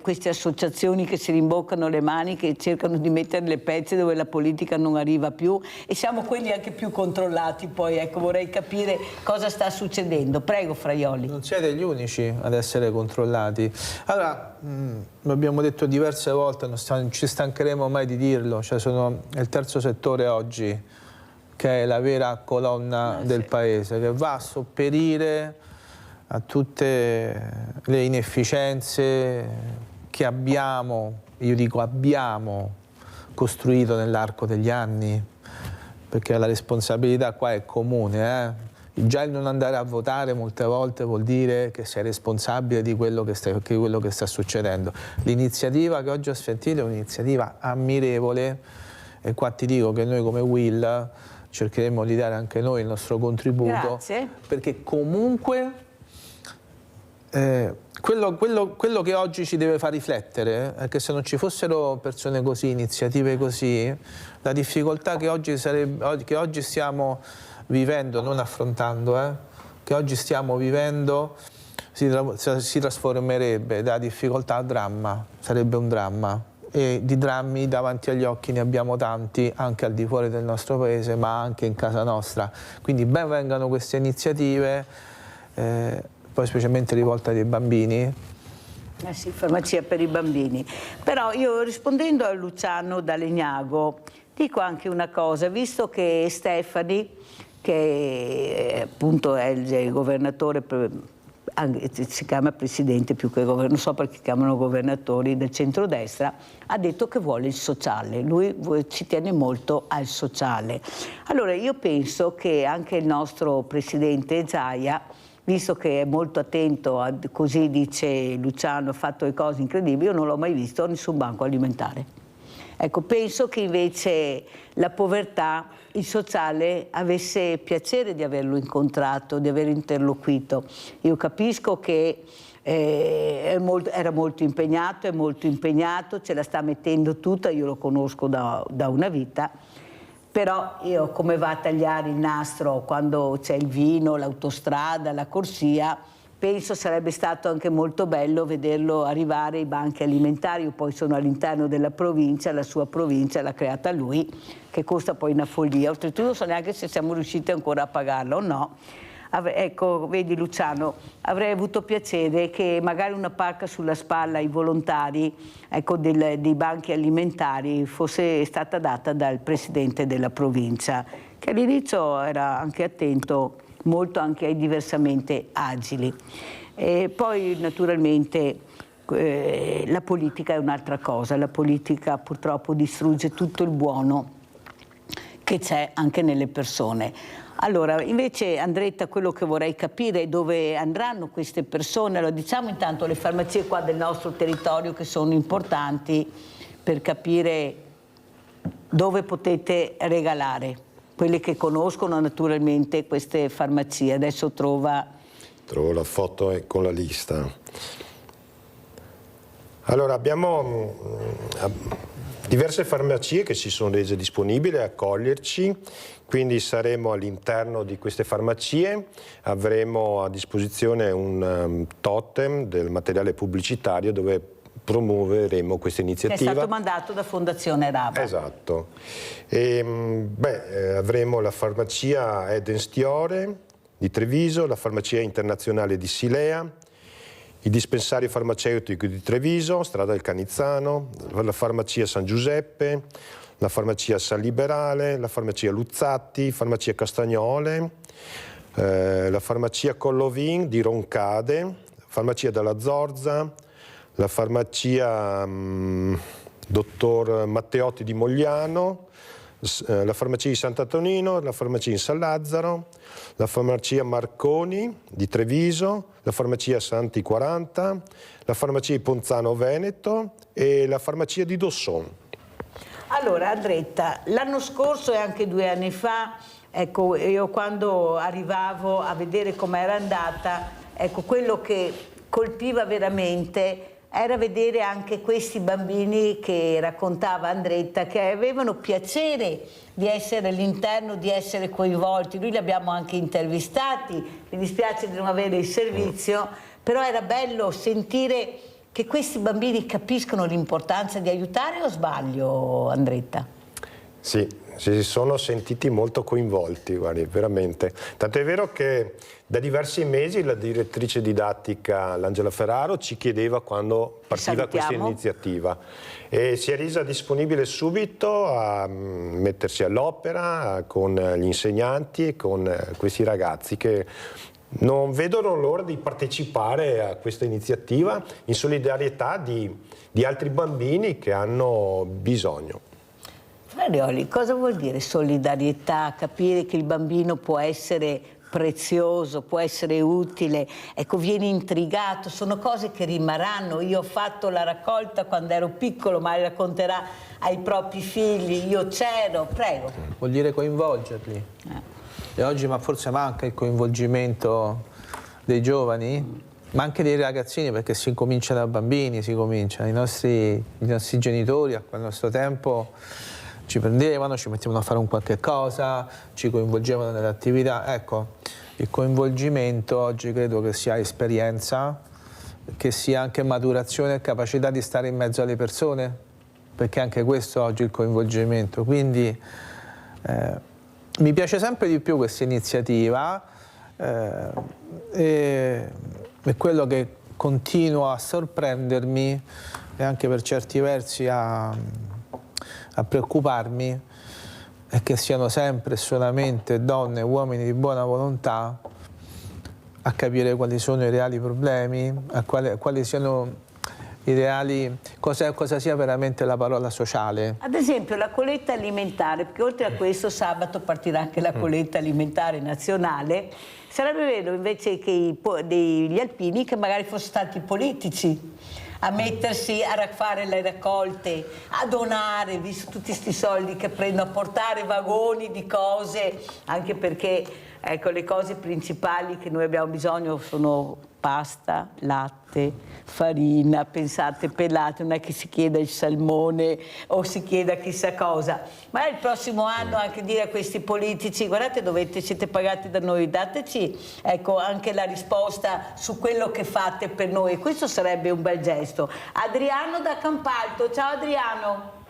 queste associazioni che si rimboccano le mani, che cercano di mettere le pezze dove la politica non arriva più, e siamo quelli anche più controllati. Poi ecco, vorrei capire cosa sta succedendo. Prego Fraioli. Non siete gli unici ad essere controllati. Allora, lo abbiamo detto diverse volte, non ci stancheremo mai di dirlo, cioè è il terzo settore oggi che è la vera colonna del paese, che va a sopperire a tutte le inefficienze che abbiamo, io dico abbiamo, costruito nell'arco degli anni, perché la responsabilità qua è comune. Già il non andare a votare molte volte vuol dire che sei responsabile di quello che sta succedendo. L'iniziativa che oggi ho sentito è un'iniziativa ammirevole, e qua ti dico che noi come Will cercheremo di dare anche noi il nostro contributo. Grazie. Perché comunque quello che oggi ci deve far riflettere è che se non ci fossero persone così, iniziative così, la difficoltà che oggi stiamo vivendo, non affrontando, che oggi stiamo vivendo si trasformerebbe da difficoltà a dramma, sarebbe un dramma. E di drammi davanti agli occhi ne abbiamo tanti, anche al di fuori del nostro paese, ma anche in casa nostra. Quindi ben vengano queste iniziative, poi specialmente rivolte ai bambini. Sì, farmacia per i bambini. Però io, rispondendo a Luciano da Legnago, dico anche una cosa, visto che che appunto è il governatore, si chiama presidente più che governatore, non so perché chiamano governatori del centrodestra, ha detto che vuole il sociale, lui ci tiene molto al sociale. Allora io penso che anche il nostro presidente Zaia, visto che è molto attento, così dice Luciano, ha fatto le cose incredibili, io non l'ho mai visto a nessun banco alimentare. Ecco, penso che invece la povertà, il sociale, avesse piacere di averlo incontrato, di aver interloquito. Io capisco che era molto impegnato, è molto impegnato, ce la sta mettendo tutta, io lo conosco da una vita, però io come va a tagliare il nastro quando c'è il vino, l'autostrada, la corsia, penso sarebbe stato anche molto bello vederlo arrivare ai banchi alimentari. Io poi sono all'interno della provincia, la sua provincia l'ha creata lui, che costa poi una follia. Oltretutto non so neanche se siamo riusciti ancora a pagarla o no. ecco, vedi Luciano, avrei avuto piacere che magari una pacca sulla spalla ai volontari, ecco, dei banchi alimentari fosse stata data dal presidente della provincia, che all'inizio era anche attento molto anche ai diversamente agili. E poi naturalmente la politica è un'altra cosa, la politica purtroppo distrugge tutto il buono che c'è anche nelle persone. Allora, invece Andretta, quello che vorrei capire è dove andranno queste persone. Allora, diciamo intanto le farmacie qua del nostro territorio che sono importanti per capire dove potete regalare. Quelli che conoscono naturalmente queste farmacie. Adesso trovo la foto con la lista. Allora, abbiamo diverse farmacie che si sono rese disponibili a accoglierci, quindi saremo all'interno di queste farmacie, avremo a disposizione un totem del materiale pubblicitario dove promuoveremo questa iniziativa. È stato mandato da Fondazione Raba. Esatto. Avremo la farmacia Eden Stiore di Treviso, la farmacia internazionale di Silea, il dispensario farmaceutico di Treviso, strada del Canizzano, la farmacia San Giuseppe, la farmacia San Liberale, la farmacia Luzzatti, farmacia Castagnole, la farmacia Collovin di Roncade, farmacia della Zorza, la farmacia Dottor Matteotti di Mogliano, la farmacia di Sant'Antonino, la farmacia in San Lazzaro, la farmacia Marconi di Treviso, la farmacia Santi 40, la farmacia di Ponzano Veneto e la farmacia di Dosson. Allora Andretta, l'anno scorso e anche 2 anni fa, ecco, io quando arrivavo a vedere com'era andata, ecco, quello che colpiva veramente era vedere anche questi bambini che raccontava Andretta, che avevano piacere di essere all'interno, di essere coinvolti. Noi li abbiamo anche intervistati, mi dispiace di non avere il servizio, però era bello sentire che questi bambini capiscono l'importanza di aiutare, o sbaglio, Andretta? Sì, si sono sentiti molto coinvolti, guardi, veramente. Tanto è vero che da diversi mesi la direttrice didattica, l'Angela Ferraro, ci chiedeva quando partiva questa iniziativa e si è resa disponibile subito a mettersi all'opera con gli insegnanti e con questi ragazzi che non vedono l'ora di partecipare a questa iniziativa in solidarietà di altri bambini che hanno bisogno. Farioli, cosa vuol dire solidarietà? Capire che il bambino può essere prezioso, può essere utile, ecco, vieni intrigato, sono cose che rimarranno. Io ho fatto la raccolta quando ero piccolo, ma racconterà ai propri figli, io c'ero, prego. Vuol dire coinvolgerli. E oggi ma forse manca il coinvolgimento dei giovani, ma anche dei ragazzini, perché si incomincia da bambini, si comincia. I nostri genitori a quel nostro tempo ci prendevano, ci mettevano a fare un qualche cosa, ci coinvolgevano nelle attività. Ecco, il coinvolgimento oggi credo che sia esperienza, che sia anche maturazione e capacità di stare in mezzo alle persone, perché anche questo oggi è il coinvolgimento. Quindi mi piace sempre di più questa iniziativa e quello che continua a sorprendermi e anche per certi versi a preoccuparmi è che siano sempre e solamente donne e uomini di buona volontà a capire quali sono i reali problemi, quali siano i reali, cosa sia veramente la parola sociale. Ad esempio la colletta alimentare, perché oltre a questo sabato partirà anche la colletta alimentare nazionale. Sarebbe bello invece che degli alpini che magari fossero stati politici a mettersi a fare le raccolte, a donare, visto tutti questi soldi che prendo, a portare vagoni di cose, anche perché ecco, le cose principali che noi abbiamo bisogno sono pasta, latte, farina, pensate, pelate, non è che si chieda il salmone o si chieda chissà cosa, ma il prossimo anno anche dire a questi politici: guardate, siete pagati da noi, dateci ecco anche la risposta su quello che fate per noi. Questo sarebbe un bel gesto. Adriano da Campalto, ciao Adriano.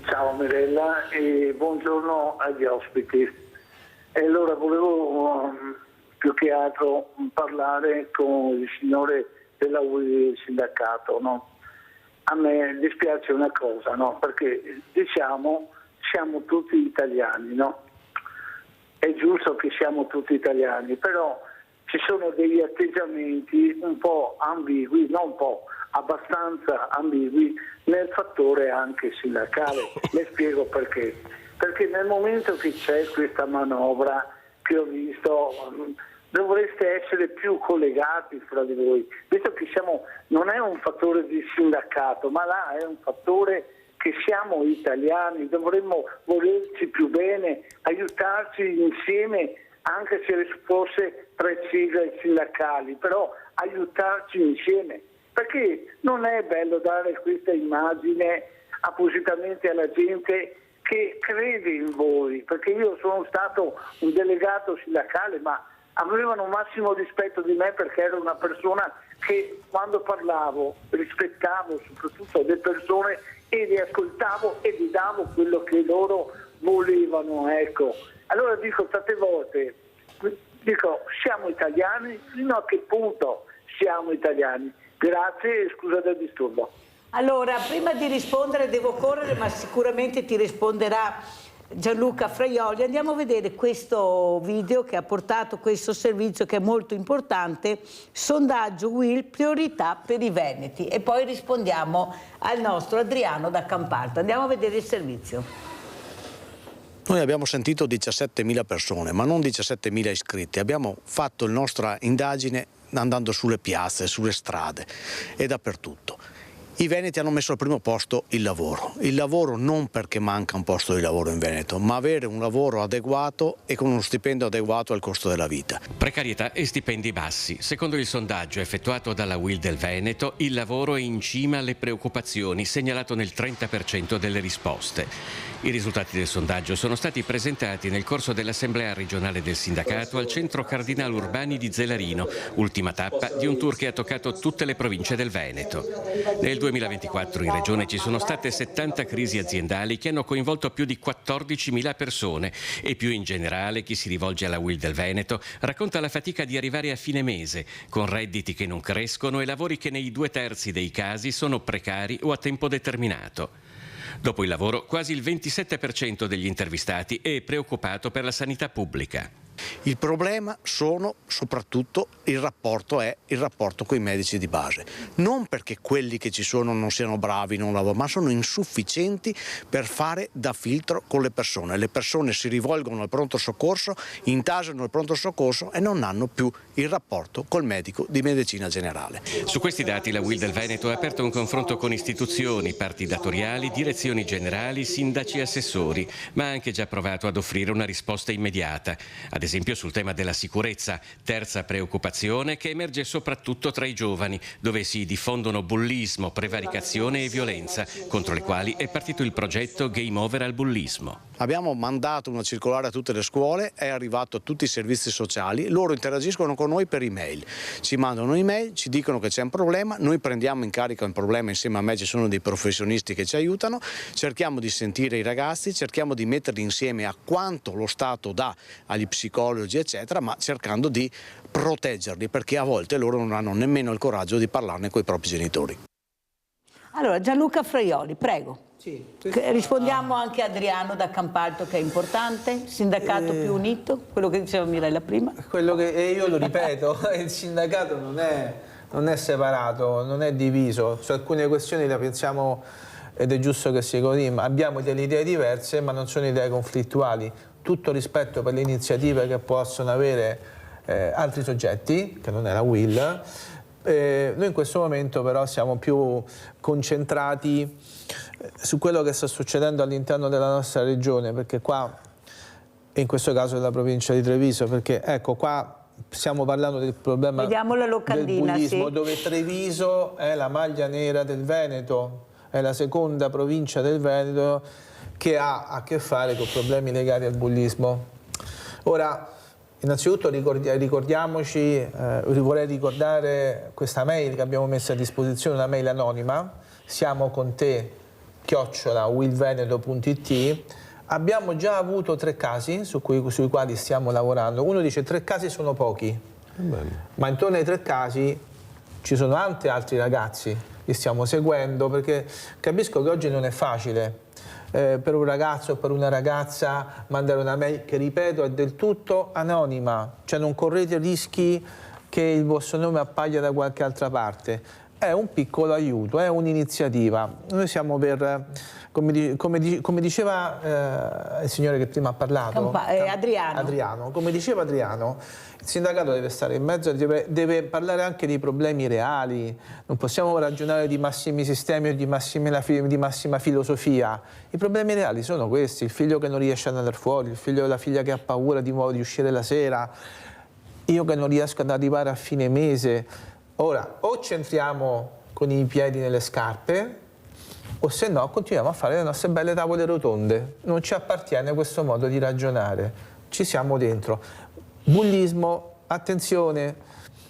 Ciao Mirella e buongiorno agli ospiti. E allora volevo più che altro parlare con il signore della UIL del sindacato, no? A me dispiace una cosa, no? Perché diciamo siamo tutti italiani, no? È giusto che siamo tutti italiani, però ci sono degli atteggiamenti un po' ambigui, non un po', abbastanza ambigui nel fattore anche sindacale. Le spiego perché. Perché nel momento che c'è questa manovra che ho visto, dovreste essere più collegati fra di voi, visto che non è un fattore di sindacato, ma là è un fattore che siamo italiani, dovremmo volerci più bene, aiutarci insieme, anche se fosse 3 sigle sindacali, però aiutarci insieme, perché non è bello dare questa immagine appositamente alla gente che crede in voi, perché io sono stato un delegato sindacale, ma avevano massimo rispetto di me perché ero una persona che quando parlavo rispettavo soprattutto le persone e li ascoltavo e gli davo quello che loro volevano, ecco. Allora dico tante volte, siamo italiani, fino a che punto siamo italiani? Grazie e scusa del disturbo. Allora, prima di rispondere devo correre, ma sicuramente ti risponderà Gianluca Fraioli. Andiamo a vedere questo video che ha portato questo servizio che è molto importante, sondaggio UIL, priorità per i veneti, e poi rispondiamo al nostro Adriano da Campalto. Andiamo a vedere il servizio. Noi abbiamo sentito 17.000 persone, ma non 17.000 iscritti. Abbiamo fatto la nostra indagine andando sulle piazze, sulle strade e dappertutto. I veneti hanno messo al primo posto il lavoro non perché manca un posto di lavoro in Veneto, ma avere un lavoro adeguato e con uno stipendio adeguato al costo della vita. Precarietà e stipendi bassi. Secondo il sondaggio effettuato dalla UIL del Veneto, il lavoro è in cima alle preoccupazioni, segnalato nel 30% delle risposte. I risultati del sondaggio sono stati presentati nel corso dell'Assemblea regionale del sindacato al centro Cardinale Urbani di Zelarino, ultima tappa di un tour che ha toccato tutte le province del Veneto. Nel 2024 in regione ci sono state 70 crisi aziendali che hanno coinvolto più di 14.000 persone e più in generale chi si rivolge alla UIL del Veneto racconta la fatica di arrivare a fine mese, con redditi che non crescono e lavori che nei 2/3 dei casi sono precari o a tempo determinato. Dopo il lavoro, quasi il 27% degli intervistati è preoccupato per la sanità pubblica. Il problema sono soprattutto il rapporto con i medici di base. Non perché quelli che ci sono non siano bravi, non lavorano, ma sono insufficienti per fare da filtro con le persone. Le persone si rivolgono al pronto soccorso, intasano il pronto soccorso e non hanno più il rapporto col medico di medicina generale. Su questi dati la UIL del Veneto ha aperto un confronto con istituzioni, parti datoriali, direzioni generali, sindaci e assessori, ma ha anche già provato ad offrire una risposta immediata. Ad esempio sul tema della sicurezza, terza preoccupazione che emerge soprattutto tra i giovani, dove si diffondono bullismo, prevaricazione e violenza, contro le quali è partito il progetto Game Over al bullismo. Abbiamo mandato una circolare a tutte le scuole, è arrivato a tutti i servizi sociali, loro interagiscono con noi per email, ci mandano un'email, ci dicono che c'è un problema, noi prendiamo in carica il problema, insieme a me ci sono dei professionisti che ci aiutano, cerchiamo di sentire i ragazzi, cerchiamo di metterli insieme a quanto lo Stato dà agli psicologi eccetera, ma cercando di proteggerli perché a volte loro non hanno nemmeno il coraggio di parlarne con i propri genitori. Allora Gianluca Fraioli, prego. Sì, rispondiamo anche a Adriano da Campalto che è importante, sindacato più unito, quello che diceva Mirella prima. Quello che io lo ripeto, il sindacato non è separato, non è diviso, su alcune questioni la pensiamo ed è giusto che sia così, ma abbiamo delle idee diverse ma non sono idee conflittuali. Tutto rispetto per le iniziative che possono avere altri soggetti, che non è la UIL. Noi in questo momento però siamo più concentrati su quello che sta succedendo all'interno della nostra regione, perché qua, in questo caso della provincia di Treviso, perché ecco qua stiamo parlando del problema del bullismo, sì. Dove Treviso è la maglia nera del Veneto, è la seconda provincia del Veneto che ha a che fare con problemi legati al bullismo. Ora, innanzitutto ricordiamoci, vorrei ricordare questa mail che abbiamo messo a disposizione, una mail anonima, siamo con te @uilveneto.it, Abbiamo già avuto 3 casi sui quali stiamo lavorando. Uno dice 3 casi sono pochi, ma intorno ai 3 casi ci sono altri ragazzi che stiamo seguendo, perché capisco che oggi non è facile per un ragazzo o per una ragazza mandare una mail che, ripeto, è del tutto anonima, cioè non correte rischi che il vostro nome appaia da qualche altra parte. È un piccolo aiuto, è un'iniziativa. Noi siamo per, come diceva il signore che prima ha parlato, Adriano, come diceva Adriano, il sindacato deve stare in mezzo, deve parlare anche di problemi reali, non possiamo ragionare di massimi sistemi o di massima filosofia. I problemi reali sono questi: il figlio che non riesce ad andare fuori, il figlio e la figlia che ha paura di uscire la sera, io che non riesco ad arrivare a fine mese. Ora, o ci entriamo con i piedi nelle scarpe, o se no continuiamo a fare le nostre belle tavole rotonde. Non ci appartiene questo modo di ragionare, ci siamo dentro. Bullismo, attenzione,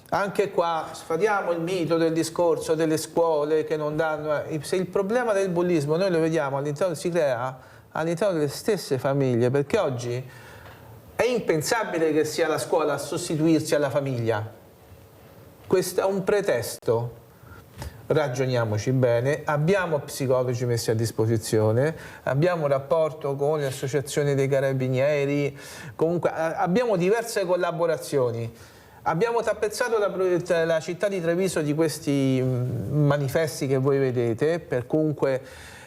anche qua sfatiamo il mito del discorso delle scuole che non danno. Se il problema del bullismo noi lo vediamo all'interno, si crea all'interno delle stesse famiglie, perché oggi è impensabile che sia la scuola a sostituirsi alla famiglia. Questo è un pretesto. Ragioniamoci bene, abbiamo psicologi messi a disposizione, abbiamo un rapporto con le associazioni dei carabinieri, comunque abbiamo diverse collaborazioni. Abbiamo tappezzato la città di Treviso di questi manifesti che voi vedete, perché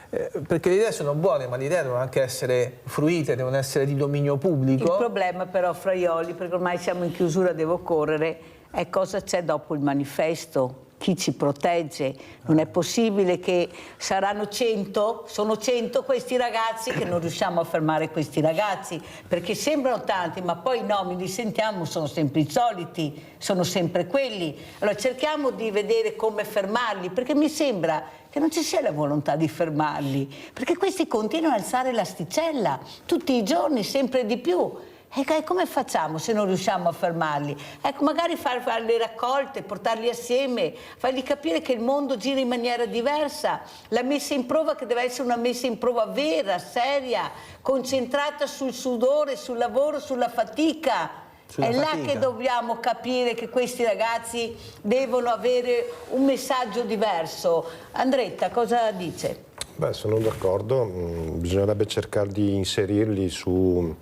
le idee sono buone, ma le idee devono anche essere fruite, devono essere di dominio pubblico. Il problema però, Fraioli, perché ormai siamo in chiusura, devo correre, è cosa c'è dopo il manifesto. Chi ci protegge? Non è possibile che saranno 100, sono 100 questi ragazzi che non riusciamo a fermare questi ragazzi, perché sembrano tanti, ma poi i nomi li sentiamo, sono sempre i soliti, sono sempre quelli. Allora cerchiamo di vedere come fermarli, perché mi sembra che non ci sia la volontà di fermarli, perché questi continuano a alzare l'asticella tutti i giorni, sempre di più. E come facciamo se non riusciamo a fermarli? Ecco, magari fare le raccolte, portarli assieme, fargli capire che il mondo gira in maniera diversa, la messa in prova che deve essere una messa in prova vera, seria, concentrata sul sudore, sul lavoro, sulla fatica. È là che dobbiamo capire che questi ragazzi devono avere un messaggio diverso. Andretta, cosa dice? Beh, sono d'accordo, bisognerebbe cercare di inserirli su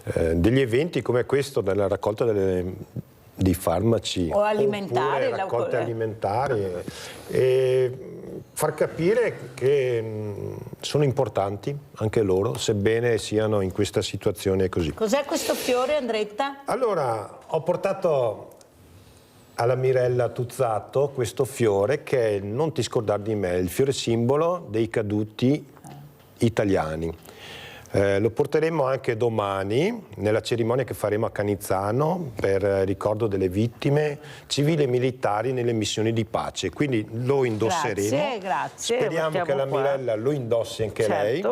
degli eventi come questo, della raccolta dei farmaci o alimentari, raccolte alimentari, e far capire che sono importanti anche loro, sebbene siano in questa situazione così. Cos'è questo fiore, Andretta? Allora, ho portato alla Mirella Tuzzato questo fiore che è il Non ti scordare di me, il fiore simbolo dei caduti italiani. Lo porteremo anche domani nella cerimonia che faremo a Canizzano per ricordo delle vittime civili e militari nelle missioni di pace, quindi lo indosseremo. Grazie. Speriamo che la Mirella lo indossi anche lei.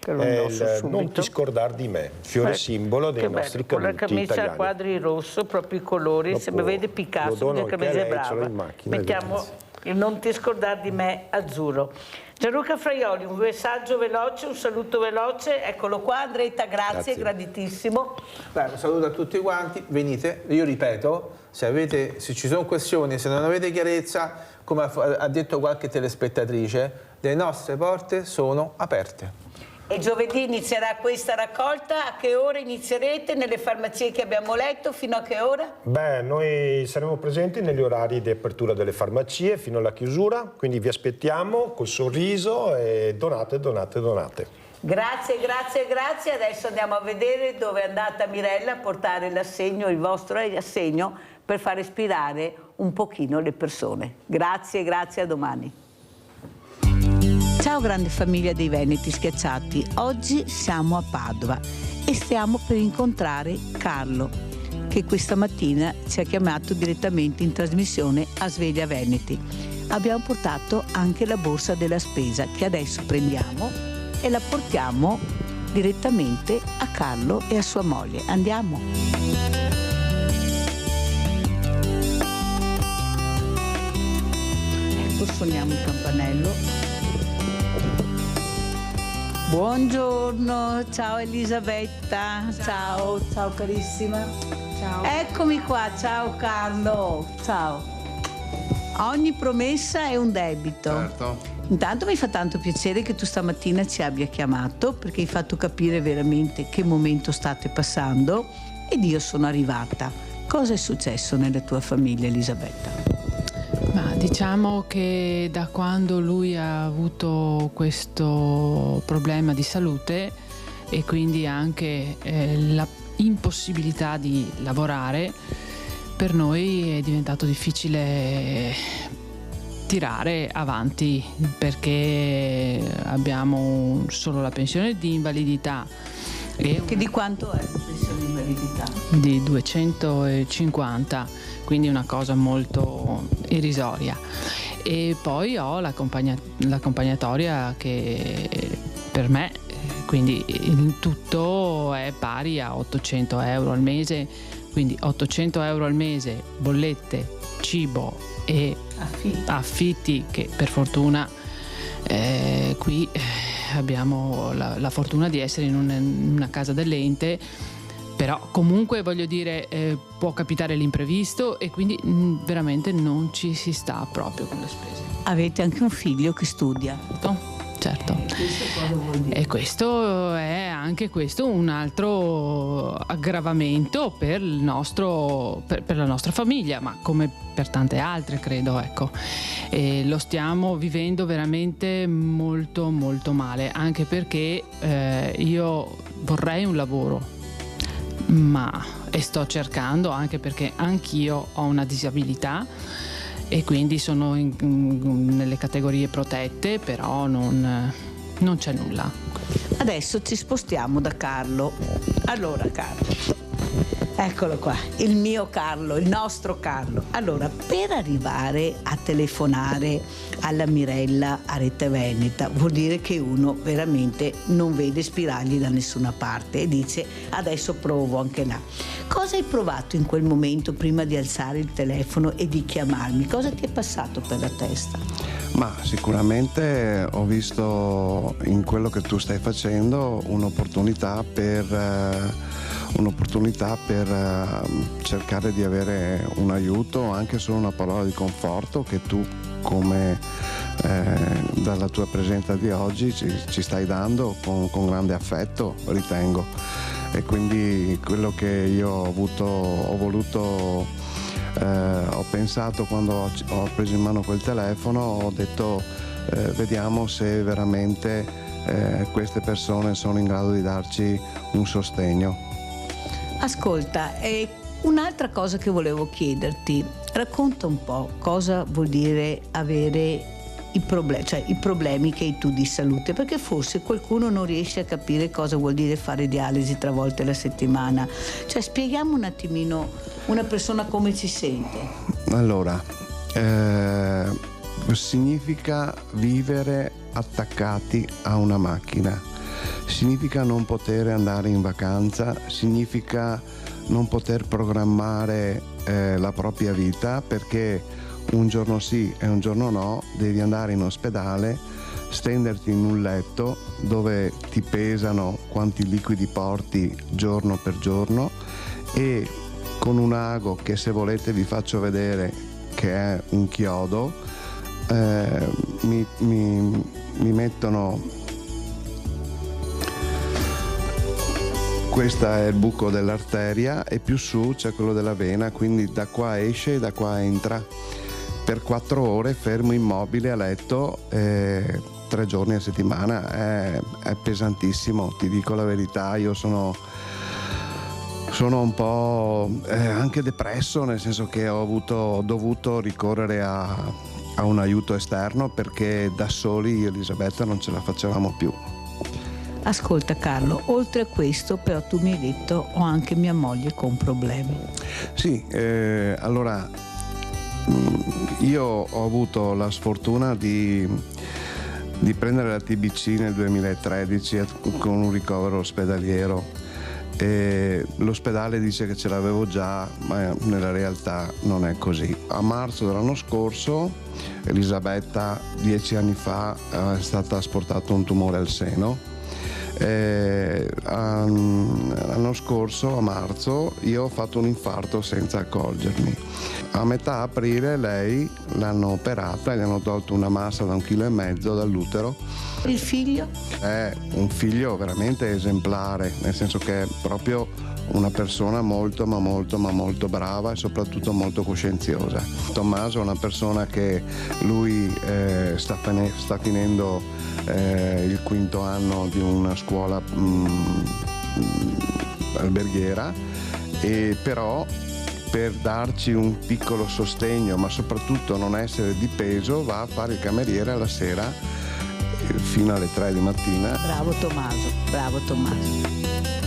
Non ti scordare di me, fiore simbolo dei nostri caduti italiani. Con la camicia a quadri rosso, proprio i colori, se mi vede Picasso, la camicia è brava. Mettiamo il Non ti scordare di me azzurro. Gianluca Fraioli, un messaggio veloce, un saluto veloce, eccolo qua. Andretta, grazie. Graditissimo. Beh, un saluto a tutti quanti, venite, io ripeto, se ci sono questioni, se non avete chiarezza, come ha detto qualche telespettatrice, le nostre porte sono aperte. E giovedì inizierà questa raccolta, a che ora inizierete? Nelle farmacie che abbiamo letto, fino a che ora? Beh, noi saremo presenti negli orari di apertura delle farmacie fino alla chiusura, quindi vi aspettiamo col sorriso e donate. Grazie. Adesso andiamo a vedere dove è andata Mirella a portare l'assegno, il vostro assegno, per far respirare un pochino le persone. Grazie, a domani. Ciao grande famiglia dei Veneti Schiacciati, oggi siamo a Padova e stiamo per incontrare Carlo, che questa mattina ci ha chiamato direttamente in trasmissione a Sveglia Veneti. Abbiamo portato anche la borsa della spesa che adesso prendiamo e la portiamo direttamente a Carlo e a sua moglie. Andiamo! Ecco, suoniamo il campanello. Buongiorno, ciao Elisabetta, ciao carissima. Ciao. Eccomi qua, ciao Carlo, ciao. Ogni promessa è un debito. Certo. Intanto mi fa tanto piacere che tu stamattina ci abbia chiamato, perché hai fatto capire veramente che momento state passando ed io sono arrivata. Cosa è successo nella tua famiglia, Elisabetta? Ma diciamo che da quando lui ha avuto questo problema di salute e quindi anche la impossibilità di lavorare, per noi è diventato difficile tirare avanti, perché abbiamo solo la pensione di invalidità. Che di quanto è la pensione di invalidità? Di 250, quindi una cosa molto irrisoria. E poi ho l'accompagnatoria che per me, quindi il tutto è pari a 800 euro al mese, quindi 800 euro al mese, bollette, cibo e affitti che per fortuna qui abbiamo la fortuna di essere in una casa dell'ente, però comunque voglio dire può capitare l'imprevisto e quindi veramente non ci si sta proprio con le spese. Avete anche un figlio che studia? Certo. Questo cosa vuol dire? E questo è anche un altro aggravamento per la nostra famiglia, ma come per tante altre credo, ecco. E lo stiamo vivendo veramente molto molto male, anche perché io vorrei un lavoro, e sto cercando, anche perché anch'io ho una disabilità e quindi sono nelle categorie protette, però non c'è nulla. Adesso ci spostiamo da Carlo. Allora Carlo, eccolo qua, il mio Carlo, il nostro Carlo. Allora, per arrivare a telefonare alla Mirella a Rete Veneta vuol dire che uno veramente non vede spiragli da nessuna parte e dice adesso provo anche là. Cosa hai provato in quel momento prima di alzare il telefono e di chiamarmi? Cosa ti è passato per la testa? Ma sicuramente ho visto in quello che tu stai facendo un'opportunità per cercare di avere un aiuto, anche solo una parola di conforto che tu, come dalla tua presenza di oggi, ci stai dando con grande affetto, ritengo. E quindi quello che io ho pensato quando ho preso in mano quel telefono, ho detto vediamo se veramente queste persone sono in grado di darci un sostegno. Ascolta, un'altra cosa che volevo chiederti, racconta un po' cosa vuol dire avere i problemi che hai tu di salute, perché forse qualcuno non riesce a capire cosa vuol dire fare dialisi 3 volte alla settimana. Cioè, spieghiamo un attimino una persona come si sente. Allora, significa vivere attaccati a una macchina, significa non poter andare in vacanza, significa non poter programmare la propria vita, perché un giorno sì e un giorno no devi andare in ospedale, stenderti in un letto dove ti pesano quanti liquidi porti giorno per giorno, e con un ago che, se volete, vi faccio vedere, che è un chiodo, mi mettono, questo è il buco dell'arteria e più su c'è quello della vena, quindi da qua esce e da qua entra, per 4 ore fermo immobile a letto, 3 giorni a settimana. È pesantissimo, ti dico la verità. Io sono un po' anche depresso, nel senso che ho dovuto ricorrere a un aiuto esterno, perché da soli io e Elisabetta non ce la facevamo più. Ascolta Carlo, oltre a questo però tu mi hai detto ho anche mia moglie con problemi. Sì, allora io ho avuto la sfortuna di prendere la TBC nel 2013 con un ricovero ospedaliero, e l'ospedale dice che ce l'avevo già, ma nella realtà non è così. A marzo dell'anno scorso Elisabetta 10 anni fa è stata asportata un tumore al seno, L'anno scorso, a marzo, io ho fatto un infarto senza accorgermi. A metà aprile lei l'hanno operata, gli hanno tolto una massa da 1,5 kg dall'utero. Il figlio? È un figlio veramente esemplare, nel senso che è proprio una persona molto brava e soprattutto molto coscienziosa. Tommaso è una persona che lui sta finendo il 5º anno di una scuola alberghiera, e però per darci un piccolo sostegno, ma soprattutto non essere di peso, va a fare il cameriere alla sera fino alle 3 di mattina. Bravo Tommaso, bravo Tommaso.